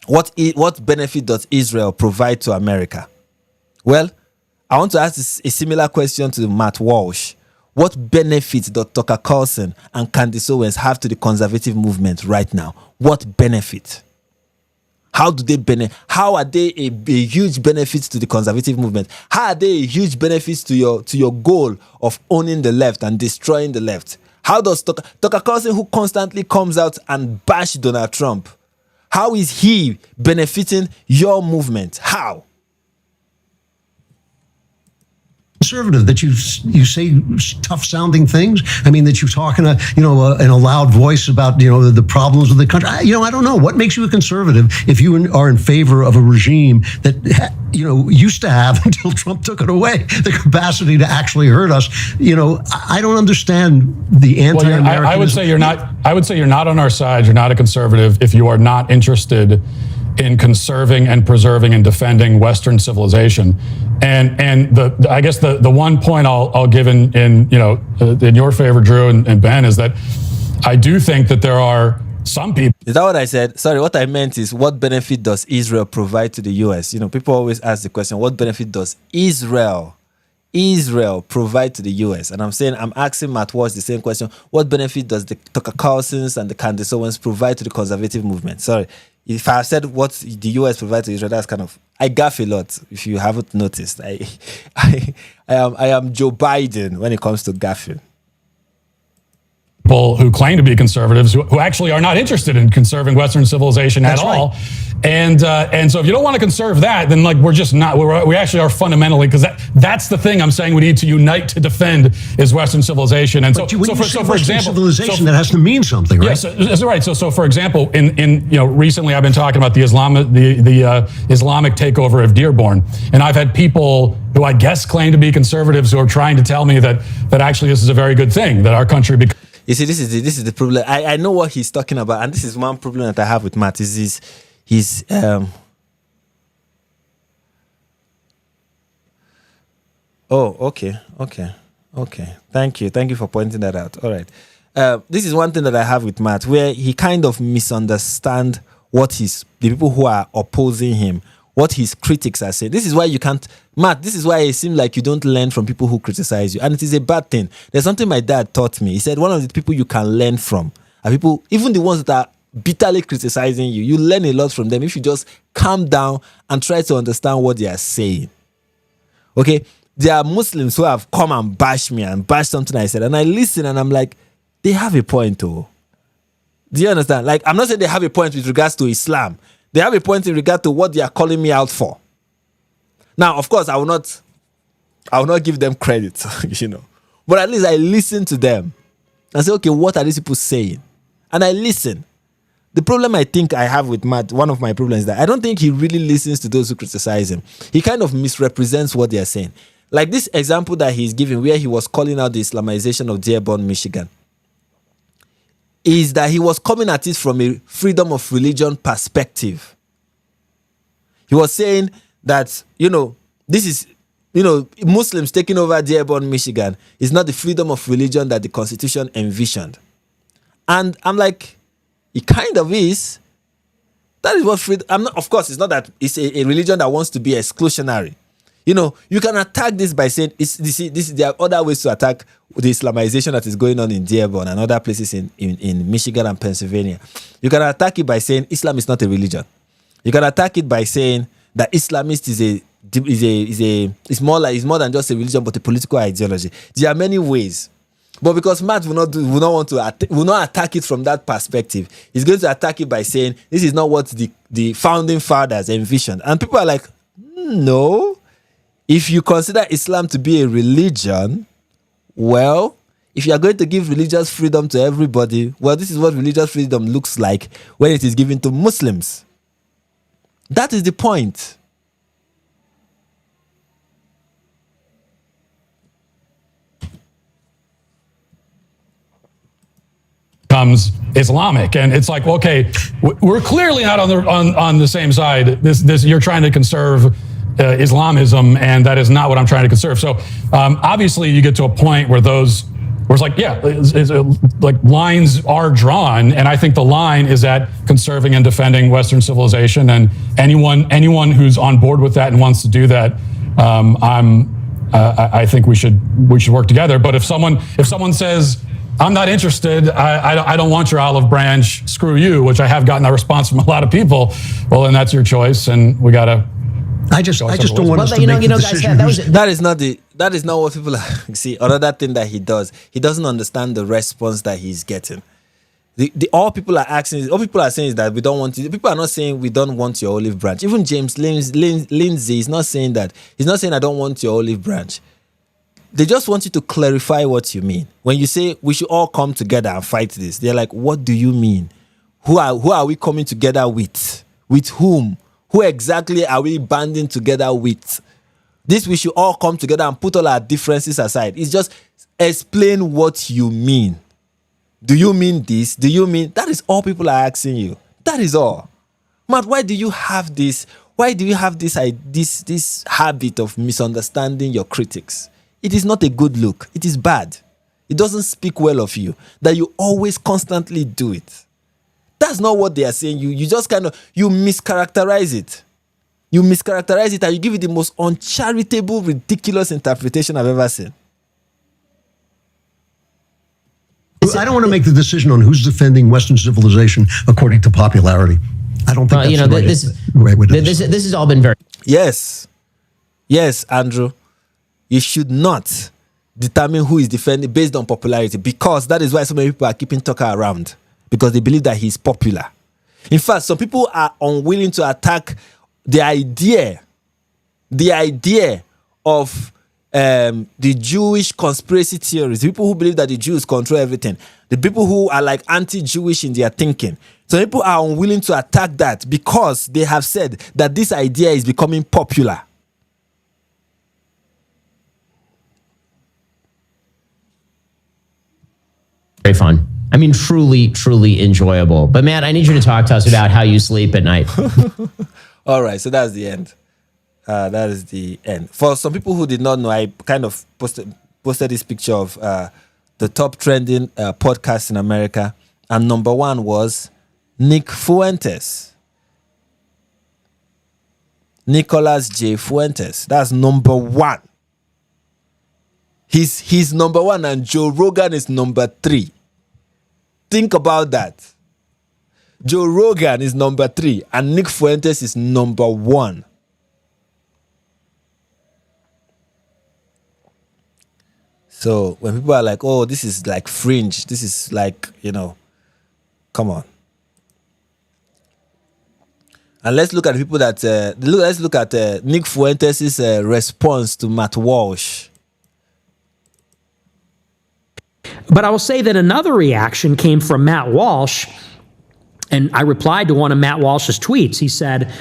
what benefit does Israel provide to America? Well, I want to ask a similar question to Matt Walsh. What benefit does Tucker Carlson and Candace Owens have to the conservative movement right now? What benefit? How do they benefit? How are they a huge benefit to the conservative movement? How are they a huge benefit to your goal of owning the left and destroying the left? How does Tucker Carlson, who constantly comes out and bash Donald Trump, how is he benefiting your movement? How? Conservative that you say tough sounding things. I mean that you're talking in a loud voice about the problems of the country. I don't know what makes you a conservative if you are in favor of a regime that used to have until Trump took it away the capacity to actually hurt us. I don't understand the anti-Americanism. Well, I would say you're not. I would say you're not on our side. You're not a conservative if you are not interested in conserving and preserving and defending Western civilization. And I guess the one point I'll give in your favor, Drew and Ben, is that I do think that there are some people. Is that what I said? Sorry, what I meant is, what benefit does Israel provide to the US? People always ask the question, what benefit does Israel provide to the US? And I'm asking Matt Walsh the same question. What benefit does the Tucker Carlsons and the Candace Owens provide to the conservative movement? Sorry, if I said what the US provides to Israel, that's I gaff a lot. If you haven't noticed, I am Joe Biden when it comes to gaffing. People who claim to be conservatives who actually are not interested in conserving Western civilization at all. And so if you don't want to conserve that, then we're just not. We actually are fundamentally, because that's the thing I'm saying we need to unite to defend is Western civilization. And for example, civilization that has to mean something, right? Yes, that's right. So for example, in recently I've been talking about the Islamic takeover of Dearborn, and I've had people who I guess claim to be conservatives who are trying to tell me that actually this is a very good thing that our country. You see, this is the problem. I know what he's talking about, and this is one problem that I have with Matt. Is he's okay. Thank you for pointing that out. All right. This is one thing that I have with Matt, where he kind of misunderstands the people who are opposing him, what his critics are saying. This is why you can't, Matt, this is why it seems like you don't learn from people who criticize you. And it is a bad thing. There's something my dad taught me. He said one of the people you can learn from are people, even the ones that are bitterly criticizing you. You learn a lot from them if you just calm down and try to understand what they are saying. Okay? There are Muslims who have come and bashed me and bashed something I said. And I listen and I'm like, they have a point, though. Do you understand? I'm not saying they have a point with regards to Islam. They have a point in regard to what they are calling me out for. Now, of course, I will not give them credit, But at least I listen to them and say, okay, what are these people saying? And I listen. The problem I think I have with Matt, one of my problems is that I don't think he really listens to those who criticize him. He kind of misrepresents what they are saying. Like this example that he's giving where he was calling out the Islamization of Dearborn, Michigan, is that he was coming at it from a freedom of religion perspective. He was saying that, this is, Muslims taking over Dearborn, Michigan is not the freedom of religion that the Constitution envisioned. And I'm like, it kind of is, That is what freedom. Of course, it's not that it's a religion that wants to be exclusionary. You know, you can attack this by saying there are other ways to attack the Islamization that is going on in Dearborn and other places in Michigan and Pennsylvania. You can attack it by saying Islam is not a religion. You can attack it by saying that Islamist is more than just a religion but a political ideology. There are many ways. But because Matt will not attack it from that perspective, he's going to attack it by saying this is not what the founding fathers envisioned. And people are like, no. If you consider Islam to be a religion, well, if you are going to give religious freedom to everybody, well, this is what religious freedom looks like when it is given to Muslims. That is the point. Becomes Islamic, and it's like, okay, we're clearly not on the same side. This you're trying to conserve Islamism, and that is not what I'm trying to conserve. So obviously, you get to a point where it's like, yeah, like lines are drawn, and I think the line is at conserving and defending Western civilization, and anyone who's on board with that and wants to do that, I think we should work together. But if someone says, I'm not interested, I don't want your olive branch, screw you, which I have gotten that response from a lot of people, well, then that's your choice, and we gotta. I just don't want us to make the decision. That is not what people are. See, another thing that he does, he doesn't understand the response that he's getting. All people are saying is that we don't want it. People are not saying we don't want your olive branch. Even James Lindsay is not saying that. He's not saying I don't want your olive branch. They just want you to clarify what you mean. When you say we should all come together and fight this, they're like, what do you mean? Who are we coming together with? With whom? Who exactly are we banding together with? This we should all come together and put all our differences aside. It's just explain what you mean. Do you mean this? Do you mean that? Is all people are asking you. That is all. Matt, why do you have this? Why do you have this habit of misunderstanding your critics? It is not a good look. It is bad. It doesn't speak well of you that you always constantly do it. That's not what they are saying. You just you mischaracterize it. You mischaracterize it and you give it the most uncharitable, ridiculous interpretation I've ever seen. I don't want to make the decision on who's defending Western civilization according to popularity. I don't think that's the right way to do this. This has all been very... Yes, Andrew. You should not determine who is defending based on popularity, because that is why so many people are keeping Tucker around, because they believe that he's popular. In fact, some people are unwilling to attack the idea of the Jewish conspiracy theories, the people who believe that the Jews control everything, the people who are like anti-Jewish in their thinking. So people are unwilling to attack that because they have said that this idea is becoming popular. Very fun. I mean, truly, truly enjoyable. But Matt, I need you to talk to us about how you sleep at night. All right, so that's the end. That is the end. For some people who did not know, I kind of posted this picture of the top trending podcasts in America, and number one was Nick Fuentes. Nicholas J. Fuentes. That's number one. He's number one, and Joe Rogan is number 3. Think about that. Joe Rogan is number 3, and Nick Fuentes is number 1. So when people are like, oh, this is like fringe, this is like, come on. And let's look at people that, let's look at Nick Fuentes' response to Matt Walsh. But I will say that another reaction came from Matt Walsh, and I replied to one of Matt Walsh's tweets. He said,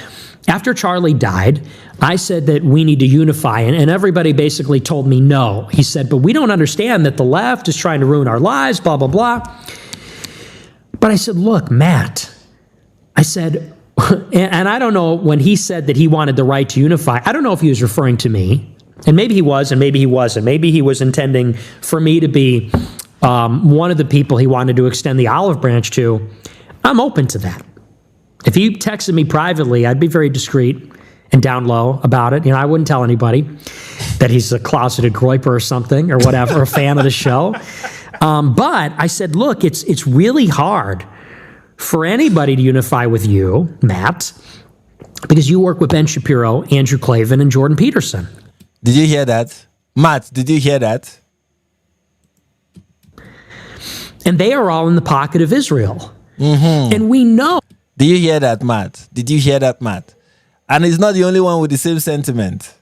after Charlie died, I said that we need to unify, and everybody basically told me no. He said, but we don't understand that the left is trying to ruin our lives, blah, blah, blah. But I said, look, Matt, I said, and I don't know, when he said that he wanted the right to unify, I don't know if he was referring to me, and maybe he was, and maybe he wasn't. Maybe he was intending for me to be one of the people he wanted to extend the olive branch to. I'm open to that. If he texted me privately, I'd be very discreet and down low about it. I wouldn't tell anybody that he's a closeted groiper or something or whatever, a fan of the show. But I said, look, it's really hard for anybody to unify with you, Matt, because you work with Ben Shapiro, Andrew Klavan, and Jordan Peterson. Did you hear that? Matt, did you hear that? And they are all in the pocket of Israel. And we know. Did you hear that, Matt? Did you hear that, Matt? And he's not the only one with the same sentiment.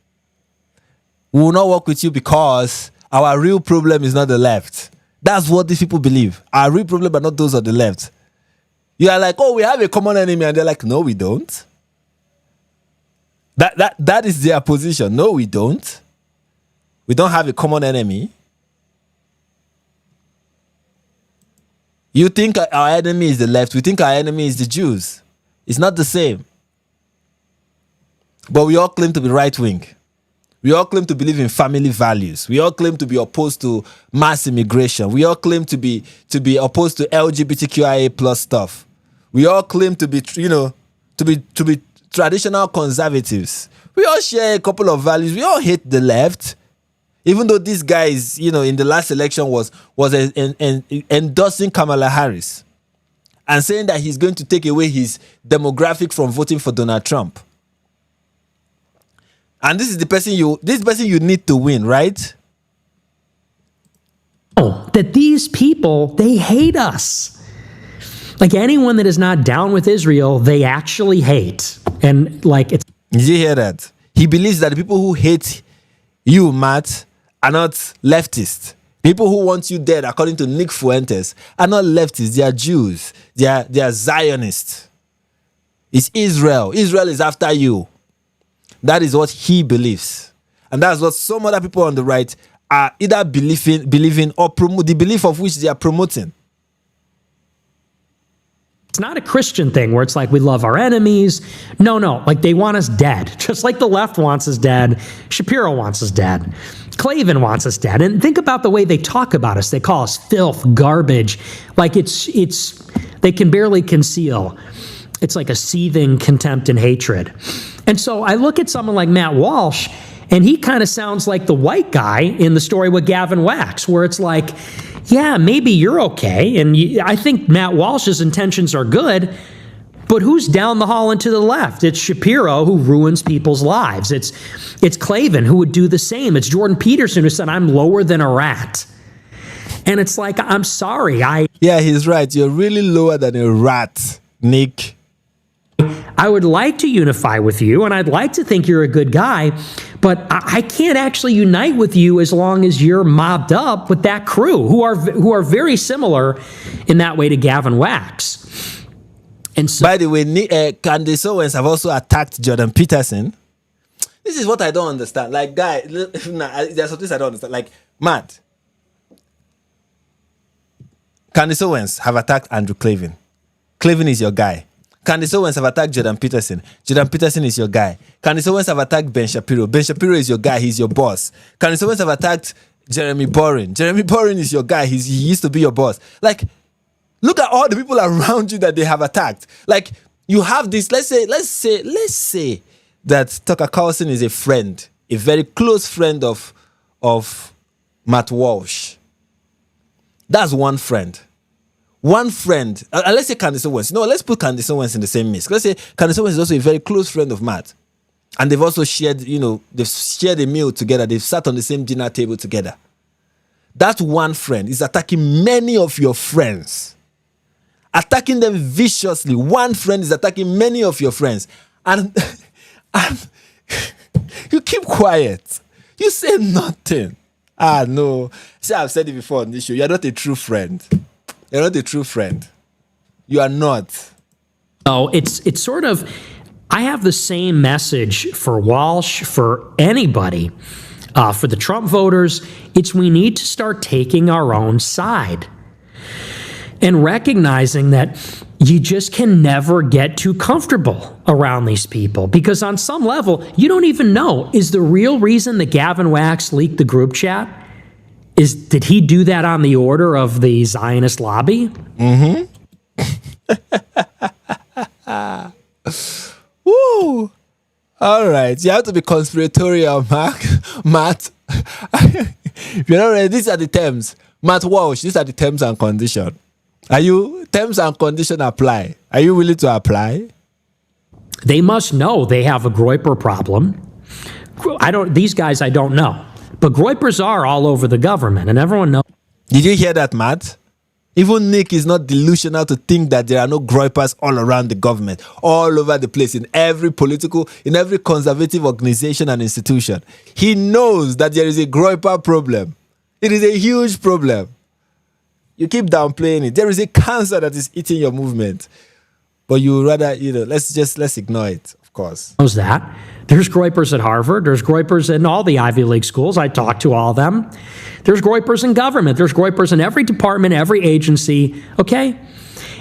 We will not work with you because our real problem is not the left. That's what these people believe. Our real problem are not those of the left. You are like, oh, we have a common enemy. And they're like, no, we don't. That is their position. No, we don't. We don't have a common enemy. You think our enemy is the left. We think our enemy is the Jews. It's not the same. But we all claim to be right-wing. We all claim to believe in family values. We all claim to be opposed to mass immigration. We all claim to be opposed to LGBTQIA plus stuff. We all claim to be, to be traditional conservatives. We all share a couple of values. We all hate the left. Even though this guy is, in the last election was endorsing Kamala Harris and saying that he's going to take away his demographic from voting for Donald Trump. And this is the person you need to win, right? Oh, that these people, they hate us. Like anyone that is not down with Israel, they actually hate. And it's. Did you hear that? He believes that the people who hate you, Matt, are not leftists. People who want you dead, according to Nick Fuentes, are not leftists. They are Jews. They are Zionists. It's Israel. Israel is after you. That is what he believes. And that's what some other people on the right are either believing or promote, the belief of which they are promoting. It's not a Christian thing where it's like we love our enemies. No. They want us dead. Just like the left wants us dead. Shapiro wants us dead. Klavan wants us dead. And think about the way they talk about us. They call us filth, garbage. They can barely conceal. It's like a seething contempt and hatred. And so I look at someone like Matt Walsh, and he kind of sounds like the white guy in the story with Gavin Wax, where it's like, yeah, maybe you're okay. And I think Matt Walsh's intentions are good, but who's down the hall and to the left? It's Shapiro, who ruins people's lives. It's Klavan, who would do the same. It's Jordan Peterson, who said, I'm lower than a rat. And it's like, I'm sorry. Yeah, he's right. You're really lower than a rat, Nick. I would like to unify with you, and I'd like to think you're a good guy, but I can't actually unite with you as long as you're mobbed up with that crew, who are very similar in that way to Gavin Wax. And so, by the way, Candace Owens have also attacked Jordan Peterson. This is what I don't understand. Like, guy, there's something I don't understand. Like, Matt, Candace Owens have attacked Andrew Klavan. Klavan is your guy. Candace Owens have attacked Jordan Peterson. Jordan Peterson is your guy. Candace Owens have attacked Ben Shapiro. Ben Shapiro is your guy. He's your boss. Candace Owens have attacked Jeremy Boring. Jeremy Boring is your guy. He used to be your boss. Like, look at all the people around you that they have attacked. Like, you have this, let's say that Tucker Carlson is a friend, a very close friend of Matt Walsh. That's one friend. One friend, let's say Candace Owens. No, let's put Candace Owens in the same mix. Let's say Candace Owens is also a very close friend of Matt. And they've also shared, they've shared a meal together. They've sat on the same dinner table together. That one friend is attacking many of your friends. Attacking them viciously. One friend is attacking many of your friends. And you keep quiet. You say nothing. No. See, I've said it before on this show. You're not a true friend. You're not a true friend. You are not. Oh, it's sort of, I have the same message for Walsh, for anybody, for the Trump voters. It's we need to start taking our own side and recognizing that you just can never get too comfortable around these people, because on some level, you don't even know, is the real reason that Gavin Wax leaked the group chat? Did he do that on the order of the Zionist lobby? Mm-hmm. right. You have to be conspiratorial, Matt. If you're not ready, these are the terms. Matt Walsh, these are the terms and conditions. Terms and conditions apply? Are you willing to apply? They must know they have a Groyper problem. These guys I don't know. But Groypers are all over the government, and everyone knows. Did you hear that, Matt? Even Nick is not delusional to think that there are no Groypers all around the government, all over the place, in every conservative organization and institution. He knows that there is a Groyper problem. It is a huge problem. You keep downplaying it. There is a cancer that is eating your movement. But you rather, let's ignore it, of course. Knows that. There's Groypers at Harvard. There's Groypers in all the Ivy League schools. I talked to all of them. There's Groypers in government. There's Groypers in every department, every agency. Okay?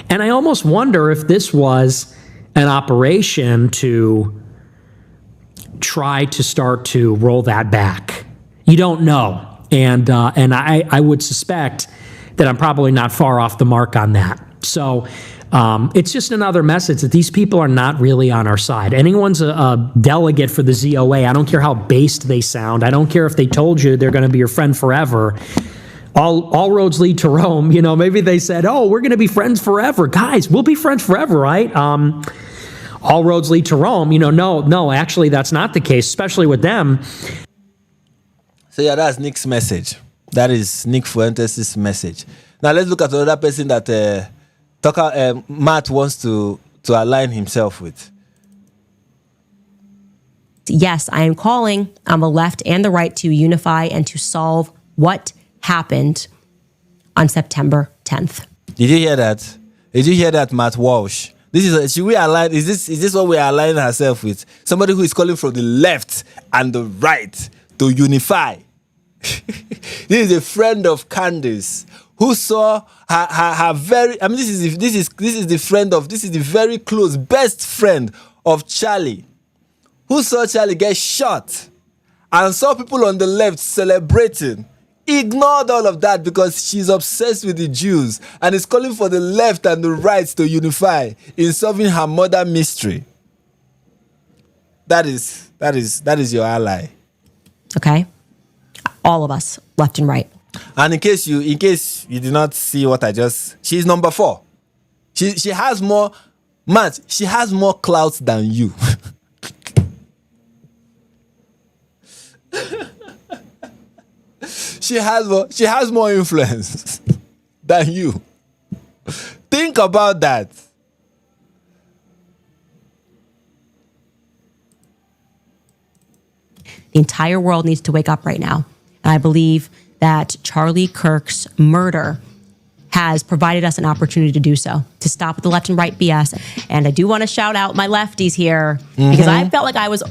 And I almost wonder if this was an operation to try to start to roll that back. You don't know. And I would suspect that I'm probably not far off the mark on that. So it's just another message that these people are not really on our side. Anyone's a delegate for the ZOA. I don't care how based they sound. I don't care if they told you they're going to be your friend forever. All roads lead to Rome. Maybe they said, oh, we're going to be friends forever. Guys, we'll be friends forever, right? All roads lead to Rome. No, actually, that's not the case, especially with them. So yeah, that's Nick's message. That is Nick Fuentes' message. Now let's look at another person that Matt wants to align himself with. Yes, I am calling on the left and the right to unify and to solve what happened on September 10th. Did you hear that? Did you hear that, Matt Walsh? Should we align? Is this what we are aligning ourselves with? Somebody who is calling from the left and the right to unify. This is a friend of Candace who saw her very. I mean, this is the very close best friend of Charlie, who saw Charlie get shot and saw people on the left celebrating. Ignored all of that because she's obsessed with the Jews and is calling for the left and the right to unify in solving her murder mystery. That is your ally. Okay? All of us, left and right. And in case you did not see what she's number 4. She has more, Matt, she has more clout than you. She has more influence than you. Think about that. The entire world needs to wake up right now. And I believe that Charlie Kirk's murder has provided us an opportunity to do so, to stop with the left and right BS. And I do want to shout out my lefties here, because I felt like I was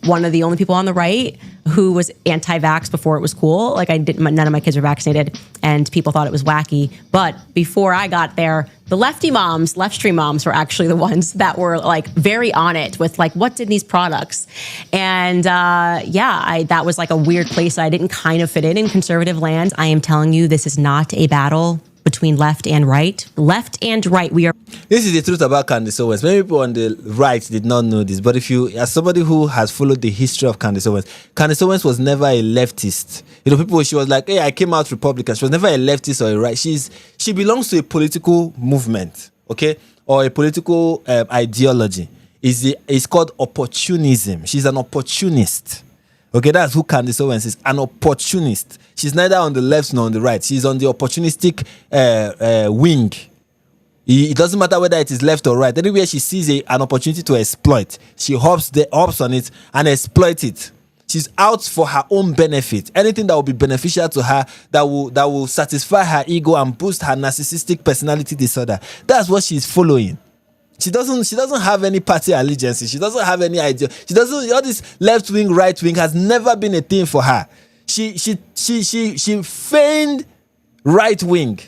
one of the only people on the right who was anti-vax before it was cool. Like none of my kids were vaccinated and people thought it was wacky. But before I got there, the lefty moms, left stream moms, were actually the ones that were like very on it with like, what's in these products? And that was like a weird place that I didn't kind of fit in conservative land. I am telling you, this is not a battle between left and right. Left and right, we are. This is the truth about Candace Owens. Many people on the right did not know this, but as somebody who has followed the history of Candace Owens was never a leftist. She was like, hey, I came out Republican. She was never a leftist or a right. She belongs to a political movement, okay, or a political ideology. It's called opportunism. She's an opportunist. Okay, that's who Candace Owens is, an opportunist. She's neither on the left nor on the right. She's on the opportunistic wing. It doesn't matter whether it is left or right. Anywhere she sees an opportunity to exploit, she hops on it and exploits it. She's out for her own benefit. Anything that will be beneficial to her, that will satisfy her ego and boost her narcissistic personality disorder. That's what she's following. She doesn't have any party allegiance. She doesn't have any idea. All this left wing, right wing has never been a thing for her. She feigned right wing.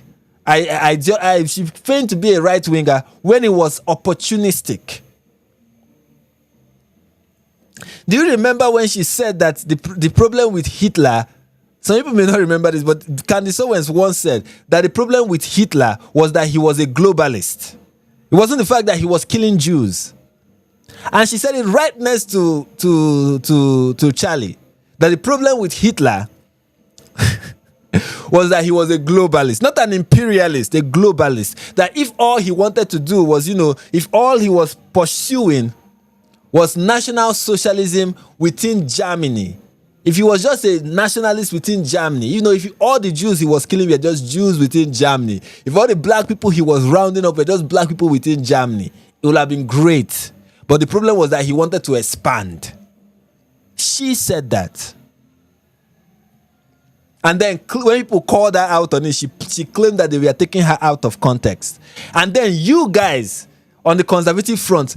She feigned to be a right winger when it was opportunistic. Do you remember when she said that the problem with Hitler? Some people may not remember this, but Candace Owens once said that the problem with Hitler was that he was a globalist. It wasn't the fact that he was killing Jews. And she said it right next to Charlie, that the problem with Hitler was that he was a globalist, not an imperialist, a globalist. That if all he wanted to do was, if all he was pursuing was national socialism within Germany, if he was just a nationalist within Germany, if all the Jews he was killing were just Jews within Germany, if all the black people he was rounding up were just black people within Germany, it would have been great. But the problem was that he wanted to expand. She said that. And then when people called her out on it, she claimed that they were taking her out of context. And then you guys on the conservative front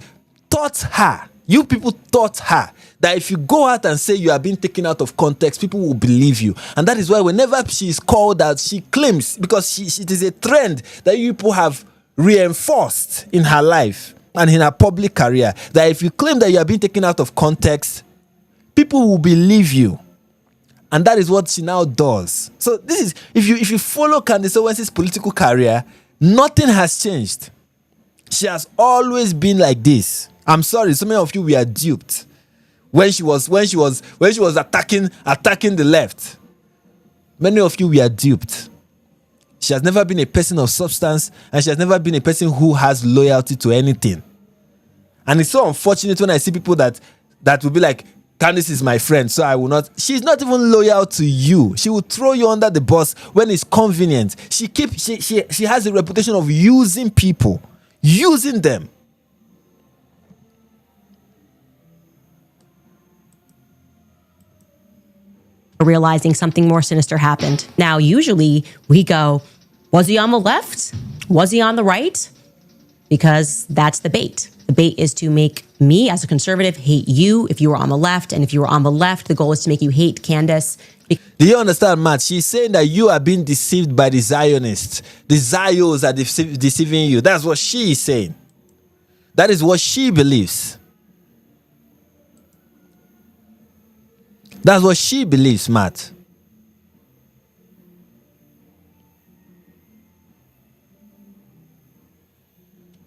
you people taught her that if you go out and say you are being taken out of context, people will believe you. And that is why whenever she is called out, she claims, because it is a trend that you people have reinforced in her life and in her public career, that if you claim that you are being taken out of context, people will believe you. And that is what she now does. So this is, if you follow Candace Owens' political career, nothing has changed. She has always been like this. I'm sorry, so many of you were duped when she was attacking the left. Many of you were duped. She has never been a person of substance, and she has never been a person who has loyalty to anything. And it's so unfortunate when I see people that will be like, Candice is my friend, so I will not. She's not even loyal to you. She will throw you under the bus when it's convenient. She has a reputation of using people, using them. Realizing something more sinister happened. Now, usually we go, was he on the left? Was he on the right? Because that's the bait. The bait is to make me, as a conservative, hate you if you were on the left. And if you were on the left, the goal is to make you hate Candace. Do you understand, Matt? She's saying that you are being deceived by the Zionists. The Zios are deceiving you. That's what she is saying. That is what she believes. That's what she believes, Matt.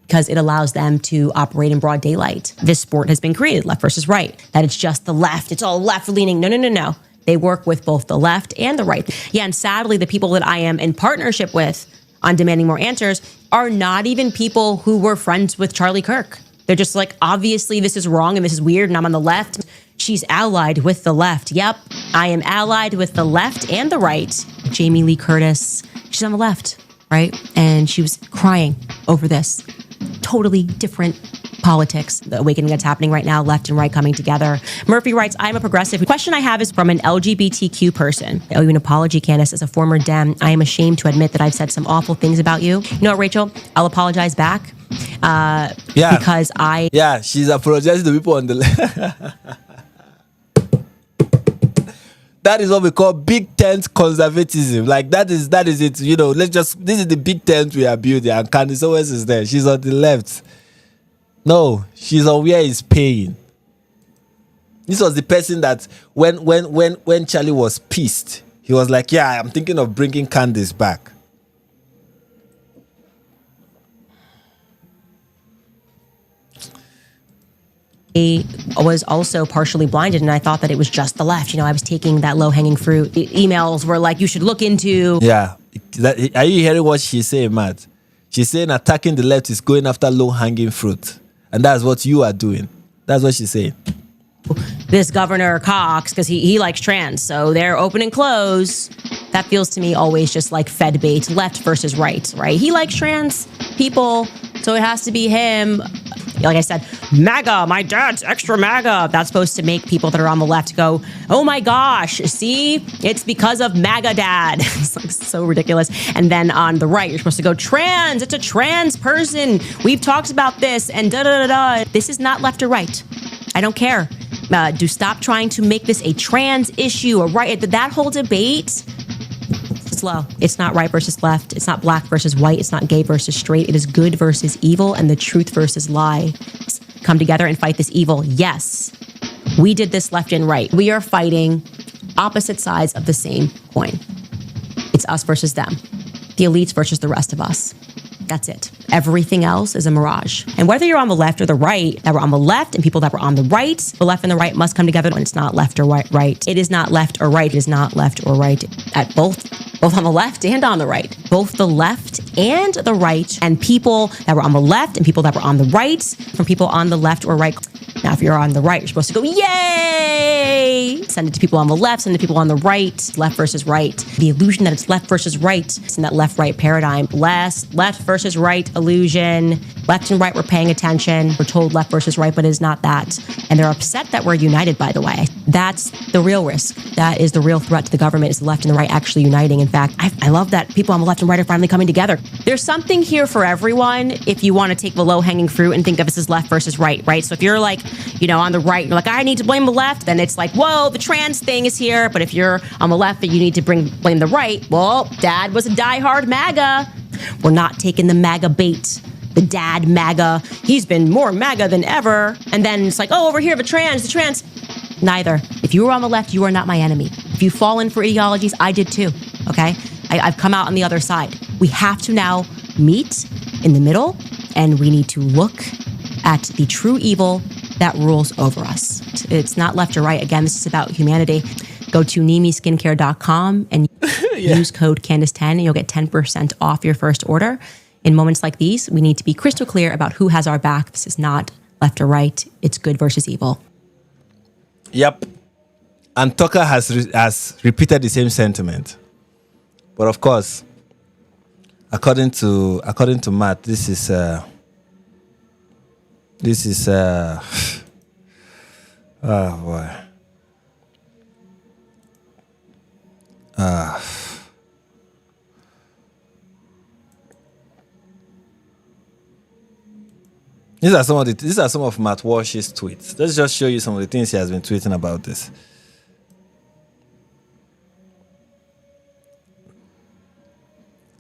Because it allows them to operate in broad daylight. This sport has been created, left versus right. That it's just the left. It's all left leaning. No. They work with both the left and the right. Yeah, and sadly, the people that I am in partnership with on demanding more answers are not even people who were friends with Charlie Kirk. They're just like, obviously this is wrong and this is weird and I'm on the left. She's allied with the left. Yep, I am allied with the left and the right. Jamie Lee Curtis, she's on the left, right? And she was crying over this. Totally different politics, the awakening that's happening right now, left and right coming together. Murphy writes, I'm a progressive. The question I have is from an LGBTQ person. I owe you an apology, Candace. As a former Dem, I am ashamed to admit that I've said some awful things about you. You know what, Rachel? I'll apologize back. Because she's apologizing to people on the left. That is what we call big tent conservatism. Like that is it. This is the big tent we are building, and Candace Owens is there. She's on the left. No, she's on where he's paying. This was the person that when Charlie was pissed, he was like, yeah, I'm thinking of bringing Candace back. I was also partially blinded and I thought that it was just the left. I was taking that low-hanging fruit. The emails were like, you should look into... Yeah. Are you hearing what she's saying, Matt? She's saying attacking the left is going after low-hanging fruit. And that's what you are doing. That's what she's saying. This Governor Cox, because he likes trans, so they're open and close. That feels to me always just like Fed bait, left versus right? He likes trans people, so it has to be him. Like I said, MAGA, my dad's extra MAGA. That's supposed to make people that are on the left go, oh my gosh, see, it's because of MAGA dad. It's like so ridiculous. And then on the right, you're supposed to go trans, it's a trans person. We've talked about this and da-da-da-da. This is not left or right. I don't care. Do stop trying to make this a trans issue, that whole debate. Slow. It's not right versus left. It's not black versus white. It's not gay versus straight. It is good versus evil and the truth versus lie. Come together and fight this evil. Yes, we did this left and right. We are fighting opposite sides of the same coin. It's us versus them. The elites versus the rest of us. That's it. Everything else is a mirage. And whether you're on the left or the right, that were on the left and people that were on the right, the left and the right must come together when it's not left or right. It is not left or right. It is not left or right at both on the left and on the right. Both the left and the right, and people that were on the left and people that were on the right from people on the left or right. Now, if you're on the right, you're supposed to go, yay! Send it to people on the left, send it to people on the right, left versus right. The illusion that it's left versus right, it's in that left-right paradigm. Left versus right illusion. Left and right, we're paying attention. We're told left versus right, but it is not that. And they're upset that we're united, by the way. That's the real risk. That is the real threat to the government, is the left and the right actually uniting. In fact, I love that people on the left and right are finally coming together. There's something here for everyone if you want to take the low-hanging fruit and think of this as left versus right, right? So if you're like, on the right, you're like, I need to blame the left, then it's like, whoa, the trans thing is here. But if you're on the left and you need to blame the right, well, dad was a diehard MAGA. We're not taking the MAGA bait. The dad MAGA, he's been more MAGA than ever. And then it's like, oh, over here, the trans. Neither. If you were on the left, you are not my enemy. If you fall in for ideologies, I did too, okay? I've come out on the other side. We have to now meet in the middle, and we need to look at the true evil that rules over us. It's not left or right. Again, this is about humanity. Go to nimiskincare.com and use code Candace10 and you'll get 10% off your first order. In moments like these, we need to be crystal clear about who has our back. This is not left or right. It's good versus evil. Yep. And Tucker has repeated the same sentiment. But of course, according to Matt, this is oh boy. These are some of Matt Walsh's tweets. Let's just show you some of the things he has been tweeting about this.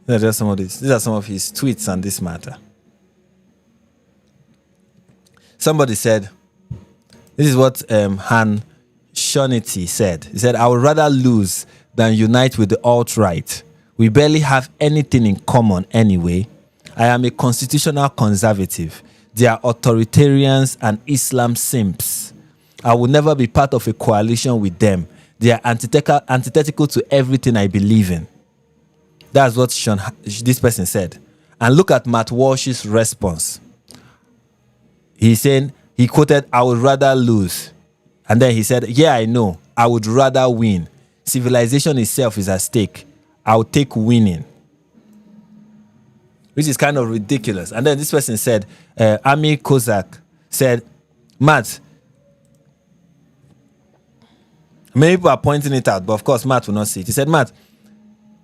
These are some of his tweets on this matter. Somebody said, this is what Han Shonity said. He said, I would rather lose than unite with the alt-right. We barely have anything in common anyway. I am a constitutional conservative. They are authoritarians and Islam simps. I will never be part of a coalition with them. They are antithetical to everything I believe in. That's what this person said. And look at Matt Walsh's response. He quoted, I would rather lose. And then he said, yeah, I know. I would rather win. Civilization itself is at stake. I would take winning. Which is kind of ridiculous. And then this person said, Ami Kozak said, Matt, many people are pointing it out, but of course Matt will not see it. He said, Matt,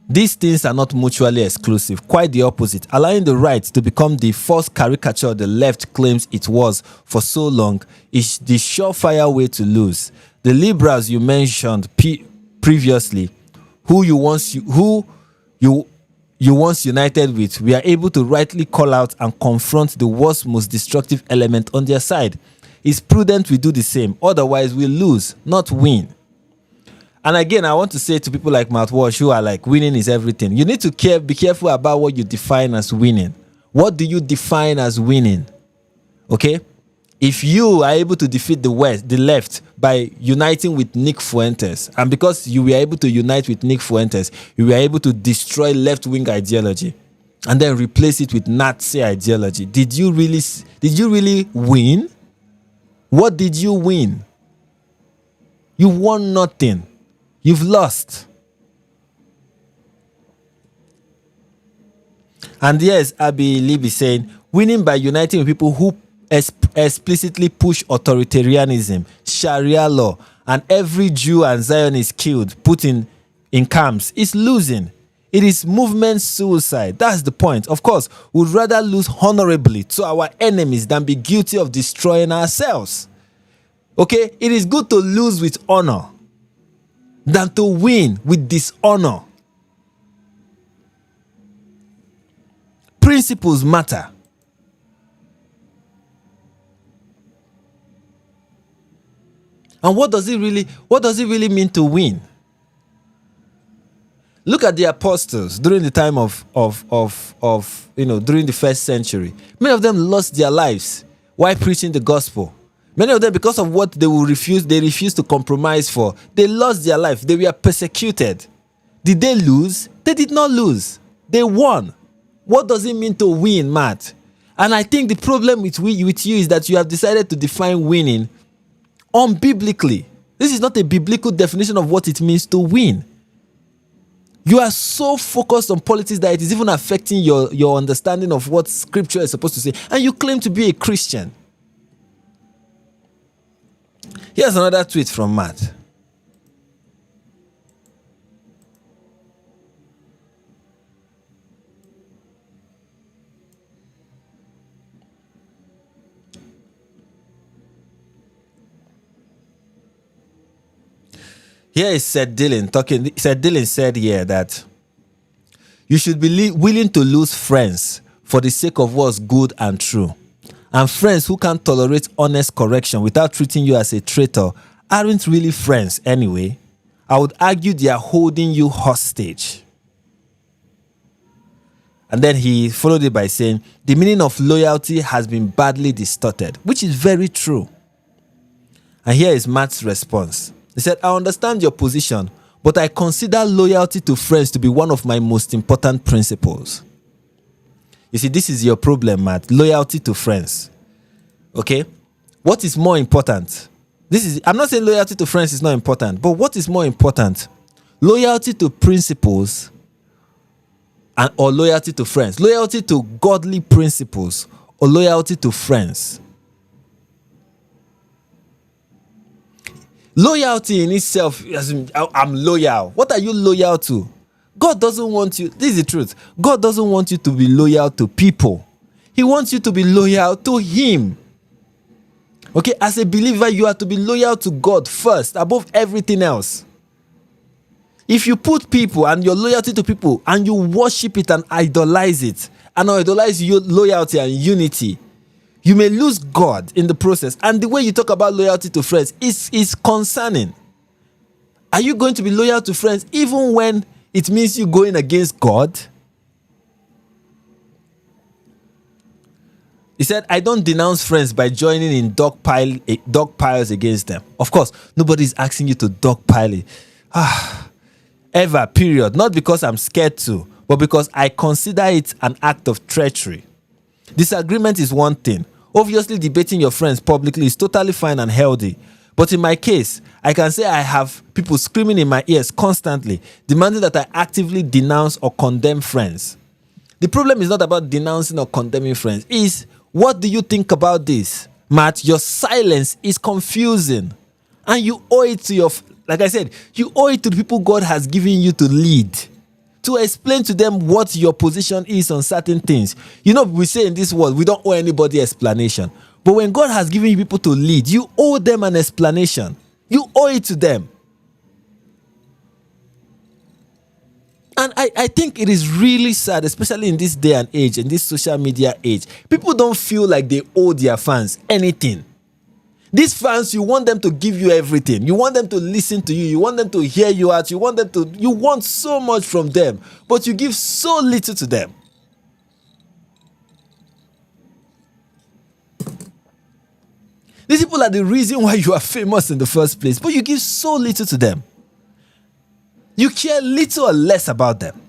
these things are not mutually exclusive. Quite the opposite. Allowing the right to become the false caricature the left claims it was for so long is the surefire way to lose. The liberals you mentioned previously, who you once united with, we are able to rightly call out and confront the worst, most destructive element on their side. It's prudent we do the same. Otherwise, we lose, not win. And again, I want to say to people like Matt Walsh who are like, winning is everything. You need to be careful about what you define as winning. What do you define as winning? Okay? If you are able to defeat the left by uniting with Nick Fuentes, and because you were able to unite with Nick Fuentes, you were able to destroy left-wing ideology and then replace it with Nazi ideology, did you really win? What did you win? You won nothing. You've lost. And yes, Abi Libby saying, winning by uniting with people who explicitly push authoritarianism, Sharia law, and every Jew and Zionist killed, put in camps, is losing. It is movement suicide. That's the point. Of course, we'd rather lose honorably to our enemies than be guilty of destroying ourselves. Okay? It is good to lose with honor than to win with dishonor. Principles matter. And what does it really mean to win? Look at the apostles during the time of during the first century. Many of them lost their lives while preaching the gospel. Many of them, because of what they refused to compromise for. They lost their life. They were persecuted. Did they lose? They did not lose. They won. What does it mean to win, Matt? And I think the problem with you is that you have decided to define winning unbiblically. This is not a biblical definition of what it means to win. You are so focused on politics that it is even affecting your understanding of what scripture is supposed to say. And you claim to be a Christian. Here's another tweet from Matt. Here is Seth Dillon talking. Seth Dillon said here that you should be willing to lose friends for the sake of what's good and true. And friends who can't tolerate honest correction without treating you as a traitor aren't really friends anyway. I would argue they are holding you hostage. And then he followed it by saying, the meaning of loyalty has been badly distorted, which is very true. And here is Matt's response. He said, I understand your position, but I consider loyalty to friends to be one of my most important principles. You see, this is your problem, Matt. Loyalty to friends. Okay? What is more important? I'm not saying loyalty to friends is not important, but what is more important? Loyalty to principles or loyalty to friends? Loyalty to godly principles or loyalty to friends? Loyalty in itself, I'm loyal. What are you loyal to? God doesn't want you, this is the truth. God doesn't want you to be loyal to people. He wants you to be loyal to Him. Okay, as a believer, you are to be loyal to God first, above everything else. If you put people and your loyalty to people and you worship it and idolize it, and idolize your loyalty and unity, you may lose God in the process. And the way you talk about loyalty to friends is concerning. Are you going to be loyal to friends even when it means you going against God? He said, I don't denounce friends by joining in dog piles against them. Of course, nobody's asking you to dogpile it. Ever, period. Not because I'm scared to, but because I consider it an act of treachery. Disagreement is one thing. Obviously, debating your friends publicly is totally fine and healthy. But in my case, I can say I have people screaming in my ears constantly, demanding that I actively denounce or condemn friends. The problem is not about denouncing or condemning friends. It's, what do you think about this? Matt, your silence is confusing. And you owe it to like I said, you owe it to the people God has given you to lead. To explain to them what your position is on certain things. You know, we say in this world, we don't owe anybody explanation. But when God has given you people to lead, you owe them an explanation. You owe it to them. And I think it is really sad, especially in this day and age, in this social media age. People don't feel like they owe their fans anything. These fans, you want them to give you everything. You want them to listen to you. You want them to hear you out. You want so much from them, but you give so little to them. These people are the reason why you are famous in the first place, but you give so little to them. You care little or less about them.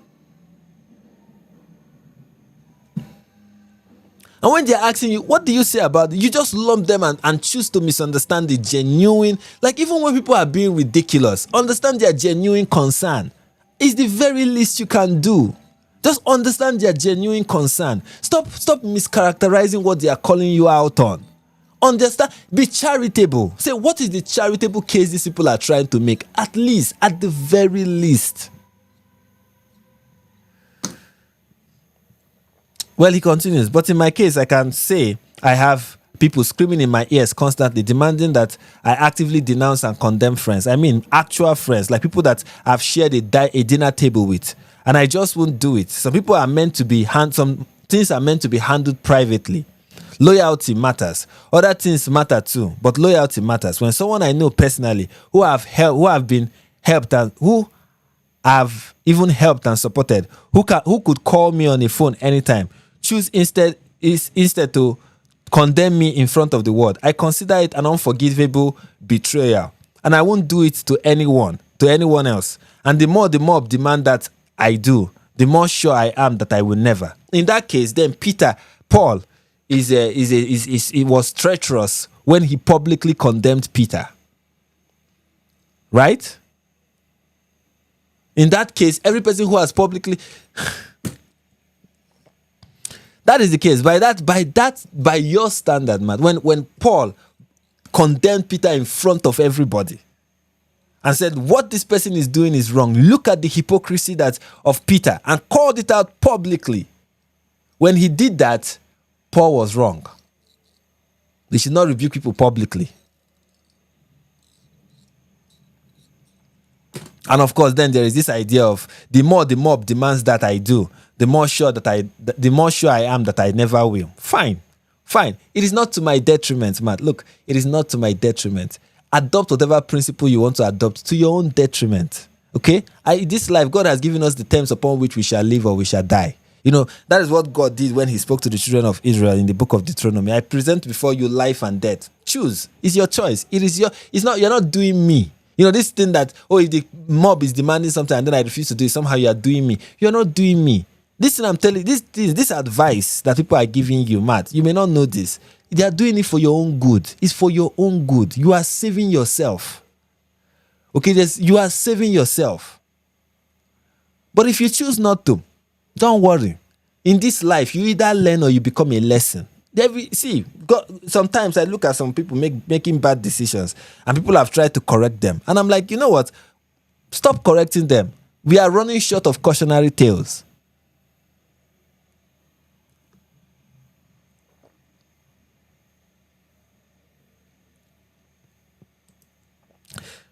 And when they're asking you, what do you say about it? You just lump them and choose to misunderstand the genuine. Like, even when people are being ridiculous, understand their genuine concern. It's the very least you can do. Just understand their genuine concern. Stop mischaracterizing what they are calling you out on. Understand. Be charitable. Say, what is the charitable case these people are trying to make? At least, at the very least. Well, he continues, but in my case, I can say I have people screaming in my ears constantly, demanding that I actively denounce and condemn friends. I mean, actual friends, like people that I've shared a dinner table with, and I just won't do it. Some people are meant to be some things are meant to be handled privately. Loyalty matters. Other things matter too, but loyalty matters. When someone I know personally who have been helped and who I've even helped and supported, who could call me on the phone anytime, choose instead to condemn me in front of the world. I consider it an unforgivable betrayal, and I won't do it to anyone else. And the more the mob demand that I do, the more sure I am that I will never. In that case, then Paul was treacherous when he publicly condemned Peter. Right? In that case, every person who has publicly that is the case. By your standard, man, when Paul condemned Peter in front of everybody and said what this person is doing is wrong, look at the hypocrisy of Peter, and called it out publicly. When he did that, Paul was wrong. They should not rebuke people publicly. And of course, then there is this idea of the more the mob demands that I do, the more sure I am that I never will. Fine. It is not to my detriment, Matt. Look, it is not to my detriment. Adopt whatever principle you want to adopt to your own detriment. Okay? This life, God has given us the terms upon which we shall live or we shall die. You know, that is what God did when he spoke to the children of Israel in the book of Deuteronomy. I present before you life and death. Choose. It's your choice. You're not doing me. You know, this thing that, if the mob is demanding something and then I refuse to do it, somehow you are doing me. You're not doing me. This thing I'm telling you, this advice that people are giving you, Matt, you may not know this. They are doing it for your own good. It's for your own good. You are saving yourself. Okay, you are saving yourself. But if you choose not to, don't worry. In this life, you either learn or you become a lesson. Sometimes I look at some people making bad decisions and people have tried to correct them. And I'm like, you know what? Stop correcting them. We are running short of cautionary tales.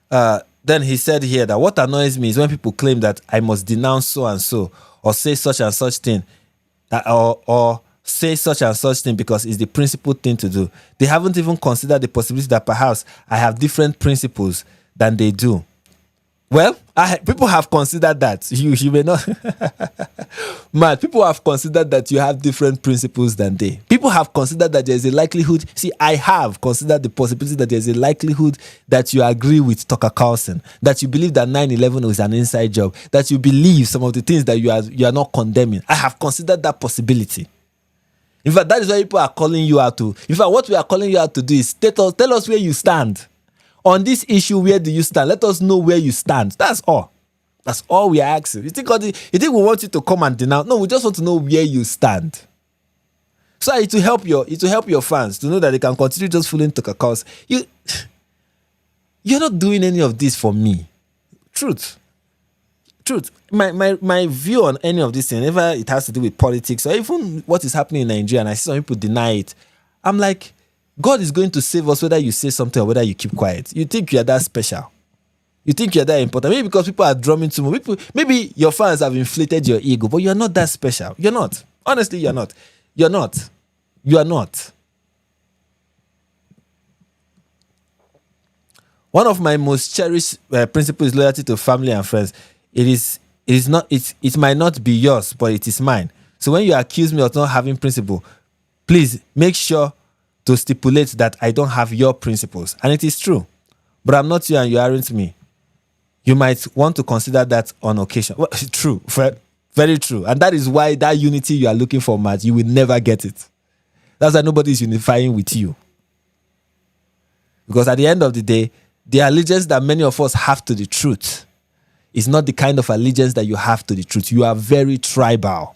Then he said here that what annoys me is when people claim that I must denounce so and so, or say such and such thing, or say such and such thing because it's the principled thing to do. They haven't even considered the possibility that perhaps I have different principles than they do. Well, people have considered that. You may not. Man, people have considered that you have different principles than they. People have considered that there's a likelihood. See, I have considered the possibility that there's a likelihood that you agree with Tucker Carlson, that you believe that 9/11 was an inside job, that you believe some of the things that you are not condemning. I have considered that possibility. In fact, that is why people are calling you out to. In fact, what we are calling you out to do is tell us where you stand. On this issue, where do you stand? Let us know where you stand. That's all. That's all we are asking. You think we want you to come and denounce? No, we just want to know where you stand. So it will help your fans to know that they can continue just following Tucker Carlson. You're not doing any of this for me. Truth. My view on any of this thing, whenever it has to do with politics or even what is happening in Nigeria, and I see some people deny it, I'm like, God is going to save us whether you say something or whether you keep quiet. You think you are that special. You think you're that important. Maybe because people are drumming too much. Maybe your fans have inflated your ego, but you're not that special. You're not. Honestly, you're not. You're not. You are not. One of my most cherished principles is loyalty to family and friends. It might not be yours, but it is mine. So when you accuse me of not having principle, please make sure to stipulate that I don't have your principles. And it is true. But I'm not you and you aren't me. You might want to consider that on occasion. Well, true. Very true. And that is why that unity you are looking for, Matt, you will never get it. That's why nobody is unifying with you. Because at the end of the day, the allegiance that many of us have to the truth is not the kind of allegiance that you have to the truth. You are very tribal.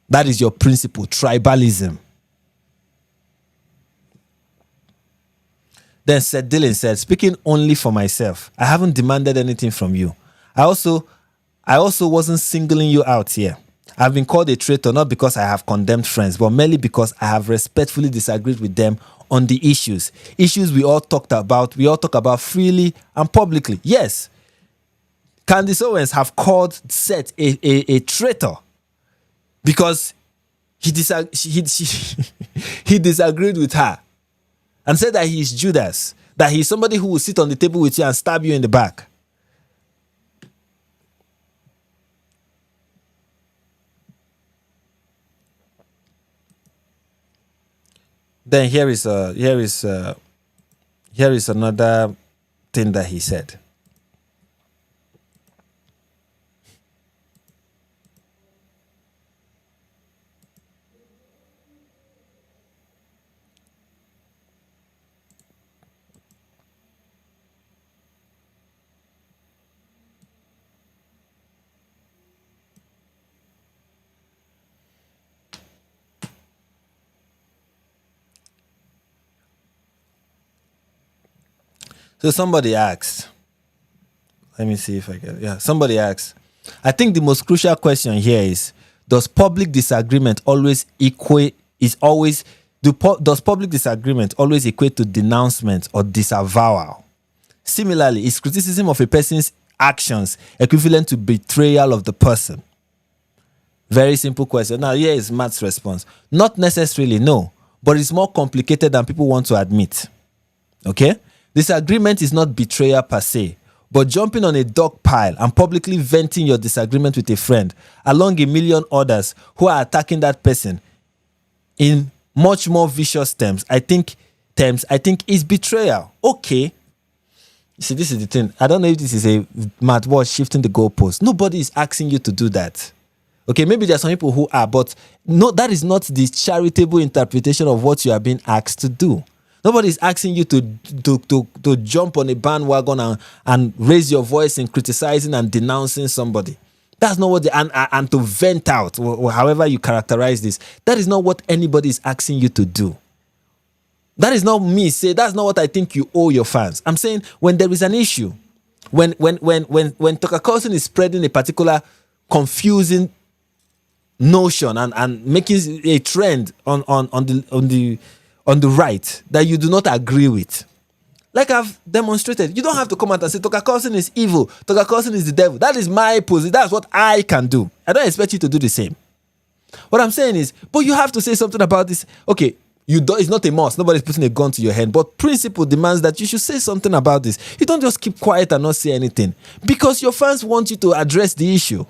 That is your principle, tribalism. Then said Dylan said, speaking only for myself, I haven't demanded anything from you. I also wasn't singling you out here. I've been called a traitor not because I have condemned friends, but merely because I have respectfully disagreed with them on the issues. Issues we all talk about freely and publicly. Yes. Candace Owens have called Seth a traitor because he disagreed with her. And said that he is Judas, that he is somebody who will sit on the table with you and stab you in the back. Then here is another thing that he said. So somebody asked, let me see if I get it. Yeah, somebody asked, I think the most crucial question here is, does public disagreement always equate does public disagreement always equate to denouncement or disavowal? Similarly, is criticism of a person's actions equivalent to betrayal of the person? Very simple question. Now, here is Matt's response. Not necessarily, no, but it's more complicated than people want to admit. Okay? Disagreement is not betrayal per se, but jumping on a dog pile and publicly venting your disagreement with a friend along a million others who are attacking that person in much more vicious terms, I think is betrayal. Okay. You see, this is the thing. I don't know if this is a Matt Walsh shifting the goalpost. Nobody is asking you to do that. Okay, maybe there are some people who are, but no, that is not the charitable interpretation of what you are being asked to do. Nobody is asking you to jump on a bandwagon and raise your voice in criticizing and denouncing somebody. That's not what and to vent out, or however you characterize this. That is not what anybody is asking you to do. That is not me say. That's not what I think you owe your fans. I'm saying when there is an issue, when Tucker Carlson is spreading a particular confusing notion and making a trend on the right that you do not agree with, like I've demonstrated, you don't have to come out and say Tucker Carlson is evil, Tucker Carlson is the devil. That is my position. That's what I can do. I don't expect you to do the same. What I'm saying is, but you have to say something about this. Okay, it's not a must. Nobody's putting a gun to your head, but principle demands that you should say something about this. You don't just keep quiet and not say anything because your fans want you to address the issue.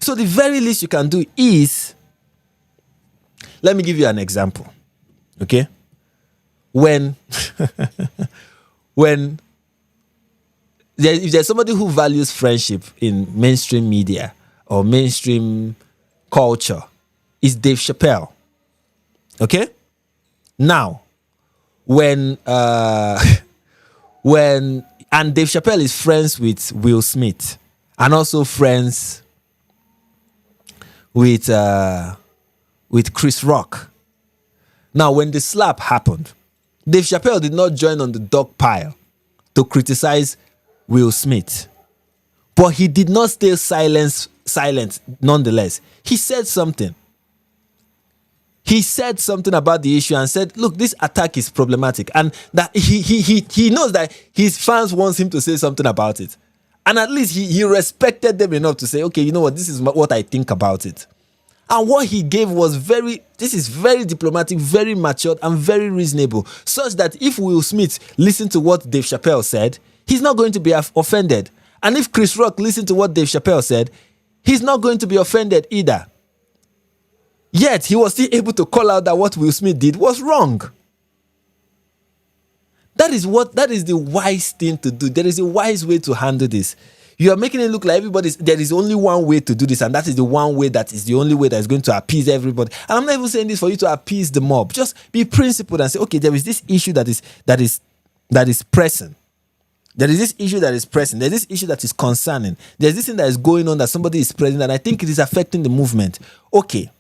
So the very least you can do is, let me give you an example. Okay? When if there's somebody who values friendship in mainstream media or mainstream culture, it's Dave Chappelle. Okay? Now, and Dave Chappelle is friends with Will Smith and also friends with Chris Rock. Now, when the slap happened, Dave Chappelle did not join on the dog pile to criticize Will Smith. But he did not stay silent nonetheless. He said something. He said something about the issue and said, look, this attack is problematic. And that he knows that his fans want him to say something about it. And at least he respected them enough to say, okay, you know what, this is what I think about it. And what he gave was very diplomatic, very matured, and very reasonable. Such that if Will Smith listened to what Dave Chappelle said, he's not going to be offended. And if Chris Rock listened to what Dave Chappelle said, he's not going to be offended either. Yet, he was still able to call out that what Will Smith did was wrong. That is the wise thing to do. There is a wise way to handle this. You are making it look like there is only one way to do this, and that is the one way that is the only way that is going to appease everybody. And I'm not even saying this for you to appease the mob. Just be principled and say, okay, there is this issue that is pressing. There is this issue that is pressing. There's this issue that is concerning. There's this thing that is going on that somebody is spreading, and I think it is affecting the movement. Okay,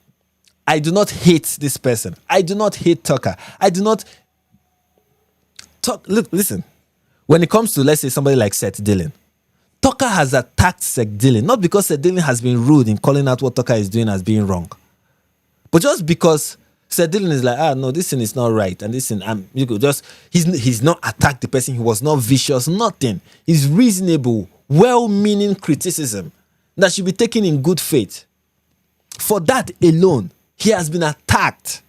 I do not hate this person. I do not hate Tucker. I do not look, listen. When it comes to, let's say, somebody like Seth Dillon, Tucker has attacked Seth Dillon, not because Seth Dillon has been rude in calling out what Tucker is doing as being wrong, but just because Seth Dillon is like, no, this thing is not right, and this thing, he's not attacked the person, he was not vicious, nothing. It's reasonable, well-meaning criticism that should be taken in good faith. For that alone, he has been attacked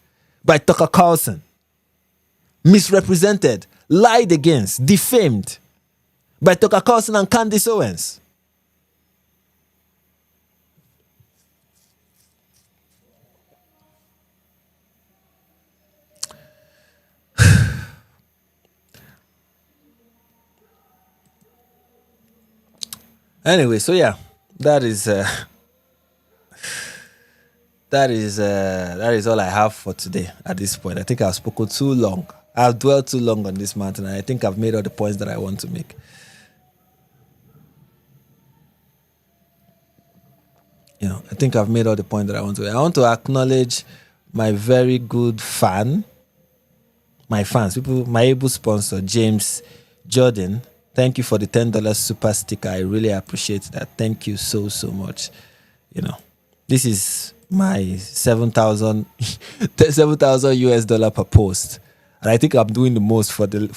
by Tucker Carlson, misrepresented, lied against, defamed by Tucker Carlson and Candace Owens. Anyway, so yeah, that is all I have for today at this point. I think I've spoken too long. I've dwelt too long on this matter, and I think I've made all the points that I want to make. I think I've made all the points that I want to make. I want to acknowledge my very good my fans, people, my able sponsor, James Jordan. Thank you for the $10 super sticker. I really appreciate that. Thank you so much. This is my 7,000 US dollar per post, and I think I'm doing the most for the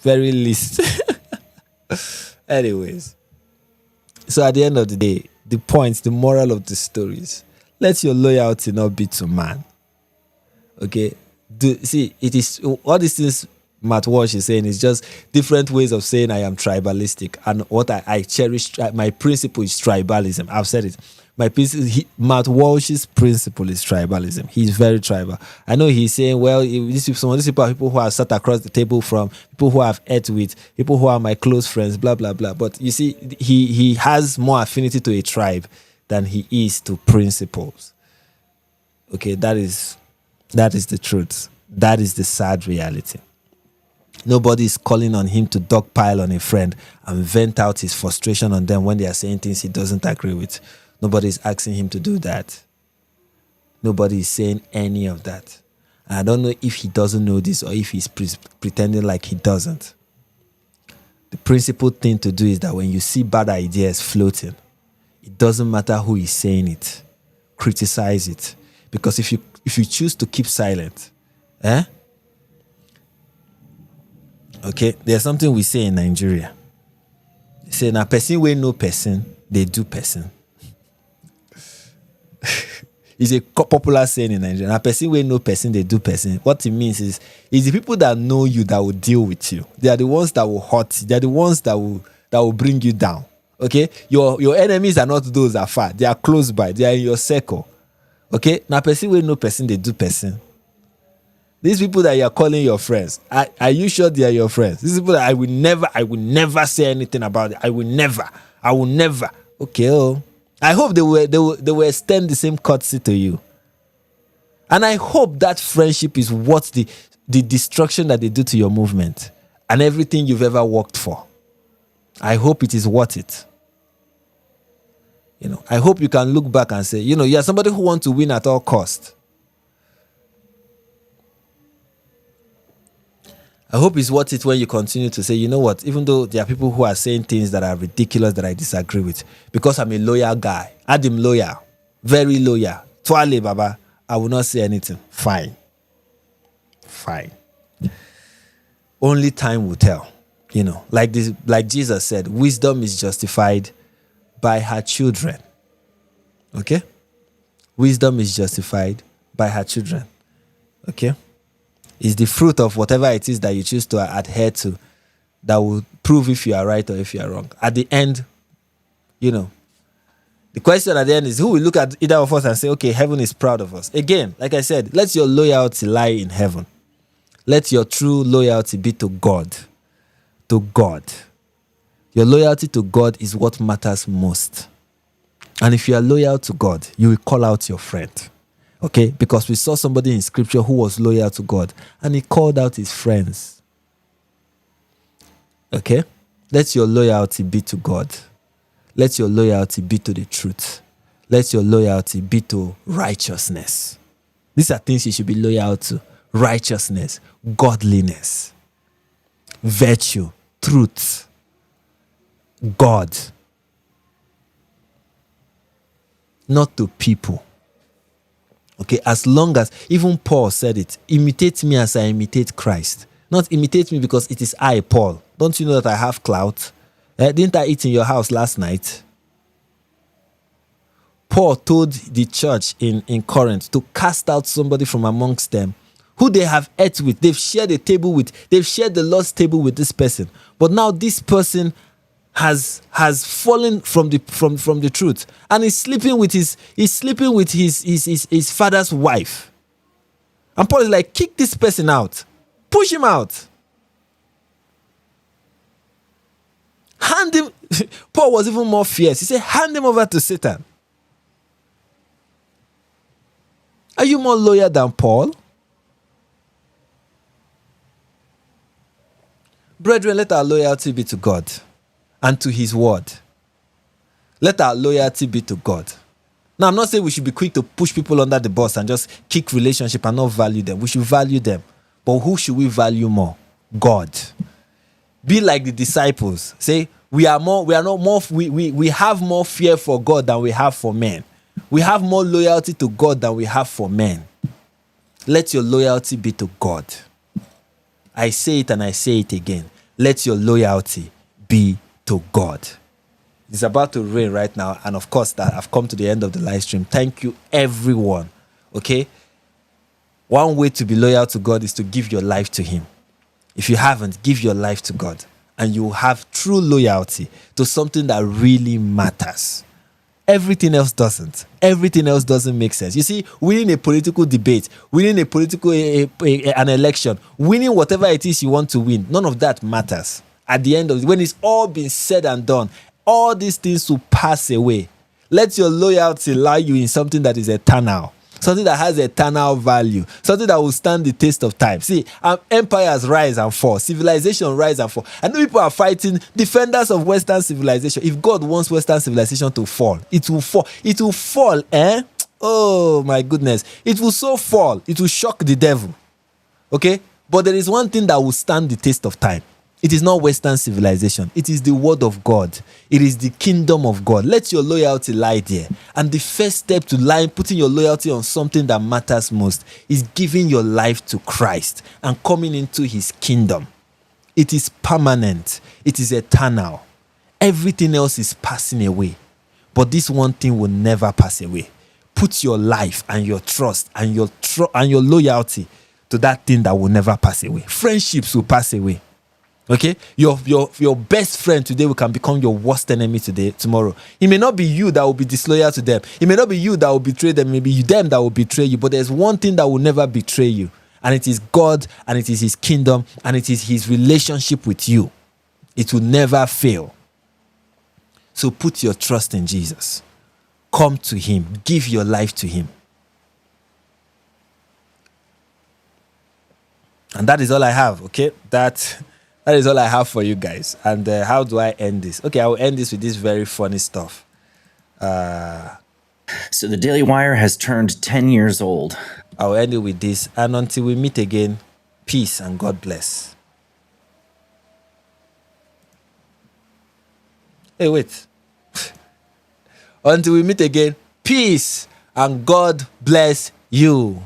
very least. Anyways, so at the end of the day, the moral of the stories: let your loyalty not be to man. Okay, it is all these things Matt Walsh is saying is just different ways of saying I am tribalistic, and what I cherish. My principle is tribalism. I've said it. Matt Walsh's principle is tribalism. He's very tribal. I know he's saying, well, some of these people are people who have sat across the table from, people who have ate with, people who are my close friends, blah, blah, blah. But you see, he has more affinity to a tribe than he is to principles. Okay, that is the truth. That is the sad reality. Nobody is calling on him to dogpile on a friend and vent out his frustration on them when they are saying things he doesn't agree with. Nobody is asking him to do that. Nobody is saying any of that. And I don't know if he doesn't know this or if he's pretending like he doesn't. The principal thing to do is that when you see bad ideas floating, it doesn't matter who is saying it. Criticize it. Because if you choose to keep silent, okay, there's something we say in Nigeria. They say, na person wey no person, they do person. It's a popular saying in Nigeria. A person wey no person, they do person. What it means is the people that know you that will deal with you. They are the ones that will hurt you. They are the ones that will bring you down. Okay? Your enemies are not those that are far. They are close by. They are in your circle. Okay? Now person wey no person, they do person. These people that you are calling your friends, are you sure they are your friends? These people that I will never say anything about it. I will never. Okay, I hope they will extend the same courtesy to you. And I hope that friendship is worth the destruction that they do to your movement and everything you've ever worked for. I hope it is worth it. I hope you can look back and say, you are somebody who wants to win at all cost. I hope it's worth it when you continue to say, you know what, even though there are people who are saying things that are ridiculous that I disagree with, because I'm a loyal guy, Adim loyal, very loyal, Twale Baba, I will not say anything. Fine. Only time will tell. Like Jesus said, wisdom is justified by her children. Okay? Wisdom is justified by her children. Okay? It's the fruit of whatever it is that you choose to adhere to that will prove if you are right or if you are wrong. At the end, the question at the end is who will look at either of us and say, okay, heaven is proud of us. Again, like I said, let your loyalty lie in heaven. Let your true loyalty be to God. To God. Your loyalty to God is what matters most. And if you are loyal to God, you will call out your friend. Okay, because we saw somebody in scripture who was loyal to God and he called out his friends. Okay, let your loyalty be to God. Let your loyalty be to the truth. Let your loyalty be to righteousness. These are things you should be loyal to. Righteousness, godliness, virtue, truth, God. Not to people. Okay, as long as, even Paul said it, imitate me as I imitate Christ. Not imitate me because it is I, Paul. Don't you know that I have clout? Didn't I eat in your house last night? Paul told the church in Corinth to cast out somebody from amongst them who they have ate with. They've shared a table with. They've shared the Lord's table with this person. But now this person has fallen from the truth and is sleeping with his father's wife. And Paul is like, kick this person out. Push him out. Hand him, Paul was even more fierce. He said, hand them over to Satan. Are you more loyal than Paul? Brethren, let our loyalty be to God and to his word. Let our loyalty be to God. Now, I'm not saying we should be quick to push people under the bus and just kick relationship and not value them. We should value them. But who should we value more? God. Be like the disciples. Say, we have more fear for God than we have for men. We have more loyalty to God than we have for men. Let your loyalty be to God. I say it and I say it again. Let your loyalty be to God. It's about to rain right now. And of course, that I've come to the end of the live stream. Thank you, everyone. Okay? One way to be loyal to God is to give your life to him. If you haven't, give your life to God. And you will have true loyalty to something that really matters. Everything else doesn't. Everything else doesn't make sense. You see, winning a political debate, winning an election, winning whatever it is you want to win, none of that matters. At the end of it, when it's all been said and done, all these things will pass away. Let your loyalty lie you in something that is eternal. Something that has eternal value. Something that will stand the test of time. See, empires rise and fall. Civilization rise and fall. I know people are fighting defenders of Western civilization. If God wants Western civilization to fall, it will fall. It will fall, eh? Oh, my goodness. It will so fall. It will shock the devil. Okay? But there is one thing that will stand the test of time. It is not Western civilization. It is the word of God. It is the kingdom of God. Let your loyalty lie there. And the first step to putting your loyalty on something that matters most is giving your life to Christ and coming into his kingdom. It is permanent. It is eternal. Everything else is passing away. But this one thing will never pass away. Put your life and your trust and your loyalty to that thing that will never pass away. Friendships will pass away. Okay, your best friend today can become your worst enemy tomorrow. It may not be you that will be disloyal to them. It may not be you that will betray them. It may be them that will betray you. But there's one thing that will never betray you, and it is God, and it is his kingdom, and it is his relationship with you. It will never fail. So put your trust in Jesus. Come to him. Give your life to him. And that is all I have. Okay, that is all I have for you guys. And how do I end this? Okay, I will end this with this very funny stuff. So the Daily Wire has turned 10 years old. I'll end it with this. And until we meet again, peace and God bless. Hey, wait. Until we meet again, peace and God bless you.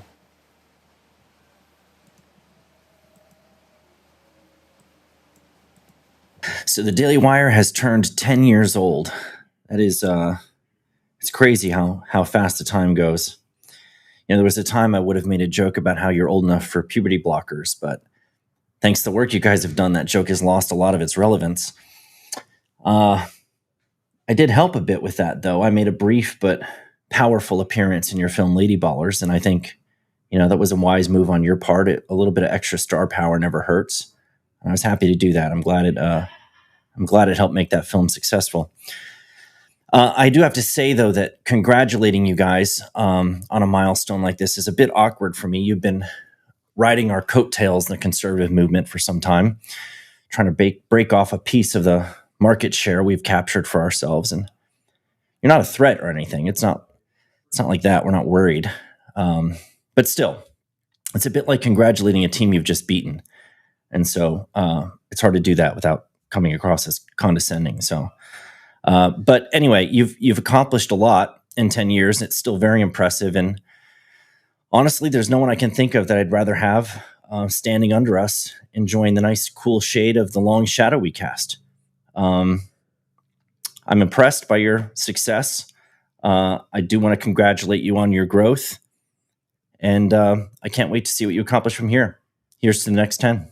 So the Daily Wire has turned 10 years old. That is, it's crazy how fast the time goes. You know, there was a time I would have made a joke about how you're old enough for puberty blockers, but thanks to the work you guys have done, that joke has lost a lot of its relevance. I did help a bit with that, though. I made a brief but powerful appearance in your film Lady Ballers, and I think, you know, that was a wise move on your part. A little bit of extra star power never hurts. And I was happy to do that. I'm glad it helped make that film successful. I do have to say, though, that congratulating you guys on a milestone like this is a bit awkward for me. You've been riding our coattails in the conservative movement for some time, trying to break off a piece of the market share we've captured for ourselves. And you're not a threat or anything. It's not like that. We're not worried. But still, it's a bit like congratulating a team you've just beaten. And so it's hard to do that without coming across as condescending. So, but anyway, you've accomplished a lot in 10 years. It's still very impressive. And honestly, there's no one I can think of that I'd rather have standing under us, enjoying the nice, cool shade of the long shadow we cast. I'm impressed by your success. I do want to congratulate you on your growth. And I can't wait to see what you accomplish from here. Here's to the next 10.